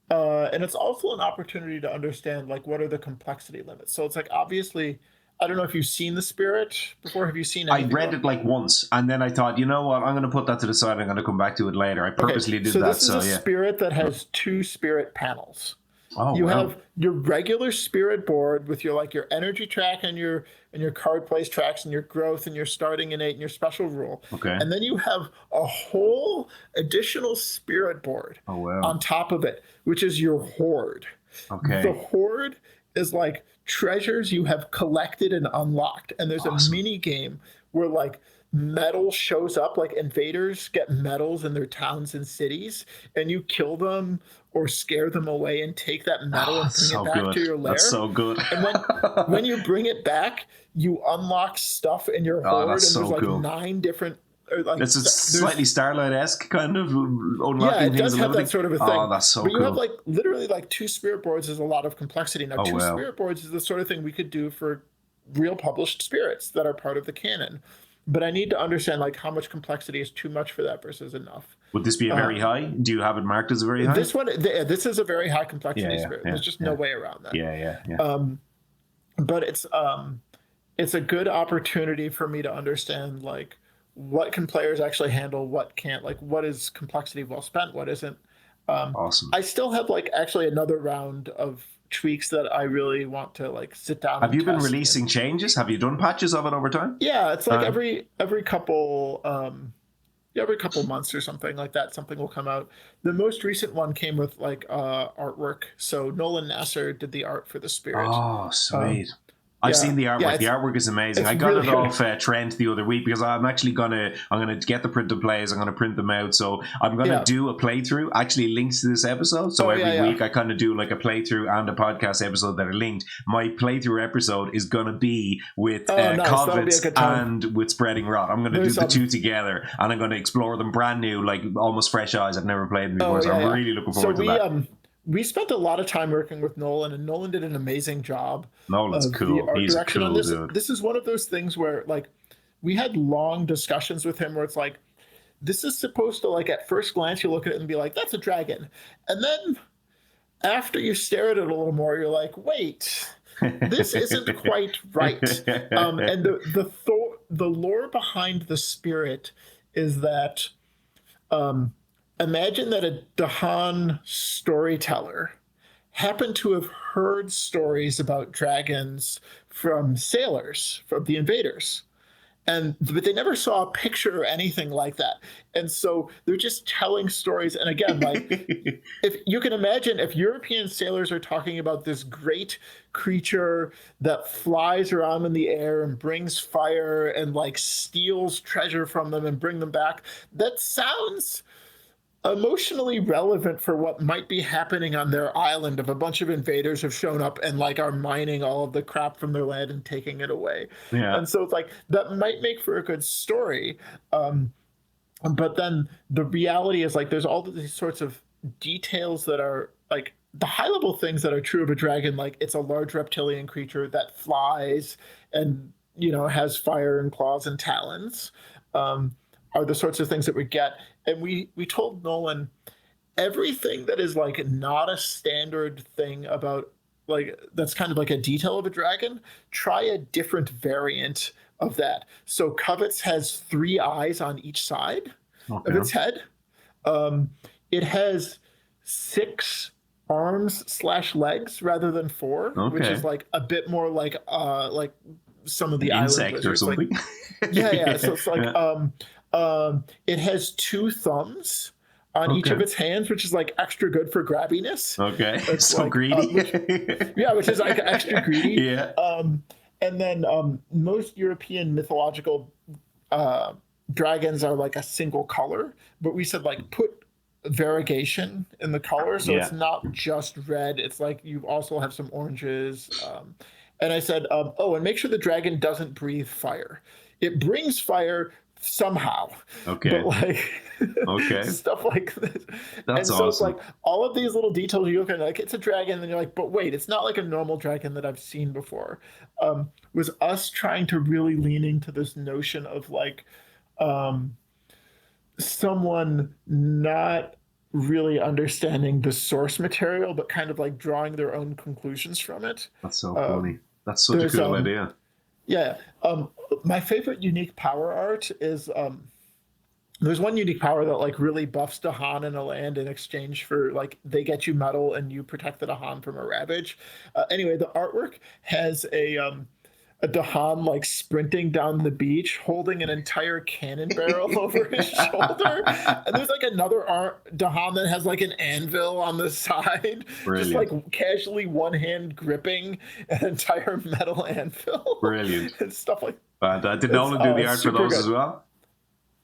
and it's also an opportunity to understand like what are the complexity limits. So it's like obviously, I don't know if you've seen the spirit before. Have you seen anything? I read it like once, and then I thought, you know what, I'm going to put that to the side. I'm going to come back to it later. I purposely did so that. This is a spirit that has 2 spirit panels. Oh, you wow. have your regular spirit board with your energy track and your card place tracks and your growth and your starting innate and your special rule. Okay. And then you have a whole additional spirit board on top of it, which is your hoard. Okay. The hoard is like treasures you have collected and unlocked. And there's a mini game where like metal shows up, like invaders get medals in their towns and cities, and you kill them or scare them away and take that medal and bring it back to your lair. That's so good. And when you bring it back, you unlock stuff in your hoard, and there's like 9 different. It's a slightly Starlight-esque kind of unlocking things. Yeah, it does things have that sort of a thing. Oh, that's so cool. But you have like literally like 2 spirit boards is a lot of complexity. Now, 2 spirit boards is the sort of thing we could do for real published spirits that are part of the canon. But I need to understand like how much complexity is too much for that versus enough. Would this be a very high? Do you have it marked as a very high? This is a very high complexity spirit. There's just no way around that. Yeah. But it's a good opportunity for me to understand like what can players actually handle, what can't, like what is complexity well spent, what isn't. Awesome. I still have like actually another round of tweaks that I really want to like sit down. Have you been releasing changes? Have you done patches of it over time? Yeah, it's like every couple months or something like that, something will come out. The most recent one came with like artwork. So Nolan Nasser did the art for the spirit. Oh, sweet. I've seen the artwork. The artwork is amazing. I got really it off Trent the other week because I'm actually I'm gonna get the printed plays. I'm gonna print them out. So I'm gonna do a playthrough. Actually, links to this episode. So every week I kind of do like a playthrough and a podcast episode that are linked. My playthrough episode is gonna be with Covets and with Spreading Rot. I'm gonna do the 2 together, and I'm gonna explore them brand new, like almost fresh eyes. I've never played them before, so I'm really looking forward to that. We spent a lot of time working with Nolan, and Nolan did an amazing job. Nolan's cool. He's a cool dude. This is one of those things where, like, we had long discussions with him where it's like, this is supposed to, like, at first glance, you look at it and be like, that's a dragon. And then after you stare at it a little more, you're like, wait, this isn't quite right. And the lore behind the spirit is that... imagine that a Dahan storyteller happened to have heard stories about dragons from sailors, from the invaders. But they never saw a picture or anything like that. And so they're just telling stories. And again, like, if you can imagine, if European sailors are talking about this great creature that flies around in the air and brings fire and like steals treasure from them and bring them back, that sounds emotionally relevant for what might be happening on their island if a bunch of invaders have shown up and like are mining all of the crap from their land and taking it away. And so it's like that might make for a good story, but then the reality is like there's all these sorts of details that are like the high level things that are true of a dragon, like it's a large reptilian creature that flies and has fire and claws and talons, are the sorts of things that we get. And we told Nolan everything that is like not a standard thing about like that's kind of like a detail of a dragon, try a different variant of that. So Covets has 3 eyes on each side of its head. It has 6 arms/legs rather than 4, which is like a bit more like some of the insect or something. Like, so it's like it has 2 thumbs on each of Okay. its hands, which is like extra good for grabbiness. Okay. It's So like, greedy. which is like extra greedy. Yeah. And then most European mythological dragons are like a single color, but we said like put variegation in the color, so it's Yeah. not just red. It's like you also have some oranges. And I said, oh, and make sure the dragon doesn't breathe fire. It brings fire somehow, but Okay. like Okay. stuff like this. That's And so it's awesome. like all of these little details you look at, like it's a dragon, and you're like, but wait, it's not like a normal dragon that I've seen before. Was us trying to really lean into this notion of like um, someone not really understanding the source material, but kind of like drawing their own conclusions from it. That's so Um, funny. That's such a there's cool idea. yeah, my favorite unique power art is there's one unique power that like really buffs Dahan in a land in exchange for like they get you metal and you protect the Dahan from a ravage. Anyway, the artwork has a Dahan like sprinting down the beach holding an entire cannon barrel over his shoulder. And there's like another Dahan that has like an anvil on the side, just Brilliant. like casually one hand gripping an entire metal anvil. Brilliant. And stuff like And did Nolan do the art for super those good. as well?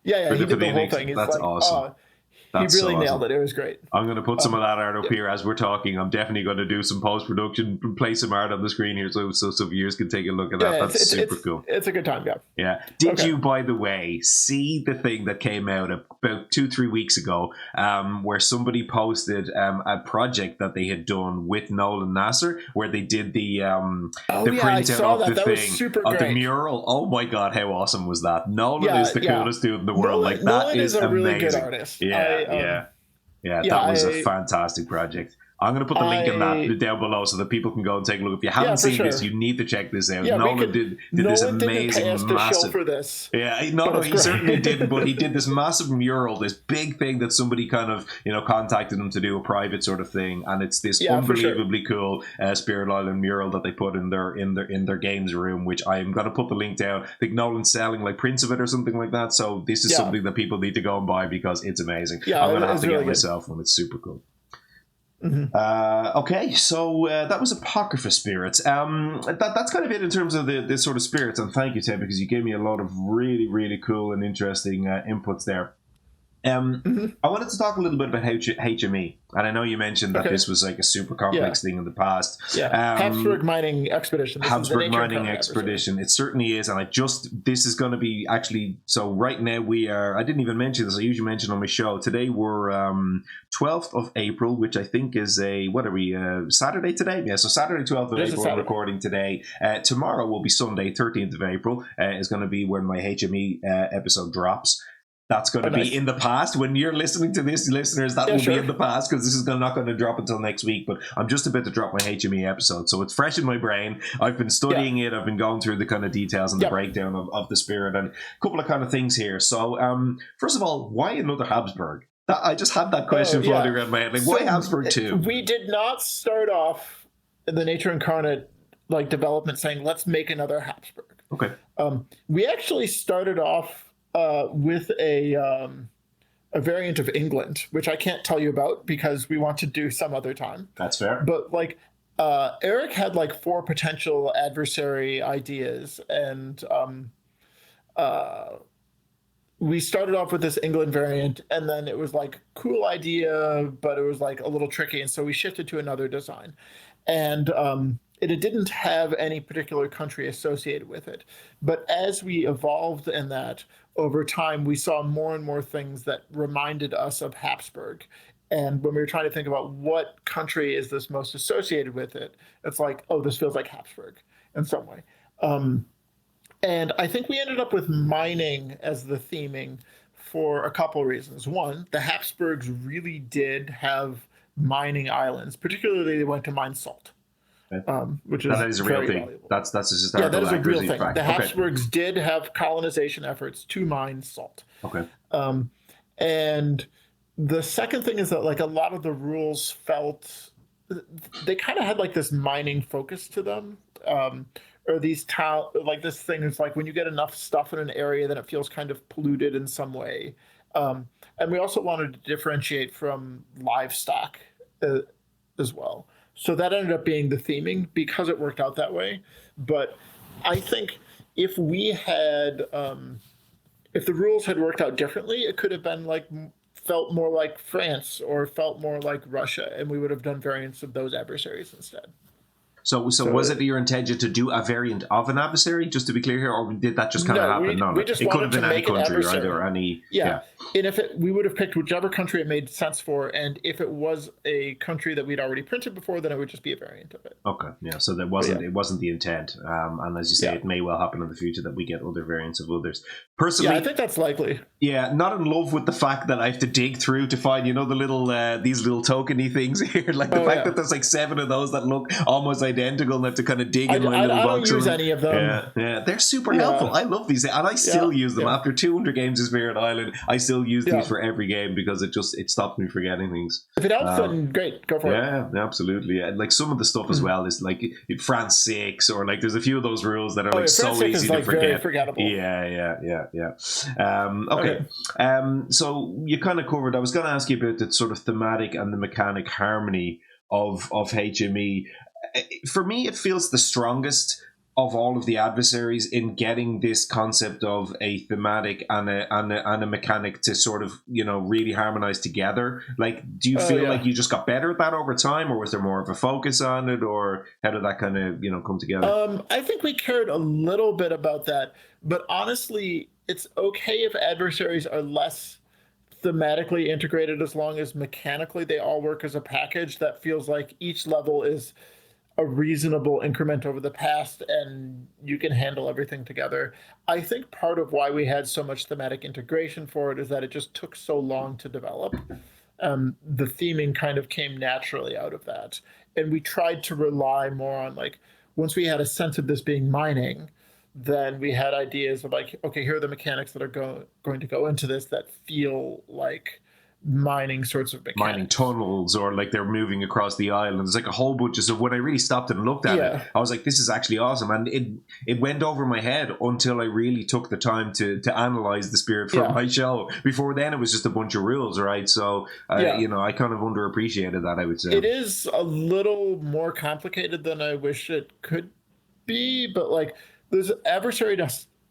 Yeah, For he did the the whole Phoenix? thing. It's That's like, awesome. he That's really so nailed awesome. it. It was great. I'm going to put some of that art up yeah. here as we're talking. I'm definitely going to do some post-production, play some art on the screen here so some viewers can take a look at that. Yeah, That's super cool. It's a good time, yeah. Yeah. Did Okay. you, by the way, see the thing that came out about 2-3 weeks ago where somebody posted a project that they had done with Nolan Nasser where they did the Oh, the yeah, I printout saw of that. the That was thing, super of the great. mural. Oh my God, how awesome was that? Nolan Yeah, is the yeah. coolest dude in the world. Nolan, Like, that Nolan is is a amazing. really good artist. Yeah, Yeah, that was a fantastic project. I'm going to put the link in that down below so that people can go and take a look. If you haven't seen sure. this, you need to check this out. Yeah, Nolan did this Nolan didn't pay us amazing, to massive. show for this. Yeah, no, he certainly didn't. But he did this massive mural, this big thing that somebody kind of contacted him to do a private sort of thing, and it's this unbelievably cool Spirit Island mural that they put in their games room, which I am going to put the link down. I think Nolan's selling like prints of it or something like that. So this is something that people need to go and buy because it's amazing. Yeah, I'm going to have to really get myself one. It's super cool. Mm-hmm. Okay, so that was Apocrypha Spirits. That's kind of it in terms of the sort of spirits. And thank you, Ted, because you gave me a lot of really, really cool and interesting inputs there. I wanted to talk a little bit about HME, and I know you mentioned that this was like a super complex thing in the past. Yeah, Habsburg Mining Expedition. Habsburg Mining Expedition. It certainly is, and this is going to be actually. So right now we are. I didn't even mention this. I usually mention on my show. Today we're 12th of April, which I think is what are we? Saturday today? Yeah, so Saturday 12th of April. We're recording today. Tomorrow will be Sunday 13th of April. Is going to be when my HME episode drops. That's going to be in the past. When you're listening to this, listeners, that will be in the past because this is not going to drop until next week. But I'm just about to drop my HME episode. So it's fresh in my brain. I've been studying it. I've been going through the kind of details and the breakdown of the spirit and a couple of kind of things here. So first of all, why another Habsburg? I just had that question floating around my head. Like, why Habsburg too? We did not start off in the Nature Incarnate development saying, let's make another Habsburg. Okay. We actually started off with a variant of England, which I can't tell you about because we want to do some other time. That's fair. But Eric had 4 potential adversary ideas, and we started off with this England variant, and then it was cool idea, but it was a little tricky, and so we shifted to another design, and it didn't have any particular country associated with it. But as we evolved in that over time, we saw more and more things that reminded us of Habsburg. And when we were trying to think about what country is this most associated with it, it's oh, this feels like Habsburg in some way. And I think we ended up with mining as the theming for a couple of reasons. One, the Habsburgs really did have mining islands, particularly they went to mine salt. Which is a real thing. Valuable. That's a historical that is a real thing. fact. The Habsburgs did have colonization efforts to mine salt. Okay. And the second thing is that a lot of the rules they kind of had this mining focus to them, or these this thing is when you get enough stuff in an area, then it feels kind of polluted in some way, And we also wanted to differentiate from livestock as well. So that ended up being the theming because it worked out that way. But I think if we had, if the rules had worked out differently, it could have been like felt more like France or felt more like Russia, and we would have done variants of those adversaries instead. So was it your intention to do a variant of an adversary, just to be clear here, or did that just kind of happen? We just it could wanted have been to any make an country, right? adversary. Or any, yeah. And if we would have picked whichever country it made sense for, and if it was a country that we'd already printed before, then it would just be a variant of it. Okay, yeah. So that wasn't it wasn't the intent, and as you say, it may well happen in the future that we get other variants of others. Personally, I think that's likely. Yeah, not in love with the fact that I have to dig through to find, the little these little tokeny things here, like the fact that there's like 7 of those that look almost identical, and I have to kind of dig in my little box. I don't use any of them. Yeah, they're super helpful. I love these, and I still use them after 200 games of Spirit Island. I still use these for every game because it stopped me forgetting things. If it helps, then great, go for it. Yeah, absolutely. And like some of the stuff as well is like France 6, or like there's a few of those rules that are like so easy to forget. Very forgettable. Yeah. Okay. So you kind of covered. I was going to ask you about the sort of thematic and the mechanic harmony of HME. For me, it feels the strongest of all of the adversaries in getting this concept of a thematic and a mechanic to sort of really harmonize together. Like, do you feel like you just got better at that over time, or was there more of a focus on it, or how did that kind of come together? I think we cared a little bit about that, but honestly, it's okay if adversaries are less thematically integrated as long as mechanically they all work as a package that feels like each level is a reasonable increment over the past and you can handle everything together. I think part of why we had so much thematic integration for it is that it just took so long to develop. The theming kind of came naturally out of that. And we tried to rely more on, like, once we had a sense of this being mining, then we had ideas of like, okay, here are the mechanics that are going to go into this that feel like mining sorts of mechanics. Mining tunnels, or like they're moving across the island. There's like a whole bunch of stuff. When I really stopped and looked at it, I was like, this is actually awesome. And it went over my head until I really took the time to analyze the Spirit for my show. Before then, it was just a bunch of rules, right? So, I kind of underappreciated that, I would say. It is a little more complicated than I wish it could be, but like, this adversary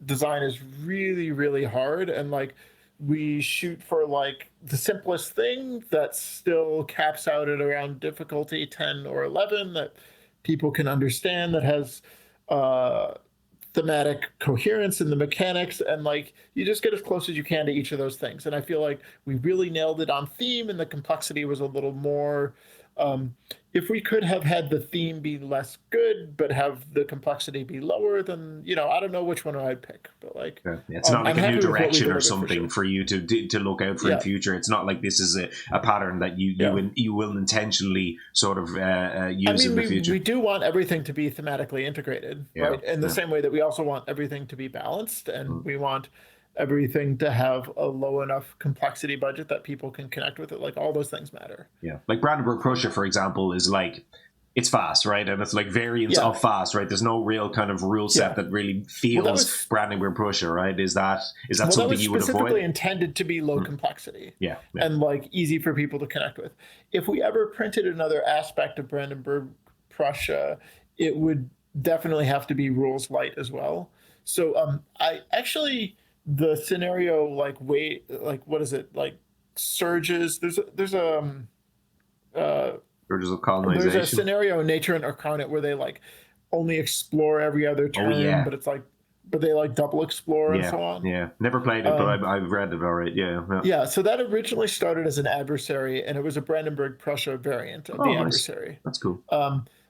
design is really, really hard. And like, we shoot for like the simplest thing that still caps out at around difficulty 10 or 11 that people can understand, that has thematic coherence in the mechanics, and like you just get as close as you can to each of those things. And I feel like we really nailed it on theme, and the complexity was a little more. If we could have had the theme be less good, but have the complexity be lower, then, I don't know which one I'd pick. But like, it's not like a new direction or something for you to look out for in future. It's not like this is a pattern that you will intentionally sort of use in the future. We do want everything to be thematically integrated, right? In the same way that we also want everything to be balanced, and we want everything to have a low enough complexity budget that people can connect with it. Like, all those things matter. Yeah. Like Brandenburg Prussia, for example, is like, it's fast, right? And it's like variants of fast, right? There's no real kind of rule set that really feels Brandenburg Prussia, right? Is that something you would avoid? That was specifically intended to be low complexity. Yeah. And like easy for people to connect with. If we ever printed another aspect of Brandenburg Prussia, it would definitely have to be rules light as well. So I actually, the scenario, what is it, like surges, there's a surges of colonization. There's a scenario in Nature and Arcana where they like only explore every other turn, but it's like, but they like double explore and so on. Yeah, never played it, but I've read it. All right, yeah. So that originally started as an adversary, and it was a Brandenburg Prussia variant of the adversary. That's cool.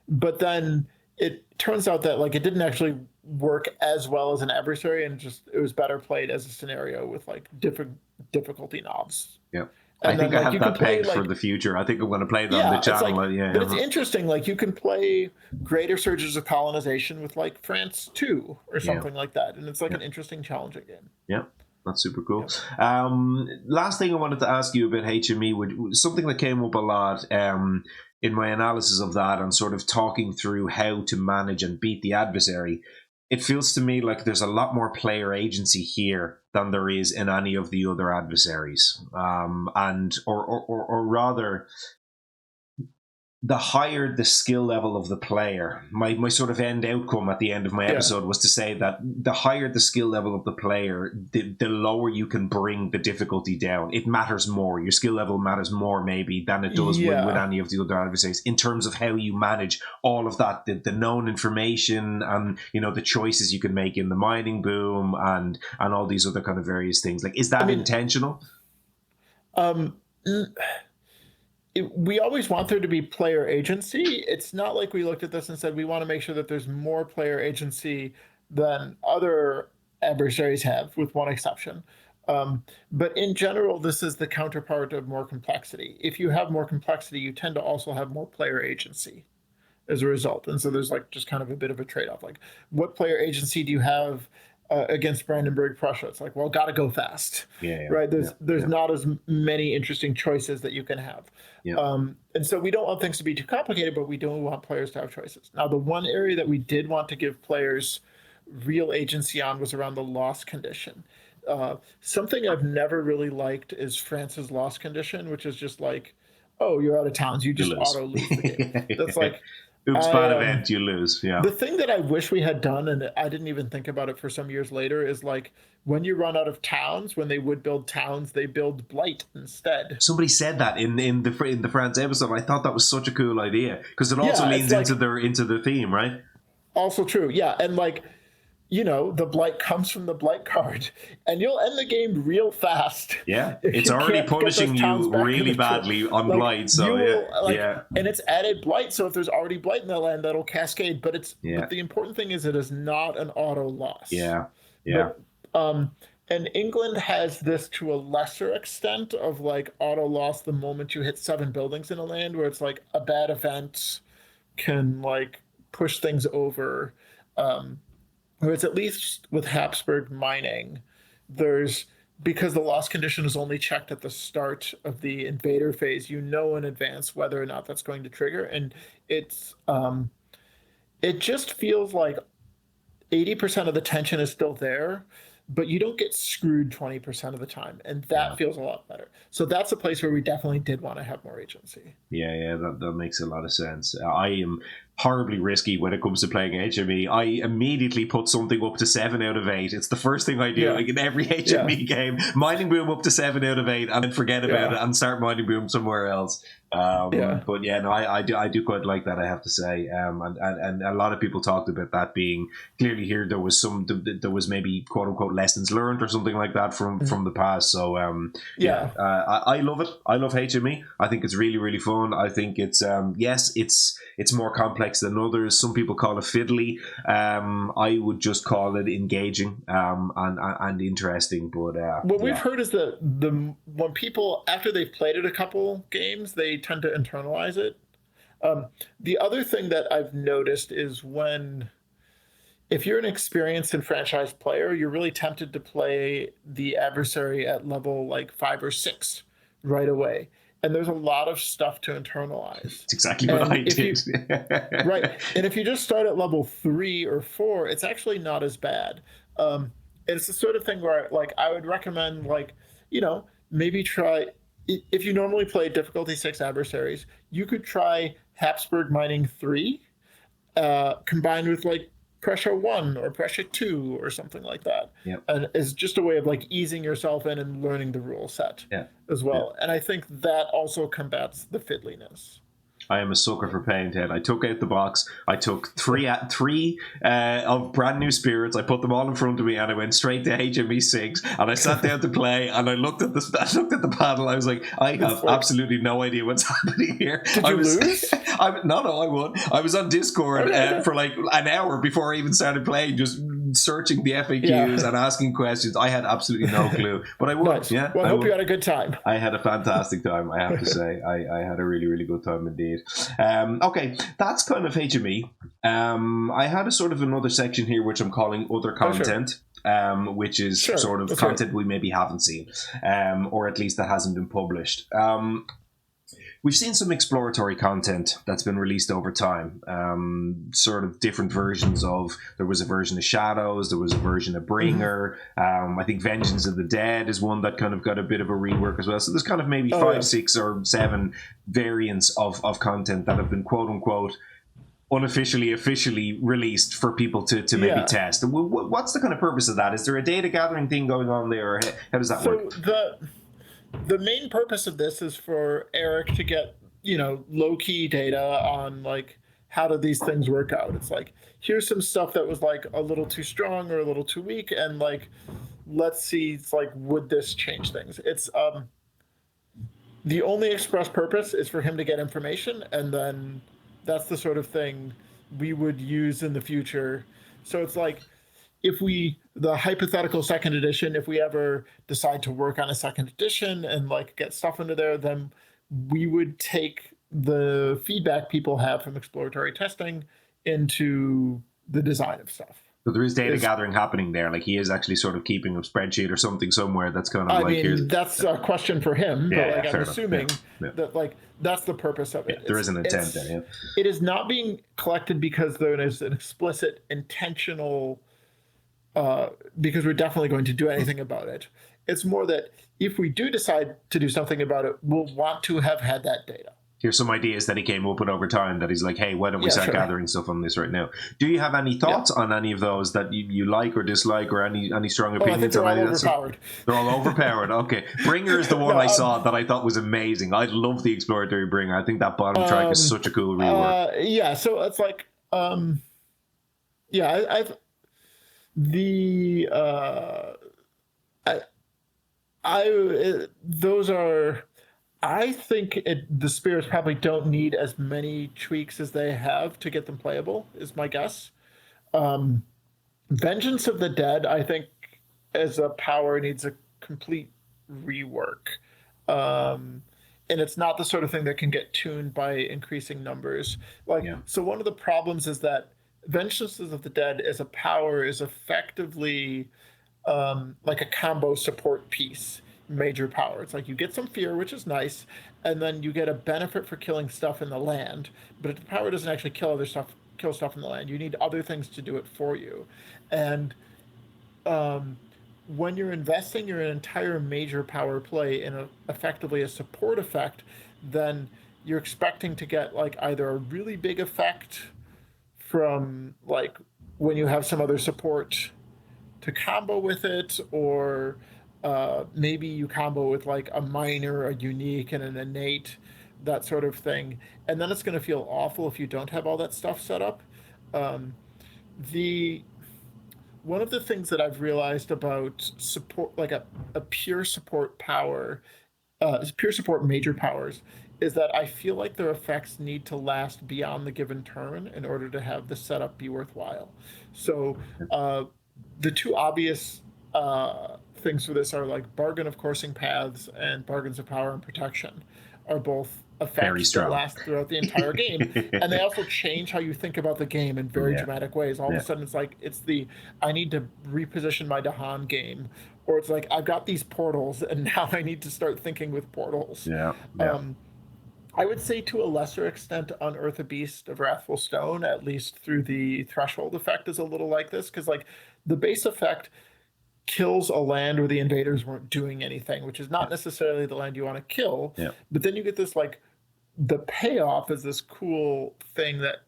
But then it turns out that like it didn't actually work as well as an adversary, and it was better played as a scenario with like different difficulty knobs. Yeah. I think I have that pegged for the future. I think I'm going to play that on the channel. But it's interesting. Like, you can play greater surges of colonization with like France 2 or something like that, and it's like an interesting, challenging game. Yeah, that's super cool. Last thing I wanted to ask you about HME, something that came up a lot in my analysis of that and sort of talking through how to manage and beat the adversary, it feels to me like there's a lot more player agency here than there is in any of the other adversaries. Or rather, the higher the skill level of the player, my sort of end outcome at the end of my episode was to say that the higher the skill level of the player, the lower you can bring the difficulty down. It matters more. Your skill level matters more maybe than it does with any of the other adversaries in terms of how you manage all of that, the known information and, the choices you can make in the mining boom and all these other kind of various things. Like, is that intentional? We always want there to be player agency. It's not like we looked at this and said we want to make sure that there's more player agency than other adversaries have, with one exception. But in general, this is the counterpart of more complexity. If you have more complexity, you tend to also have more player agency as a result. And so there's like just kind of a bit of a trade-off. Like, what player agency do you have against Brandenburg Prussia? It's like, well, gotta go fast, right? There's not as many interesting choices that you can have. And so we don't want things to be too complicated, but we don't want players to have choices. Now, the one area that we did want to give players real agency on was around the loss condition. Something I've never really liked is France's loss condition, which is just like, oh, you're out of towns, you just auto lose the game. That's like, oops, bad event, you lose. Yeah. The thing that I wish we had done, and I didn't even think about it for some years later, is like, when you run out of towns, when they would build towns, they build blight instead. Somebody said that in the France episode. I thought that was such a cool idea because it also leans into the theme, right? Also true, yeah. And like, the blight comes from the blight card, and you'll end the game real fast. Yeah, it's already punishing you really badly on blight. So and it's added blight. So if there's already blight in the land, that'll cascade. But but the important thing is it is not an auto loss. Yeah. But, and England has this to a lesser extent of like auto loss the moment you hit 7 buildings in a land, where it's like a bad event can like push things over. Whereas at least with Habsburg mining, because the loss condition is only checked at the start of the invader phase, in advance whether or not that's going to trigger. And it just feels like 80% of the tension is still there, but you don't get screwed 20% of the time. And that feels a lot better. So that's a place where we definitely did want to have more agency. Yeah, that makes a lot of sense. I am horribly risky when it comes to playing HME. I immediately put something up to 7 out of 8. It's the first thing I do, like in every HME game. Mining boom up to 7 out of 8, and then forget about it and start mining boom somewhere else. But I do quite like that, I have to say. And a lot of people talked about that being clearly here. There was maybe quote unquote lessons learned or something like that from the past. So I love it. I love HME. I think it's really, really fun. I think it's it's more complex than others. Some people call it fiddly. I would just call it engaging and interesting. But what we've heard is that when people, after they've played it a couple games, they tend to internalize it. The other thing that I've noticed is if you're an experienced and franchised player, you're really tempted to play the adversary at level like 5 or 6 right away. And there's a lot of stuff to internalize. It's exactly what I did. Right. And if you just start at level 3 or 4, it's actually not as bad. It's the sort of thing where like I would recommend maybe try, if you normally play difficulty 6 adversaries, you could try Habsburg Mining 3 combined with like Pressure 1 or Pressure 2 or something like that. And it's just a way of like easing yourself in and learning the rule set as well. And I think that also combats the fiddliness. I am a sucker for playing Ted. I took out the box. I took three of brand new spirits. I put them all in front of me, and I went straight to HME 6. And I sat down to play, and I looked at the panel. I was like, I have absolutely no idea what's happening here. Did you lose? No, I won. I was on Discord for like an hour before I even started playing, just searching the FAQs and asking questions. I had absolutely no clue, but I won. Nice. Yeah, well, I hope you had a good time. I had a fantastic time, I have to say. I had a really, really good time indeed. Okay, that's kind of HME. I had a sort of another section here which I'm calling other content. Which is sort of content we maybe haven't seen, or at least that hasn't been published. We've seen some exploratory content that's been released over time, sort of different versions of, there was a version of Shadows, there was a version of Bringer, I think Vengeance of the Dead is one that kind of got a bit of a rework as well. So there's kind of maybe 5, 6 or 7 variants of content that have been quote unquote unofficially, officially released for people to maybe test. What's the kind of purpose of that? Is there a data gathering thing going on there, or how does that work? The main purpose of this is for Eric to get, low-key data on, like, how do these things work out. It's like, here's some stuff that was, like, a little too strong or a little too weak, and, like, let's see, it's like, would this change things? It's, the only express purpose is for him to get information, and then that's the sort of thing we would use in the future. So it's like, the hypothetical second edition, if we ever decide to work on a second edition and like get stuff into there, then we would take the feedback people have from exploratory testing into the design of stuff. So there is data gathering happening there. Like he is actually sort of keeping a spreadsheet or something somewhere that's kind of that's a question for him, but like I'm assuming that like that's the purpose of it. There is an intent there, yeah. It is not being collected because there is an explicit intentional because we're definitely going to do anything about it. It's more that if we do decide to do something about it, we'll want to have had that data. Here's some ideas that he came up with over time that he's like, hey, why don't we start gathering stuff on this right now? Do you have any thoughts on any of those that you like or dislike, or any strong opinions on any of that? They're all overpowered. Okay. Bringer is the one I saw that I thought was amazing. I love the exploratory Bringer. I think that bottom track is such a cool rework. So it's like, I think the spirits probably don't need as many tweaks as they have to get them playable, is my guess. Vengeance of the Dead, I think, as a power, needs a complete rework. And it's not the sort of thing that can get tuned by increasing numbers. So one of the problems is that Vengeance of the Dead as a power is effectively like a combo support piece. Major power. It's like you get some fear, which is nice, and then you get a benefit for killing stuff in the land. But if the power doesn't actually kill stuff in the land, you need other things to do it for you. And when you're investing your entire major power play in effectively a support effect, then you're expecting to get like either a really big effect from like when you have some other support to combo with it, or maybe you combo with like a minor, a unique, and an innate, that sort of thing. And then it's going to feel awful if you don't have all that stuff set up. One of the things that I've realized about support, like a pure support power, pure support major powers, is that I feel like their effects need to last beyond the given turn in order to have the setup be worthwhile. So the two obvious things for this are like Bargain of Coursing Paths and Bargains of Power and Protection are both effects that last throughout the entire game. And they also change how you think about the game in very dramatic ways. All of a sudden it's like, I need to reposition my Dahan game. Or it's like, I've got these portals and now I need to start thinking with portals. I would say to a lesser extent Unearth a Beast of Wrathful Stone, at least through the threshold effect, is a little like this. Because like the base effect kills a land where the invaders weren't doing anything, which is not necessarily the land you want to kill. But then you get this like, the payoff is this cool thing that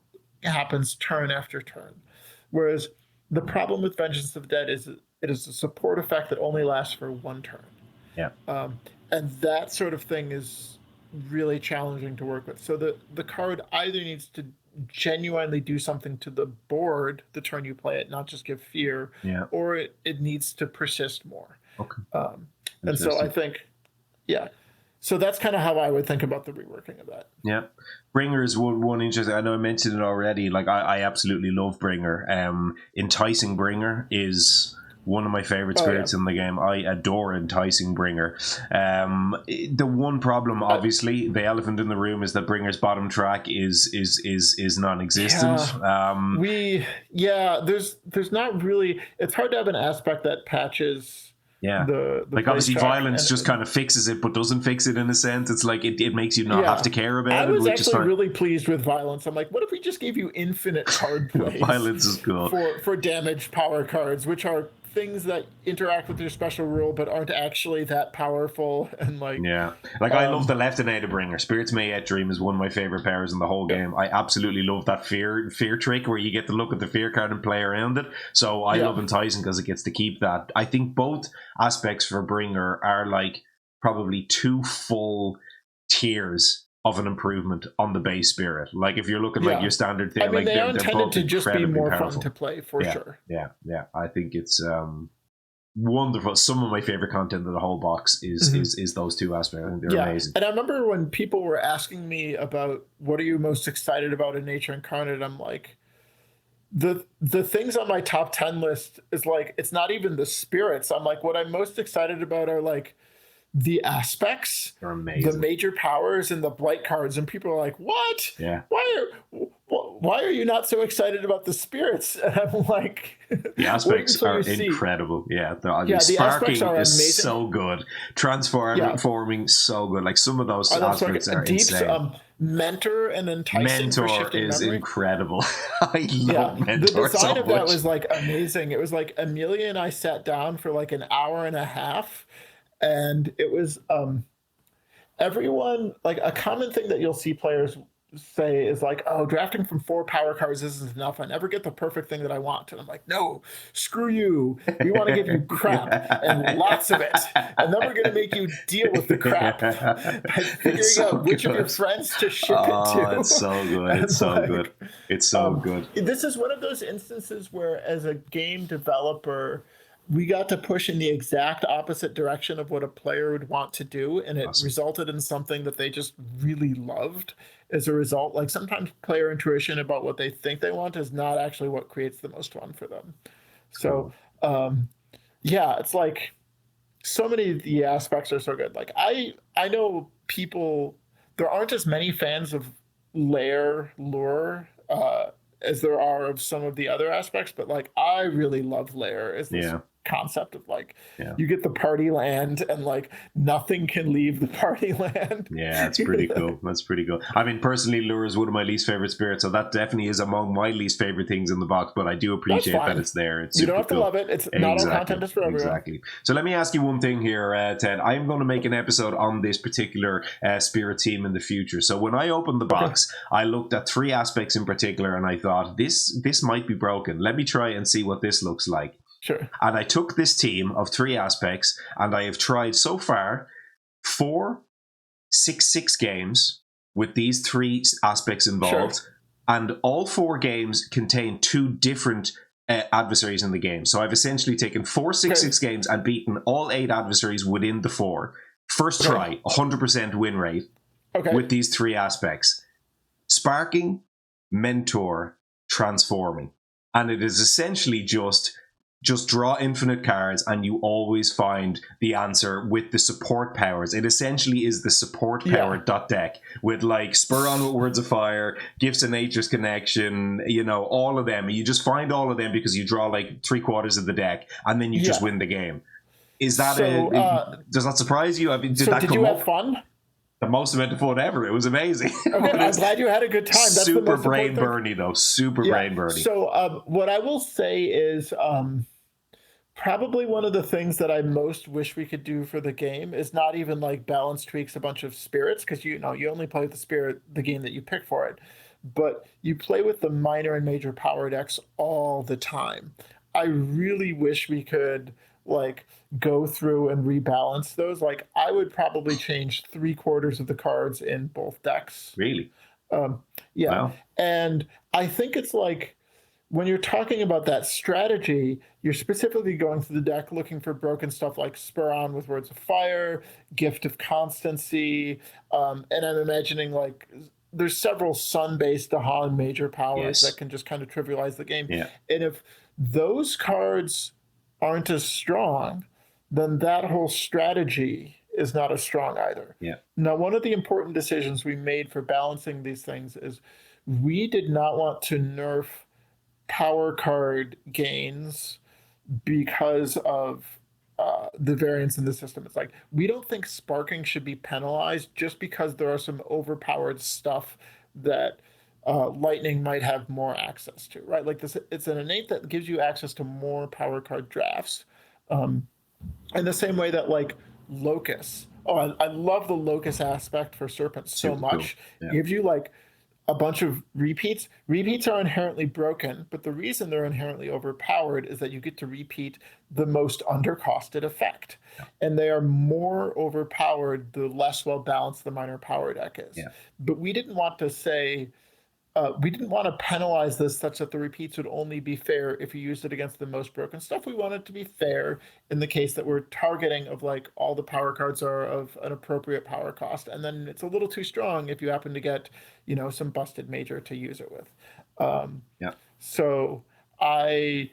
happens turn after turn. Whereas the problem with Vengeance of the Dead is it is a support effect that only lasts for one turn. And that sort of thing is really challenging to work with. So the card either needs to genuinely do something to the board the turn you play it, not just give fear, or it needs to persist more. And so I think, so that's kind of how I would think about the reworking of that. Bringer is one interesting. I know I mentioned it already. Like I absolutely love Bringer. Enticing Bringer is one of my favorite spirits in the game. I adore Enticing Bringer. The one problem, obviously, the elephant in the room, is that Bringer's bottom track is non-existent. There's not really. It's hard to have an aspect that patches Yeah. the Like, play obviously, check. violence just kind of fixes it, but doesn't fix it in a sense. It's like it makes you not have to care about I it, was which is actually fine. really pleased with violence. I'm like, what if we just gave you infinite card plays Violence is cool. for damage power cards, which are things that interact with your special rule but aren't actually that powerful, and like I love the Leftinator Bringer. Spirits May Yet Dream is one of my favorite powers in the whole game. I absolutely love that fear trick where you get to look at the fear card and play around it. So I love Enticing because it gets to keep that. I think both aspects for Bringer are like probably 2 full tiers of an improvement on the base Spirit. Like if you're looking like your standard thing, I mean, like they are they're intended both to just be more powerful. fun to play for sure. Yeah. I think it's wonderful. Some of my favorite content of the whole box is those 2 aspects. I think they're amazing. And I remember when people were asking me about what are you most excited about in Nature Incarnate, I'm like, the things on my top 10 list is like, it's not even the spirits. I'm like, what I'm most excited about are like the aspects, the major powers, and the blight cards. And people are like, what? Yeah. Why are you not so excited about the spirits? And I'm like, the aspects are incredible. Yeah, the sparking is amazing. So good. Transforming so good. Like some of those aspects are insane. Mentor and Enticing for shifting is memory. Incredible. I love Mentor. The design of that was like amazing. It was like Amelia and I sat down for like an hour and a half, and it was everyone, like a common thing that you'll see players say is like, oh, drafting from 4 power cards isn't enough. I never get the perfect thing that I want. And I'm like, no, screw you. We want to give you crap and lots of it. And then we're going to make you deal with the crap by figuring out which of your friends to ship it to. It's so good. It's so good. It's so good. This is one of those instances where, as a game developer, we got to push in the exact opposite direction of what a player would want to do, and it resulted in something that they just really loved as a result. Like sometimes player intuition about what they think they want is not actually what creates the most fun for them. So it's like so many of the aspects are so good. Like I know people, there aren't as many fans of lure as there are of some of the other aspects, but like I really love lair as this concept of like you get the party land and like nothing can leave the party land. Yeah, that's pretty cool. That's pretty cool. I mean, personally, lure is one of my least favorite spirits, so that definitely is among my least favorite things in the box, but I do appreciate that it's there. It's you don't have to love it. It's not all content is for everyone. Exactly. So let me ask you one thing here, Ted. I'm going to make an episode on this particular spirit team in the future. So when I opened the box, I looked at 3 aspects in particular and I thought, this might be broken. Let me try and see what this looks like. Sure. And I took this team of 3 aspects and I have tried so far 4 6-6 games with these 3 aspects involved. Sure. And all 4 games contain 2 different adversaries in the game. So I've essentially taken 4 6-6 games and beaten all 8 adversaries within the 4. First try, 100% win rate with these 3 aspects. Sparking, Mentor, Transforming. And it is essentially just draw infinite cards and you always find the answer with the support powers. It essentially is the support power deck with like Spur On with Words of Fire, Gifts of Nature's Connection, all of them. You just find all of them because you draw like 3/4 of the deck and then you just win the game. Is that does that surprise you? I mean, did you have fun? The most amount of fun ever. It was amazing. Okay, I'm glad you had a good time. That's super brain burny though. Super brain burny. So what I will say is probably one of the things that I most wish we could do for the game is not even like balance tweaks a bunch of spirits, because you only play with the game that you pick for it, but you play with the minor and major power decks all the time. I really wish we could like go through and rebalance those. Like I would probably change 3/4 of the cards in both decks. Really? Wow. And I think it's like, when you're talking about that strategy, you're specifically going through the deck looking for broken stuff like Spur On with Words of Fire, Gift of Constancy, and I'm imagining like there's several sun-based Dahan major powers that can just kind of trivialize the game. Yeah. And if those cards aren't as strong, then that whole strategy is not as strong either. Yeah. Now, one of the important decisions we made for balancing these things is we did not want to nerf power card gains because of the variance in the system. It's like, we don't think sparking should be penalized just because there are some overpowered stuff that Lightning might have more access to, right? Like this, it's an innate that gives you access to more power card drafts. In the same way that like Locus, I love the Locus aspect for Serpent so much. Cool. Yeah. It gives you like a bunch of repeats. Repeats are inherently broken, but the reason they're inherently overpowered is that you get to repeat the most undercosted effect. Yeah. And they are more overpowered the less well balanced the minor power deck is. Yeah. But we didn't want to say, we didn't want to penalize this such that the repeats would only be fair if you used it against the most broken stuff. We want it to be fair in the case that we're targeting of like all the power cards are of an appropriate power cost. And then it's a little too strong if you happen to get, you know, some busted major to use it with. So I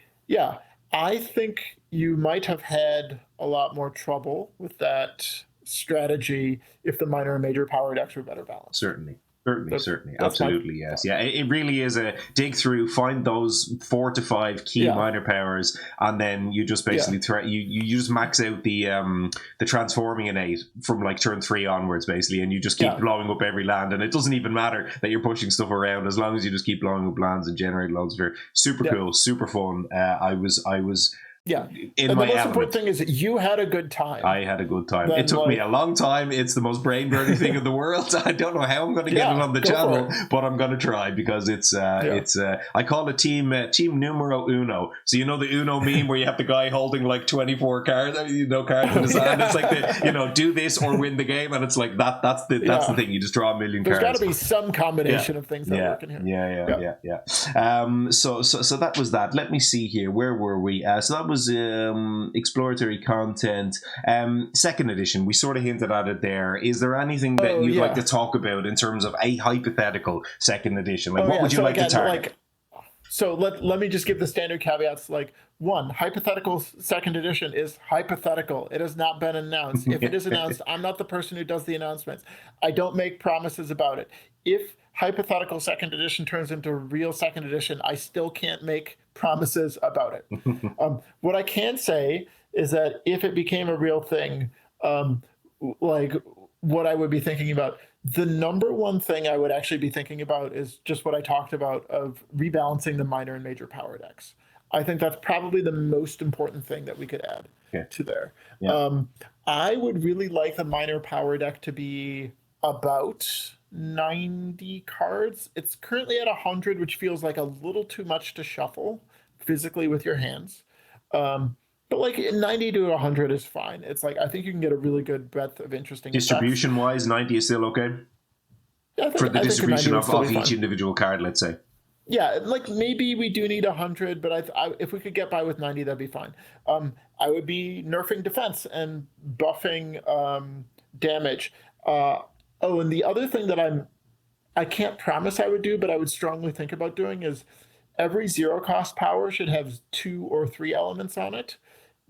think you might have had a lot more trouble with that strategy if the minor and major power decks were better balanced. Certainly, absolutely, yes. Yeah, it really is a dig through, find those 4 to 5 key minor powers, and then you just basically you just max out the transforming innate from like turn 3 onwards, basically, and you just keep blowing up every land, and it doesn't even matter that you're pushing stuff around as long as you just keep blowing up lands and generate loads of it. Super cool, super fun. I was and the most important thing is that you had a good time. I had a good time. It took me a long time. It's the most brain burning thing in the world. I don't know how I'm going to get it on the channel, but I'm going to try because it's I call it team numero uno. So you know the Uno meme where you have the guy holding like 24 cards, cards in his hand. It's like do this or win the game, and it's like that's the thing. You just draw a million cards. There's got to be some combination of things that work in here. Yeah. So that was that. Let me see here. Where were we? So that was exploratory content. Second edition, we sort of hinted at it there. Is there anything that you'd like to talk about in terms of a hypothetical second edition? Like, what would you like to target? So let me just give the standard caveats. Like, one, hypothetical second edition is hypothetical. It has not been announced. If it is announced, I'm not the person who does the announcements. I don't make promises about it. If hypothetical second edition turns into real second edition, I still can't make promises about it. What I can say is that if it became a real thing, like what I would be thinking about, the number one thing I would actually be thinking about is just what I talked about of rebalancing the minor and major power decks. I think that's probably the most important thing that we could add to there. I would really like the minor power deck to be about 90 cards. It's currently at 100, which feels like a little too much to shuffle physically with your hands. But like 90 to 100 is fine. It's like, I think you can get a really good breadth of interesting distribution effects. Wise, 90 is still okay? Yeah, for the distribution of each individual card, let's say. Yeah, like maybe we do need 100, but if we could get by with 90, that'd be fine. I would be nerfing defense and buffing damage. And the other thing that I can't promise I would do, but I would strongly think about doing is every 0-cost power should have 2 or 3 elements on it,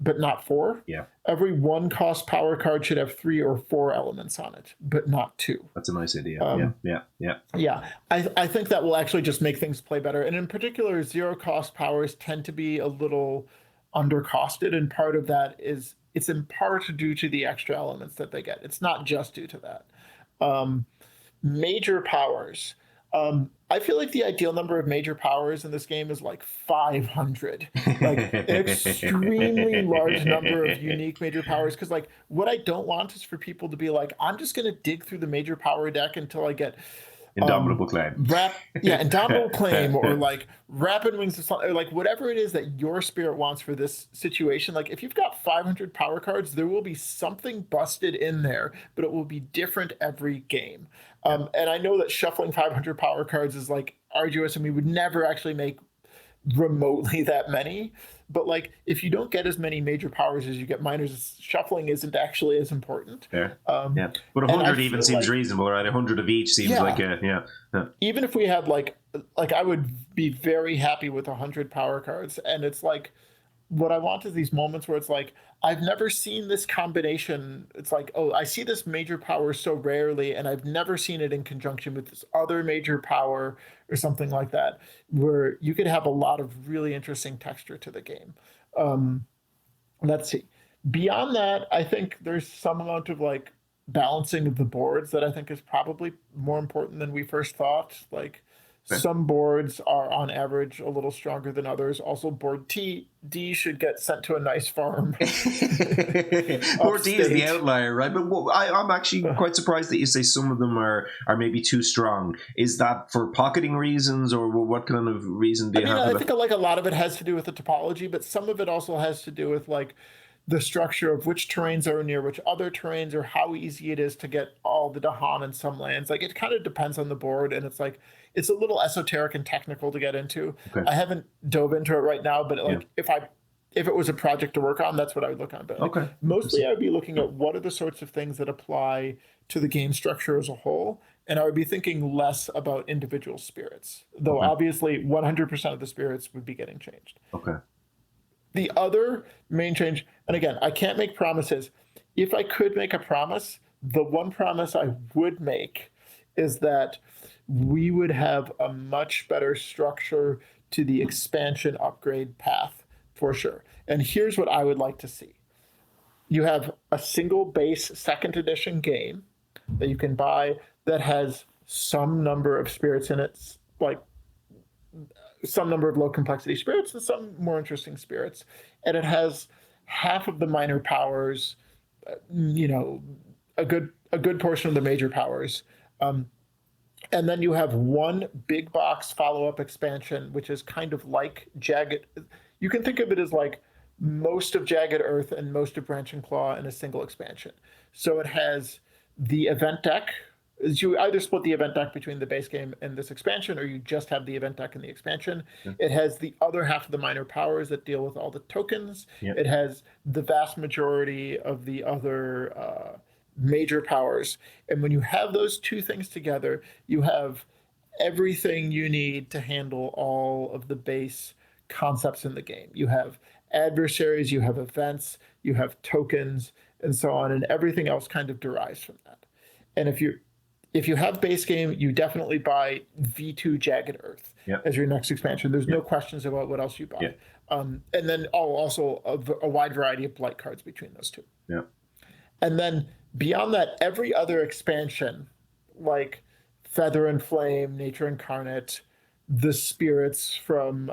but not 4. Yeah. Every 1-cost power card should have 3 or 4 elements on it, but not 2. That's a nice idea. Yeah. I think that will actually just make things play better. And in particular, 0-cost powers tend to be a little undercosted, and part of that is it's in part due to the extra elements that they get. It's not just due to that. Major powers. I feel like the ideal number of major powers in this game is like 500, like an extremely large number of unique major powers. Because like what I don't want is for people to be like, I'm just going to dig through the major power deck until I get Indomitable Claim. Indomitable Claim, or like Rapid Wings of Sun, or like whatever it is that your spirit wants for this situation. Like if you've got 500 power cards, there will be something busted in there, but it will be different every game. And I know that shuffling 500 power cards is like arduous, and we would never actually make remotely that many. But like if you don't get as many major powers as you get minors, shuffling isn't actually as important. But 100 even seems reasonable, right? 100 of each seems like even if we had like I would be very happy with 100 power cards. And it's like what I want is these moments where it's like, I've never seen this combination. It's like, oh, I see this major power so rarely, and I've never seen it in conjunction with this other major power or something like that, where you could have a lot of really interesting texture to the game. Let's see. Beyond that, I think there's some amount of like balancing of the boards that I think is probably more important than we first thought. Like Okay. some boards are on average a little stronger than others. Also, board D should get sent to a nice farm. Board D is the outlier, right? But I'm actually quite surprised that you say some of them are maybe too strong. Is that for pocketing reasons, or what kind of reason do you have? I think like a lot of it has to do with the topology, but some of it also has to do with like the structure of which terrains are near which other terrains, or how easy it is to get all the Dahan in some lands. Like it kind of depends on the board, and it's like it's a little esoteric and technical to get into. Okay. I haven't dove into it right now, but like if it was a project to work on, that's what I would look on. But like, Okay. mostly I would be looking at what are the sorts of things that apply to the game structure as a whole, and I would be thinking less about individual spirits, though obviously 100% of the spirits would be getting changed. Okay. The other main change, and again, I can't make promises. If I could make a promise, the one promise I would make is that we would have a much better structure to the expansion upgrade path for sure. And here's what I would like to see. You have a single base second edition game that you can buy that has some number of spirits in it, like some number of low complexity spirits and some more interesting spirits. And it has half of the minor powers, a good portion of the major powers. And then you have one big box follow-up expansion, which is kind of like Jagged. You can think of it as like most of Jagged Earth and most of Branching Claw in a single expansion. So it has the event deck. You either split the event deck between the base game and this expansion, or you just have the event deck and the expansion. Yeah. It has the other half of the minor powers that deal with all the tokens. Yep. It has the vast majority of the other major powers. And when you have those two things together, you have everything you need to handle all of the base concepts in the game. You have adversaries, you have events, you have tokens, and so on, and everything else kind of derives from that. And if you have base game, you definitely buy V2 Jagged Earth as your next expansion. There's no questions about what else you buy. Yep. And then also a wide variety of blight cards between those two. Yeah. And then beyond that, every other expansion, like Feather and Flame, Nature Incarnate, the spirits from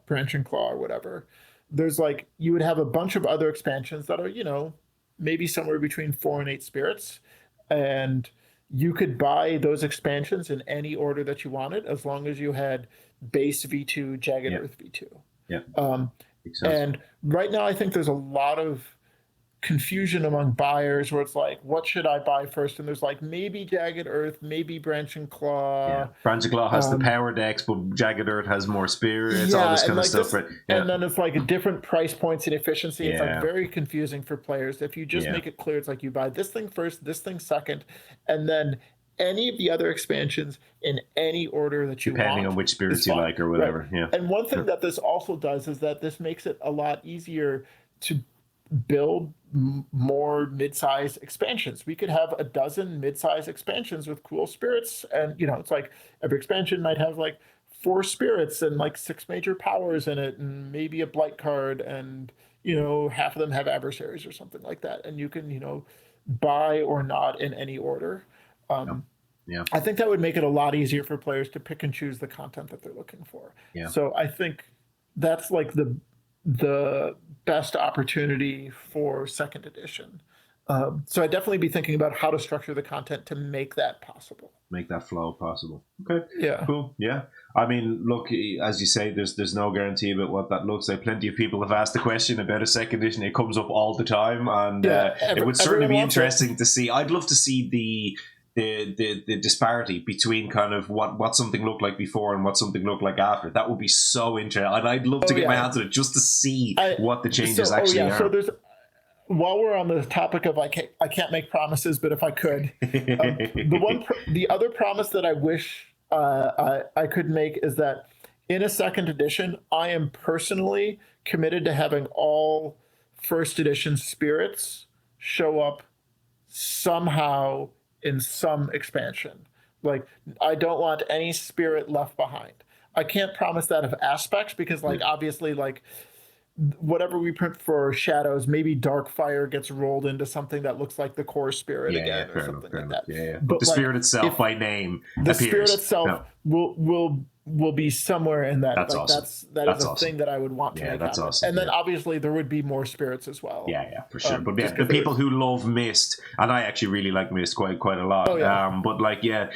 Branch and Claw or whatever, there's like, you would have a bunch of other expansions that are, maybe somewhere between 4 and 8 spirits. And you could buy those expansions in any order that you wanted, as long as you had base V2, Jagged Earth V2. Yeah. And right now, I think there's a lot of confusion among buyers where it's like, what should I buy first? And there's like maybe Jagged Earth, maybe Branch and Claw. Yeah. Branch and Claw has the power decks, but Jagged Earth has more spirits, all this kind of stuff. Right? Yeah. And then it's like a different price points and efficiency. It's like very confusing for players. If you just make it clear, it's like you buy this thing first, this thing second, and then any of the other expansions in any order that you want. Depending on which spirits you like or whatever. Right. Yeah. And one thing that this also does is that this makes it a lot easier to build more mid-size expansions. We could have a dozen mid-size expansions with cool spirits, and it's like every expansion might have like 4 spirits and like 6 major powers in it, and maybe a blight card, and half of them have adversaries or something like that, and you can buy or not in any order. I think that would make it a lot easier for players to pick and choose the content that they're looking for. So I think that's like the best opportunity for second edition. So I'd definitely be thinking about how to structure the content to make that possible. Make that flow possible. Okay. Yeah. Cool. Yeah. I mean, look, as you say, there's no guarantee about what that looks like. Plenty of people have asked the question about a second edition. It comes up all the time, and it would certainly be interesting to see. I'd love to see the disparity between kind of what something looked like before and what something looked like after. That would be so interesting. And I'd love to get my hands on it just to see what the changes actually are. So there's, while we're on the topic of I can't make promises, but if I could, the other promise that I wish I could make is that in a second edition, I am personally committed to having all first edition spirits show up somehow in some expansion. Like, I don't want any spirit left behind. I can't promise that of aspects because, like, obviously, like, whatever we print for shadows, maybe dark fire gets rolled into something that looks like the core spirit again, or fair enough, something fair like enough. that. Yeah. But But the like, spirit itself if by name the spirit appears. itself No, will be somewhere in that, that's like awesome. that is That's a awesome. thing that I would want to Yeah, make that's happen. awesome. And then Yeah. obviously there would be more spirits as well. Yeah, for sure. But yeah, just the 'cause there people is. who love Mist, and I actually really like Mist quite a lot. Oh, yeah. But like, yeah,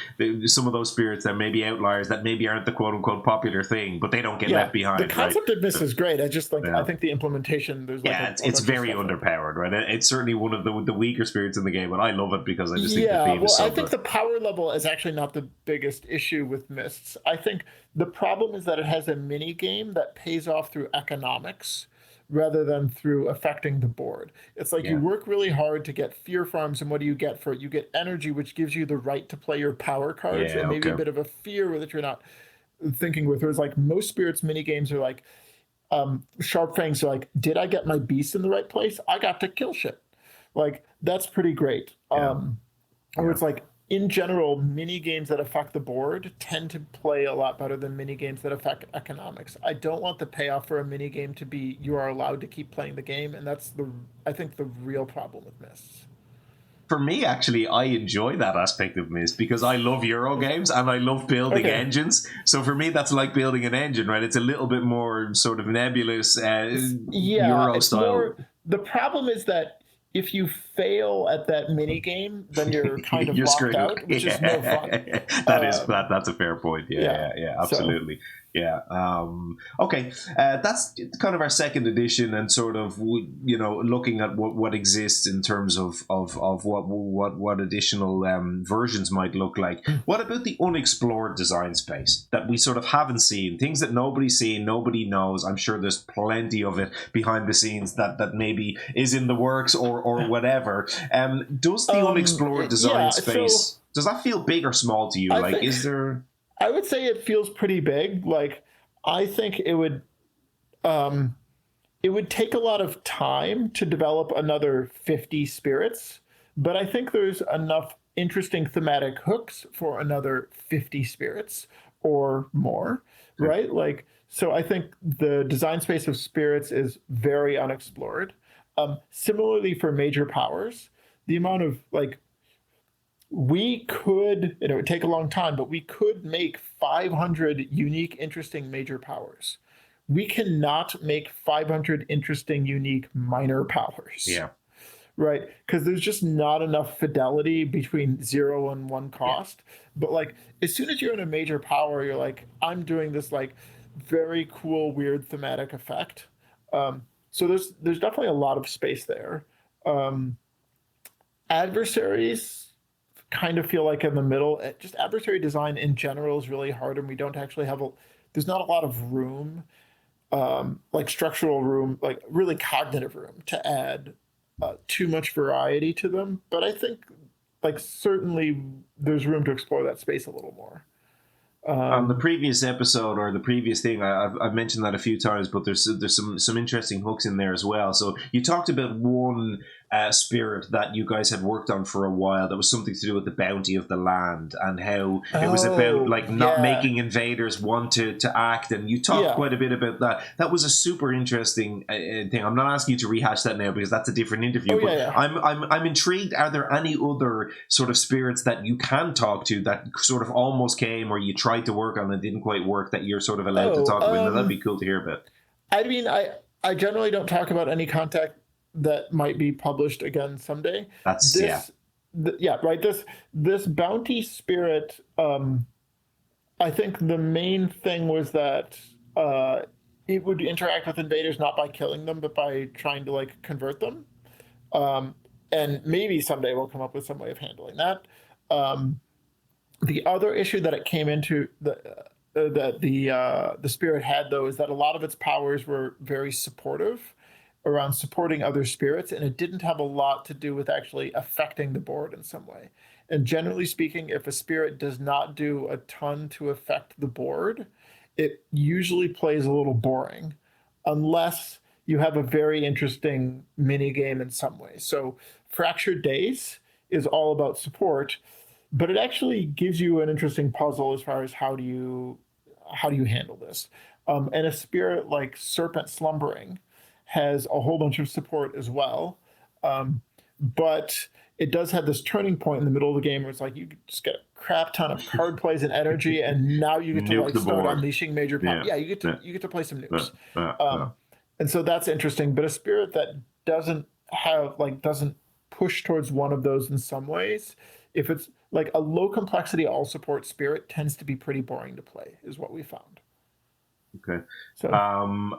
some of those spirits that may be outliers, that maybe aren't the quote unquote popular thing, but they don't get Yeah, left behind, the right? concept of this is great. I just think I Yeah. think the implementation, there's like Yeah, a it's bunch very of stuff underpowered, right? It's certainly one of the weaker spirits in the game, but I love it because I just think the Yeah, theme well, is so I think good. the power level is actually not the biggest issue with Mists. I think the problem is that it has a mini game that pays off through economics rather than through affecting the board. It's like you Yeah, work really hard to get fear farms, and what do you get for it? You get energy, which gives you the right to play your power cards, yeah, and maybe a okay. bit of a fear that you're not thinking with. Whereas like most spirits mini games are like Sharp Fangs are like, did I get my beast in the right place? I got to kill shit. Like that's pretty great. Yeah, Or yeah. it's like in general, mini games that affect the board tend to play a lot better than mini games that affect economics. I don't want the payoff for a mini game to be you are allowed to keep playing the game, and that's I think the real problem with Mists. For me, actually, I enjoy that aspect of Mist because I love Euro games and I love building Okay. engines. So for me, that's like building an engine, right? It's a little bit more sort of nebulous Yeah, Euro it's style. more. The problem is that if you fail at that mini game, then you're kind of You're locked screwed. out, which is no fun. That's a fair point. Yeah. Yeah, So absolutely. Yeah. Okay. That's kind of our second edition, and sort of looking at what exists in terms of what additional versions might look like. What about the unexplored design space that we sort of haven't seen? Things that nobody's seen, nobody knows. I'm sure there's plenty of it behind the scenes that maybe is in the works or whatever. Does the unexplored design space, so does that feel big or small to you? I Like, think is there? I would say it feels pretty big. Like I think um it would take a lot of time to develop another 50 spirits, but I think there's enough interesting thematic hooks for another 50 spirits or more, right? Like, so I think the design space of spirits is very unexplored. Similarly, for major powers, the amount of like we could, it would take a long time, but we could make 500 unique, interesting major powers. We cannot make 500 interesting, unique minor powers. Yeah. Right. Because there's just not enough fidelity between 0 and 1 cost. But like, as soon as you're in a major power, you're like, I'm doing this like very cool, weird thematic effect. So there's definitely a lot of space there. Adversaries kind of feel like in the middle. Just adversary design in general is really hard, and we don't actually have there's not a lot of room, like structural room, like really cognitive room to add too much variety to them. But I think like certainly there's room to explore that space a little more. On the previous episode or the previous thing, I've mentioned that a few times, but there's some interesting hooks in there as well. So you talked about one spirit that you guys had worked on for a while that was something to do with the bounty of the land and how it was about like not making invaders want to act, and you talked quite a bit about that. That was a super interesting thing. I'm not asking you to rehash that now because that's a different interview, I'm intrigued. Are there any other sort of spirits that you can talk to that sort of almost came or you tried to work on and didn't quite work that you're sort of allowed to talk about? That'd be cool to hear about. I mean, I generally don't talk about any contact that might be published again someday. That's right. This bounty spirit. I think the main thing was that it would interact with invaders not by killing them, but by trying to like convert them. And maybe someday we'll come up with some way of handling that. The other issue that it came into that the spirit had, though, is that a lot of its powers were very supportive around supporting other spirits, and it didn't have a lot to do with actually affecting the board in some way. And generally speaking, if a spirit does not do a ton to affect the board, it usually plays a little boring, unless you have a very interesting mini game in some way. So Fractured Days is all about support, but it actually gives you an interesting puzzle as far as how do you handle this. And a spirit like Serpent Slumbering has a whole bunch of support as well. But it does have this turning point in the middle of the game where it's like you just get a crap ton of card plays and energy, and now you get to Nuke like the start board. unleashing major power. Yeah, you get to play some nukes. And so that's interesting. But a spirit that doesn't push towards one of those in some ways, if it's like a low complexity all support spirit, tends to be pretty boring to play, is what we found. Okay. So,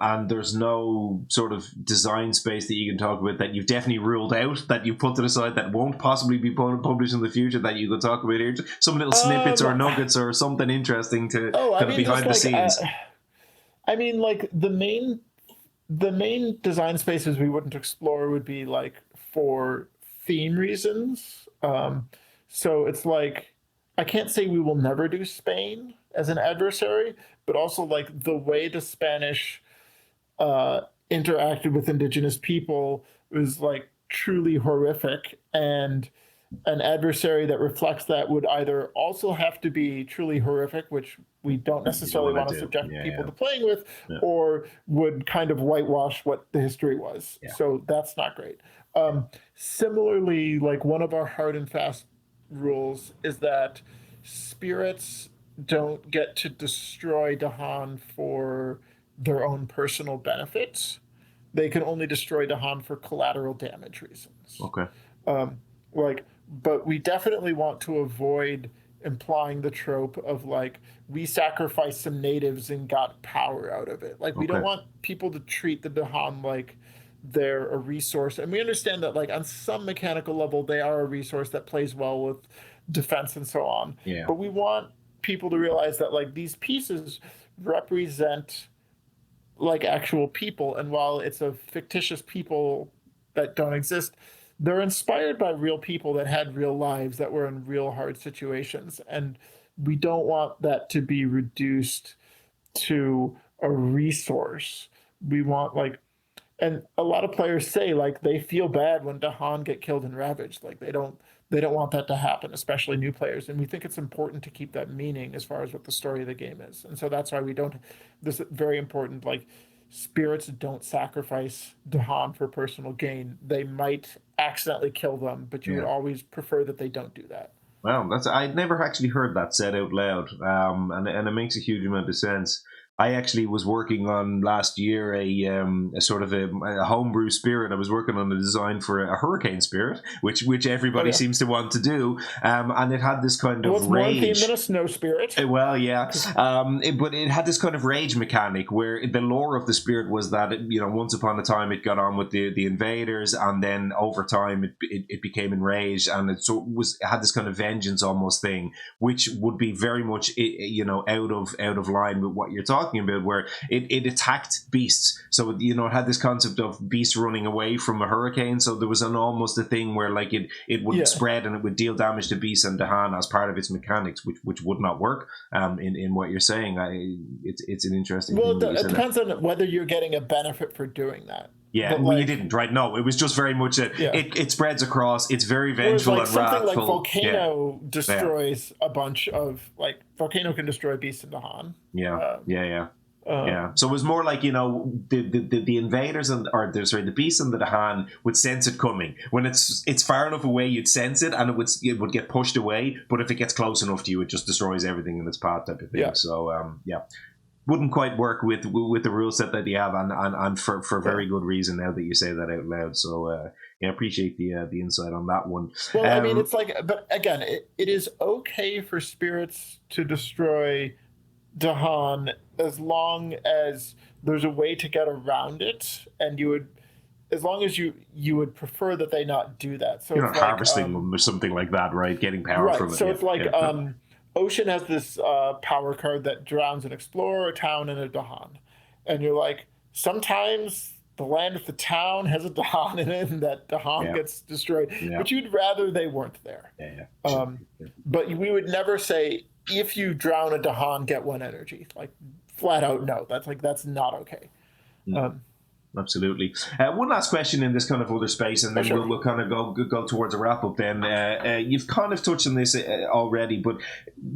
and there's no sort of design space that you can talk about that you've definitely ruled out, that you put to the side, that won't possibly be published in the future, that you could talk about here? Some little snippets or nuggets or something interesting to kind of behind the scenes. I mean, like the main design spaces we wouldn't explore would be like for theme reasons. So it's like, I can't say we will never do Spain as an adversary, but also like the way the Spanish interacted with indigenous people was like truly horrific, and an adversary that reflects that would either also have to be truly horrific, which we don't necessarily want to subject people to playing with, or would kind of whitewash what the history was. So that's not great. Similarly, like one of our hard and fast rules is that spirits don't get to destroy Dahan for their own personal benefits. They can only destroy Dahan for collateral damage reasons. Okay. But we definitely want to avoid implying the trope of like, we sacrificed some natives and got power out of it. Like, we don't want people to treat the Dahan like they're a resource. And we understand that like on some mechanical level, they are a resource that plays well with defense and so on. Yeah. But we want people to realize that like these pieces represent like actual people, and while it's a fictitious people that don't exist, they're inspired by real people that had real lives, that were in real hard situations, and we don't want that to be reduced to a resource. We want like, and a lot of players say like they feel bad when Dahan get killed and ravaged. Like they don't want that to happen, especially new players. And we think it's important to keep that meaning as far as what the story of the game is. And so that's why we don't, this is very important, like spirits don't sacrifice Dahan for personal gain. They might accidentally kill them, but you would always prefer that they don't do that. Wow, I'd never actually heard that said out loud, and it makes a huge amount of sense. I actually was working on last year a sort of a homebrew spirit. I was working on a design for a hurricane spirit, which everybody seems to want to do, and it had this kind of rage. More theme than a snow spirit. Well, yeah, but it had this kind of rage mechanic where the lore of the spirit was that once upon a time it got on with the invaders, and then over time it became enraged, and it had this kind of vengeance almost thing, which would be very much out of line with what you're talking about, where it attacked beasts. So it had this concept of beasts running away from a hurricane. So there was almost a thing where like it would spread and it would deal damage to beasts and Dahan as part of its mechanics, which would not work. In what you're saying, it's an interesting. Well, it depends on whether you're getting a benefit for doing that. Yeah, well, you didn't, right? No, it was just very much it spreads across. It's very vengeful and wrathful. Something like Volcano destroys a bunch of Volcano can destroy beasts in Dahan. So it was more like the invaders the beasts and the Dahan would sense it coming. When it's far enough away, you'd sense it, and it would get pushed away. But if it gets close enough to you, it just destroys everything in its path, type of thing. Yeah. So wouldn't quite work with the rule set that you have, and for very good reason. Now that you say that out loud, so appreciate the insight on that one. Well, I mean, it's like, but again, it is okay for spirits to destroy Dahan as long as there's a way to get around it, and as long as you would prefer that they not do that. So you're not harvesting them or something like that, right? Getting power from it. So it's like Ocean has this power card that drowns an explorer, a town, and a Dahan. And you're like, sometimes the land of the town has a Dahan in it, and that Dahan gets destroyed. Yeah. But you'd rather they weren't there. But we would never say, if you drown a Dahan, get 1 energy. Like, flat out, no. That's not okay. Absolutely. One last question in this kind of other space, and then we'll kind of go towards a wrap up. Then you've kind of touched on this already, but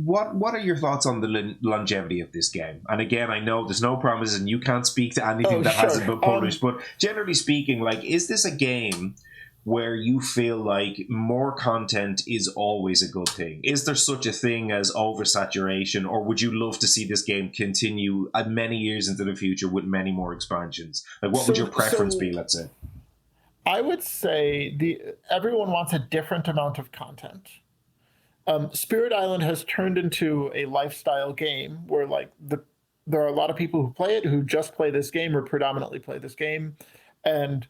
what are your thoughts on the longevity of this game? And again, I know there's no promises, and you can't speak to anything that hasn't been published. But generally speaking, like, is this a game where you feel like more content is always a good thing? Is there such a thing as oversaturation, or would you love to see this game continue many years into the future with many more expansions? Like, what would your preference be, let's say? I would say everyone wants a different amount of content. Spirit Island has turned into a lifestyle game where, like, there are a lot of people who play it who just play this game or predominantly play this game. And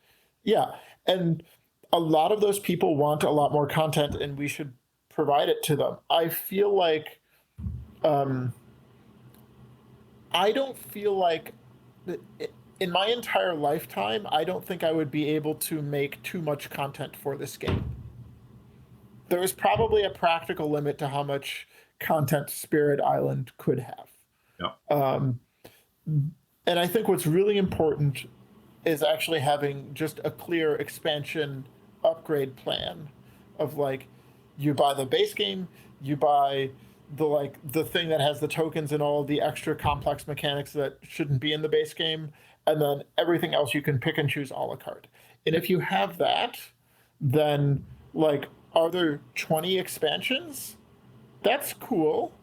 a lot of those people want a lot more content, and we should provide it to them. I feel like I don't feel like in my entire lifetime, I don't think I would be able to make too much content for this game. There is probably a practical limit to how much content Spirit Island could have. Yeah. And I think what's really important is actually having just a clear expansion upgrade plan of, like, you buy the base game, you buy the thing that has the tokens and all of the extra complex mechanics that shouldn't be in the base game, and then everything else you can pick and choose a la carte. And if you have that, then, like, are there 20 expansions? That's cool.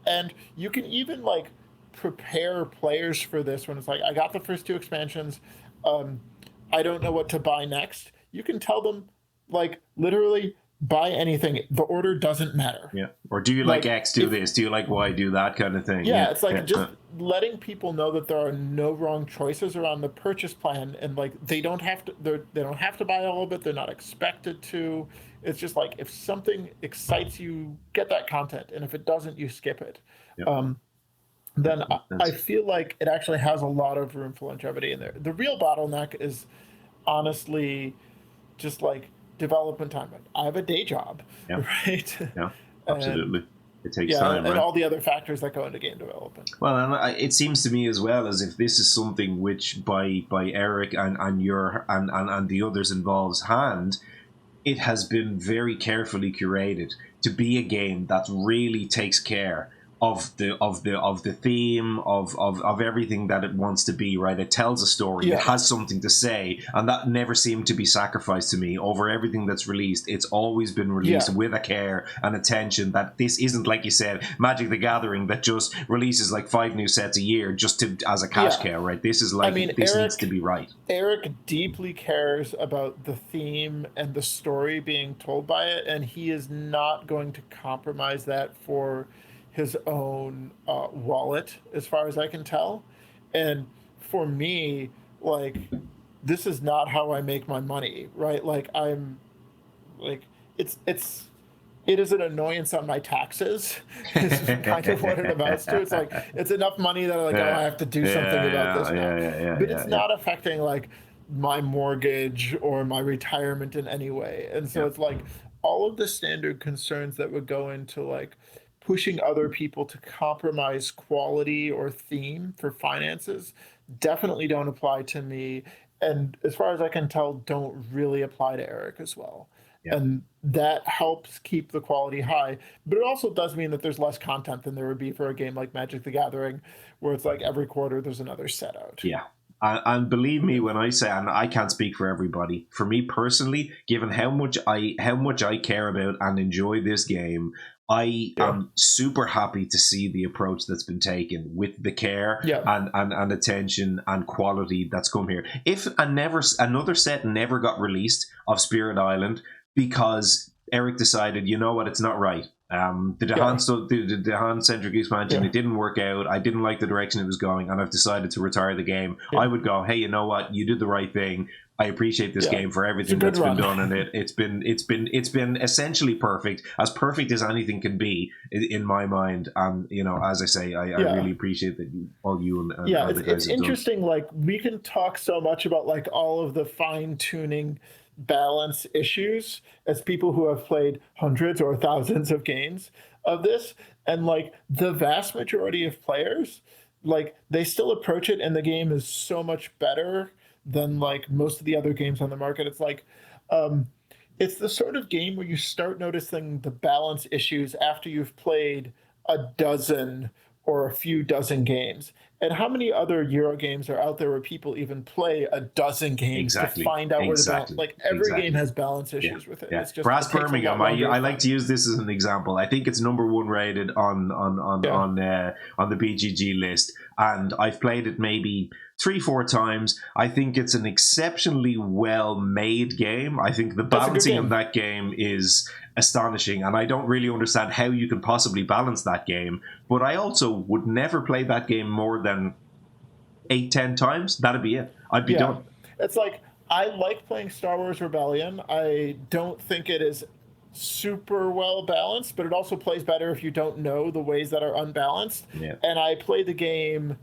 And you can even, like, prepare players for this when it's like, I got the first 2 expansions, I don't know what to buy next. You can tell them, like, literally buy anything. The order doesn't matter. Yeah. Or do you like X, do this? Do you like Y, do that kind of thing? Yeah, it's like just letting people know that there are no wrong choices around the purchase plan, and, like, they don't have to buy all of it. They're not expected to. It's just like, if something excites you, get that content, and if it doesn't, you skip it. Yep. Then I feel like it actually has a lot of room for longevity in there. The real bottleneck is honestly just, like, development time. I have a day job, right? Yeah, absolutely. It takes time, and right? all the other factors that go into game development. Well, and it seems to me as well as if this is something which by Eric and the others involved's hand, it has been very carefully curated to be a game that really takes care of the theme of everything that it wants to be, right? It tells a story. Yeah. It has something to say, and that never seemed to be sacrificed to me over everything that's released. It's always been released with a care and attention. That this isn't, like you said, Magic the Gathering that just releases like 5 new sets a year just as a cash cow, right? This is like, this needs to be right. Eric deeply cares about the theme and the story being told by it, and he is not going to compromise that for his own wallet, as far as I can tell. And for me, like, this is not how I make my money, right? Like, I'm like, it is an annoyance on my taxes is kind of what it amounts to. It's like, it's enough money that I have to do something about this now. But it's not affecting, like, my mortgage or my retirement in any way. And so it's like all of the standard concerns that would go into, like, pushing other people to compromise quality or theme for finances definitely don't apply to me. And as far as I can tell, don't really apply to Eric as well. Yeah. And that helps keep the quality high. But it also does mean that there's less content than there would be for a game like Magic the Gathering, where it's like every quarter there's another set out. Yeah. And believe me when I say, and I can't speak for everybody, for me personally, given how much I care about and enjoy this game, I am super happy to see the approach that's been taken with the care and attention and quality that's come here. If another set never got released of Spirit Island because Eric decided, you know what, it's not right. The Dahan-centric expansion, it didn't work out. I didn't like the direction it was going, and I've decided to retire the game. I would go, hey, you know what? You did the right thing. I appreciate this game for everything that's been done in it. It's been essentially perfect as anything can be in my mind. And you know, as I say, I really appreciate that you and the guys it's interesting. Done. Like, we can talk so much about, like, all of the fine tuning balance issues as people who have played hundreds or thousands of games of this, and, like, the vast majority of players, like, they still approach it and the game is so much better than like most of the other games on the market. It's like, it's the sort of game where you start noticing the balance issues after you've played a dozen or a few dozen games. And how many other Euro games are out there where people even play a dozen games to find out where to balance? Like every game has balance issues with it. Yeah. It's just Brass Birmingham. I like to use this as an example. I think it's number 1 rated on the BGG list, and I've played it maybe 3-4 times. I think it's an exceptionally well made game. I think the balancing of that game is astonishing, and I don't really understand how you can possibly balance that game. But I also would never play that game more than 8-10 times. That'd be it. I'd be done. It's like, I like playing Star Wars Rebellion. I don't think it is super well balanced, but it also plays better if you don't know the ways that are unbalanced. Yeah. And I play the game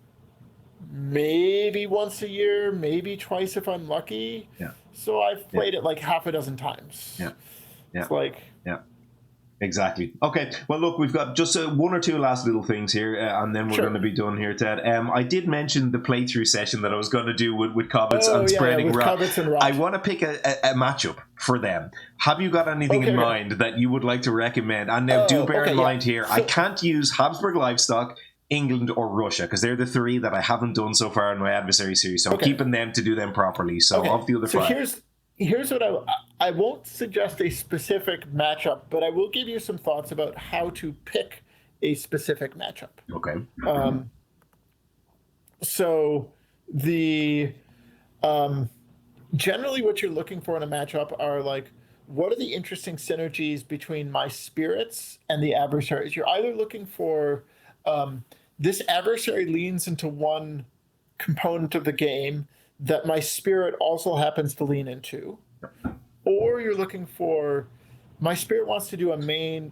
maybe once a year, maybe twice if I'm lucky. Yeah. So I've played it like half a dozen times. Yeah. Yeah. It's like, exactly. Okay. Well, look, we've got just 1 or 2 last little things here, and then we're going to be done here, Ted. I did mention the playthrough session that I was going to do with Cobbitts and Spreading Rot. I want to pick a matchup for them. Have you got anything in mind that you would like to recommend? And now, do bear in mind here, I can't use Habsburg Livestock, England, or Russia, because they're the 3 that I haven't done so far in my adversary series. So I'm keeping them to do them properly. So of the other 5. Here's what I won't suggest a specific matchup, but I will give you some thoughts about how to pick a specific matchup. Okay. So the generally what you're looking for in a matchup are like, what are the interesting synergies between my spirits and the adversaries? You're either looking for this adversary leans into one component of the game that my spirit also happens to lean into, or you're looking for my spirit wants to do a main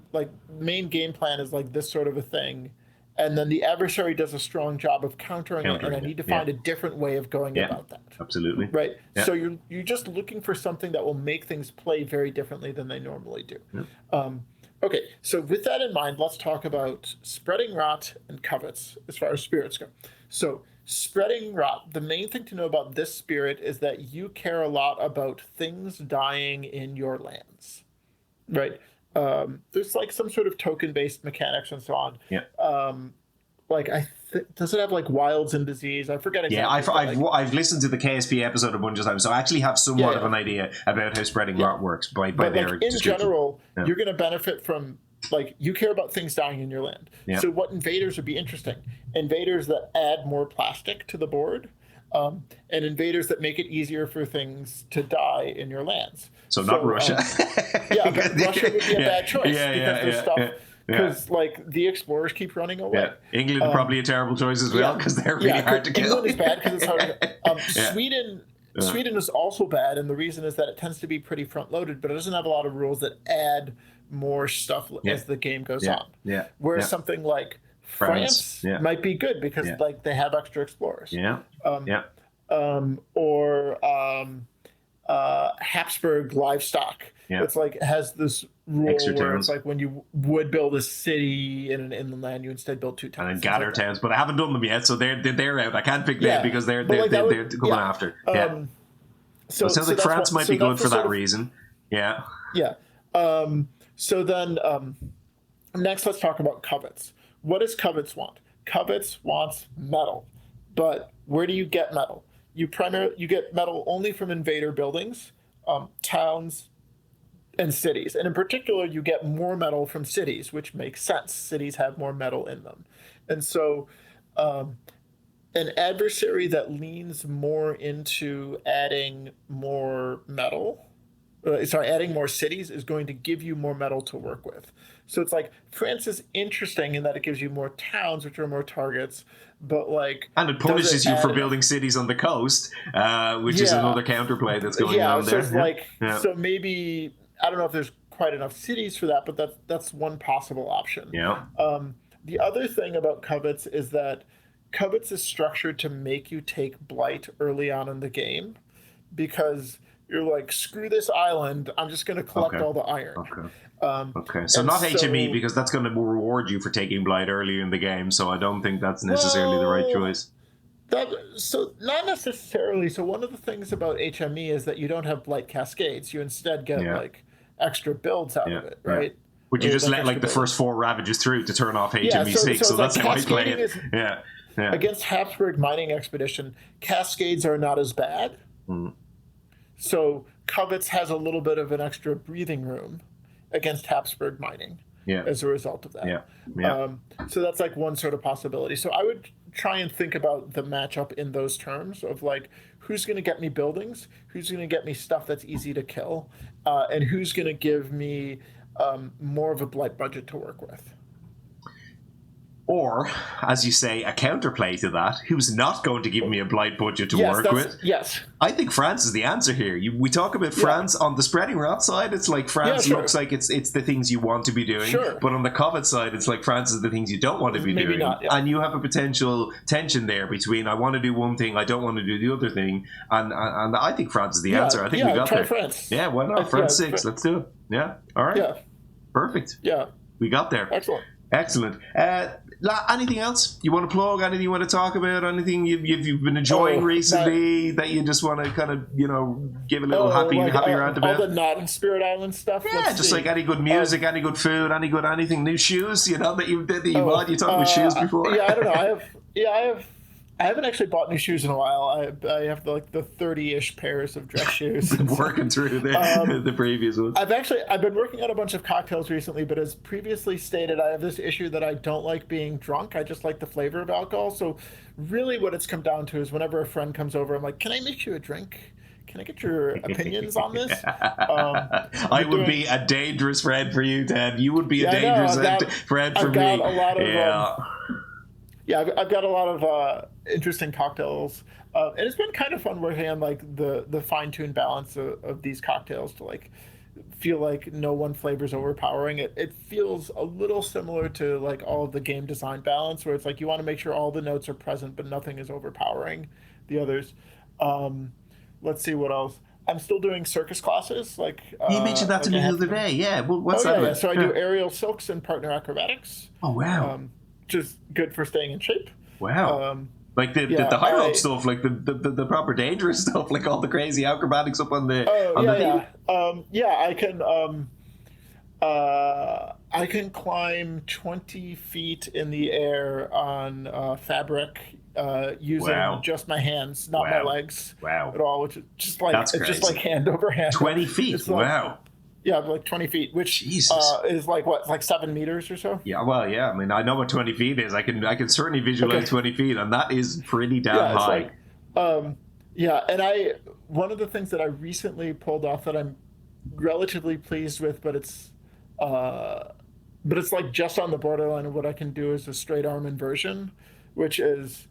game plan is like this sort of a thing, and then the adversary does a strong job of countering it, and I need to find a different way of going about that. Absolutely. Right. Yeah. So you're just looking for something that will make things play very differently than they normally do. Yeah. Okay, so with that in mind, let's talk about Spreading Rot and Covetts as far as spirits go. So Spreading Rot, the main thing to know about this spirit is that you care a lot about things dying in your lands, right? There's like some sort of token-based mechanics and so on. Yeah. Like does it have like wilds and disease? I forget exactly. Yeah, I've listened to the KSP episode a bunch of times, so I actually have somewhat of an idea about how Spreading Rot works by their in general, you're going to benefit from, like, you care about things dying in your land. Yeah. So what invaders would be interesting? Invaders that add more plastic to the board, and invaders that make it easier for things to die in your lands. So not Russia. But Russia would be a bad choice because there's stuff. Because like the explorers keep running away. Yeah. England probably a terrible choice as well because they're really hard to kill. England is bad because it's hard. Sweden is also bad, and the reason is that it tends to be pretty front loaded, but it doesn't have a lot of rules that add more stuff as the game goes on. Yeah. Whereas something like France might be good because like they have extra explorers. Or Habsburg Livestock. Yeah. It's like has this rule where it's like when you would build a city in an inland land, you instead build 2 towns. And then gather towns, but I haven't done them yet, so they're out. I can't pick them because they're coming after. So it sounds like France might be good for that reason. Yeah. Yeah. So then next, let's talk about Covetts. What does Covetts want? Covetts wants metal, but where do you get metal? You get metal only from invader buildings, towns, and cities. And in particular, you get more metal from cities, which makes sense. Cities have more metal in them. And so an adversary that leans more into adding more metal, adding more cities is going to give you more metal to work with. So it's like France is interesting in that it gives you more towns, which are more targets, but like... And it punishes you for building cities on the coast, which is another counterplay that's going on there. So it's so maybe... I don't know if there's quite enough cities for that, but that's one possible option. Yeah. The other thing about Covetts is that Covetts is structured to make you take Blight early on in the game because you're like, screw this island, I'm just going to collect all the iron. So not HME because that's going to reward you for taking Blight early in the game, so I don't think that's necessarily the right choice. So not necessarily. So one of the things about HME is that you don't have blight cascades. You instead get like extra builds out of it, right? Would you just let like the first 4 Ravages through to turn off HME6? So that's how I play it. Yeah. Against Habsburg Mining Expedition, cascades are not as bad. So Covets has a little bit of an extra breathing room against Habsburg Mining as a result of that. So that's like one sort of possibility. So I would try and think about the matchup in those terms of like, who's going to get me buildings, who's going to get me stuff that's easy to kill, and who's going to give me more of a blight budget to work with. Or, as you say, a counterplay to that, who's not going to give me a blight budget to work with. Yes. I think France is the answer here. We talk about France on the spreading rat side. It's like France looks like it's the things you want to be doing. But on the Covet side, it's like France is the things you don't want to be doing. Not, And you have a potential tension there between I want to do one thing, I don't want to do the other thing. And I think France is the answer. I think we got try there. France. Yeah, why not? France 6. Let's do it. Yeah. All right. Yeah. Perfect. Yeah. We got there. Excellent. Anything else you want to plug? Anything you want to talk about? Anything you've been enjoying recently that you just want to kind of give a little happy rant about? All the not in Spirit Island stuff. Yeah, just like any good music, any good food, any good anything. New shoes, that you bought. You talked about shoes before. Yeah, I don't know. I haven't actually bought new shoes in a while. I have the 30-ish pairs of dress shoes. Been working through the previous ones. I've been working on a bunch of cocktails recently, but as previously stated, I have this issue that I don't like being drunk. I just like the flavor of alcohol. So really what it's come down to is whenever a friend comes over, I'm like, can I make you a drink? Can I get your opinions on this? I would be a dangerous friend for you, Ted. You would be a dangerous friend for me. I've got a lot of... I've got a lot of interesting cocktails, and it's been kind of fun working on like the fine-tuned balance of these cocktails to like feel like no one flavor is overpowering. It feels a little similar to like all of the game design balance, where it's like you want to make sure all the notes are present, but nothing is overpowering the others. Let's see what else. I'm still doing circus classes. Like you mentioned that to me the other day. Yeah, well, what's that? Yeah. So I do aerial silks and partner acrobatics. Oh wow. Just good for staying in shape. Wow. Like the high rope stuff, like the proper dangerous stuff, like all the crazy acrobatics up on the I can climb 20 feet in the air on fabric using just my hands, not my legs at all, which is just like just like hand over hand. 20 feet. Wow. Yeah, like 20 feet, which is like 7 meters or so. Yeah, well, yeah. I mean, I know what 20 feet is. I can certainly visualize 20 feet, and that is pretty damn high. And one of the things that I recently pulled off that I'm relatively pleased with, but it's like just on the borderline of what I can do is a straight arm inversion, which is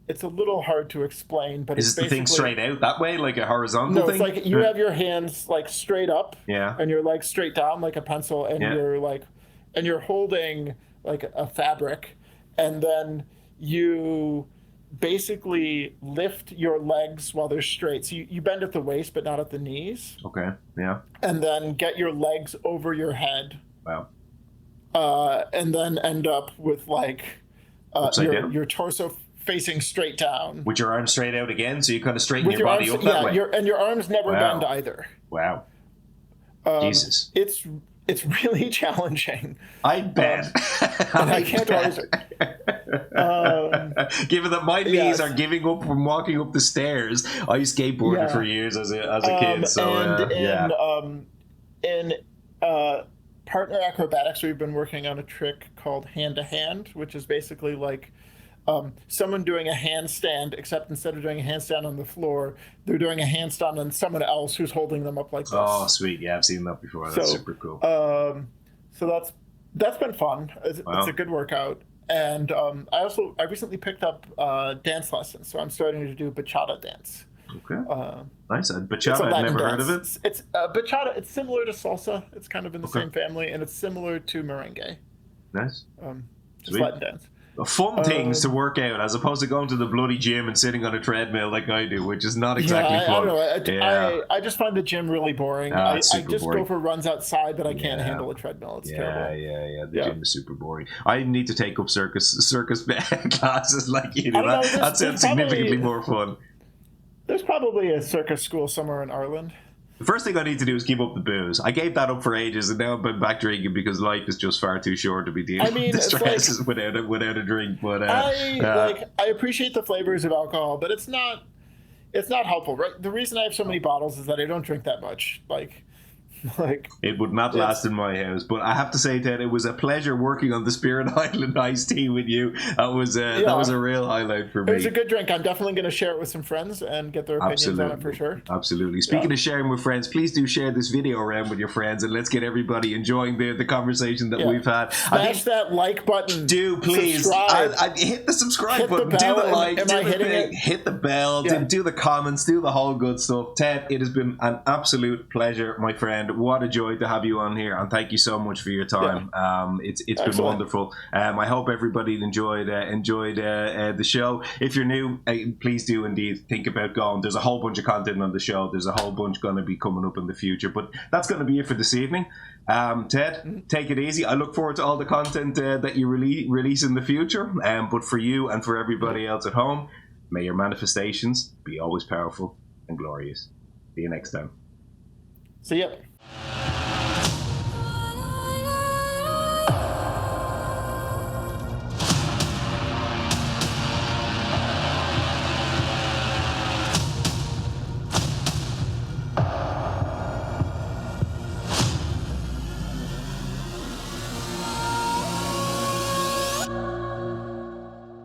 it's a little hard to explain, but is it's the thing straight out that way, like a horizontal thing? No, it's like you have your hands like straight up, and your legs straight down like a pencil, and you're holding like a fabric, and then you basically lift your legs while they're straight. So you bend at the waist, but not at the knees. Okay. Yeah. And then get your legs over your head. Wow. And then end up with like your torso facing straight down. With your arms straight out again, so you kind of straighten your body up that way. And your arms never bend either. Wow. Jesus. It's really challenging. I bet. And I can't always... Given that my knees are giving up from walking up the stairs, I skateboarded for years as a kid. So in partner acrobatics, we've been working on a trick called hand to hand, which is basically like someone doing a handstand, except instead of doing a handstand on the floor, they're doing a handstand on someone else who's holding them up like this. Oh, sweet! Yeah, I've seen that before. That's super cool. So that's been fun. It's a good workout. And I recently picked up dance lessons, so I'm starting to do bachata dance. Okay. Nice. Bachata, I've never heard of it. It's bachata. It's similar to salsa. It's kind of in the same family, and it's similar to merengue. Nice. Just Latin dance. fun things to work out as opposed to going to the bloody gym and sitting on a treadmill like I do, which is not exactly fun. I don't know. I just find the gym really boring. I just boring. go for runs outside, but I can't handle a treadmill. It's terrible. The gym is super boring. I need to take up circus classes like you do. That sounds significantly more fun. There's probably a circus school somewhere in Ireland. The first thing I need to do is keep up the booze. I gave that up for ages, and now I'm back drinking because life is just far too short to be dealing with the stresses without a drink. But I appreciate the flavors of alcohol, but it's not helpful. Right? The reason I have so many bottles is that I don't drink that much. Like it would not last in my house, but I have to say, Ted, it was a pleasure working on the Spirit Island iced tea with you. That was a real highlight for me. It was a good drink. I'm definitely going to share it with some friends and get their opinions on it for sure. Absolutely. Speaking of sharing with friends, please do share this video around with your friends, and let's get everybody enjoying the conversation that we've had. Smash that like button. Do please hit the subscribe button. Do the like. Do the thing. Hit the bell. Do the comments. Do the whole good stuff. Ted, it has been an absolute pleasure, my friend. What a joy to have you on here, and thank you so much for your time. It's been wonderful. I hope everybody enjoyed the show. If you're new, please do indeed think about going. There's a whole bunch of content on the show. There's a whole bunch going to be coming up in the future, but that's going to be it for this evening. Ted, take it easy. I look forward to all the content that you release in the future. But for you and for everybody else at home, may your manifestations be always powerful and glorious. See you next time. See ya.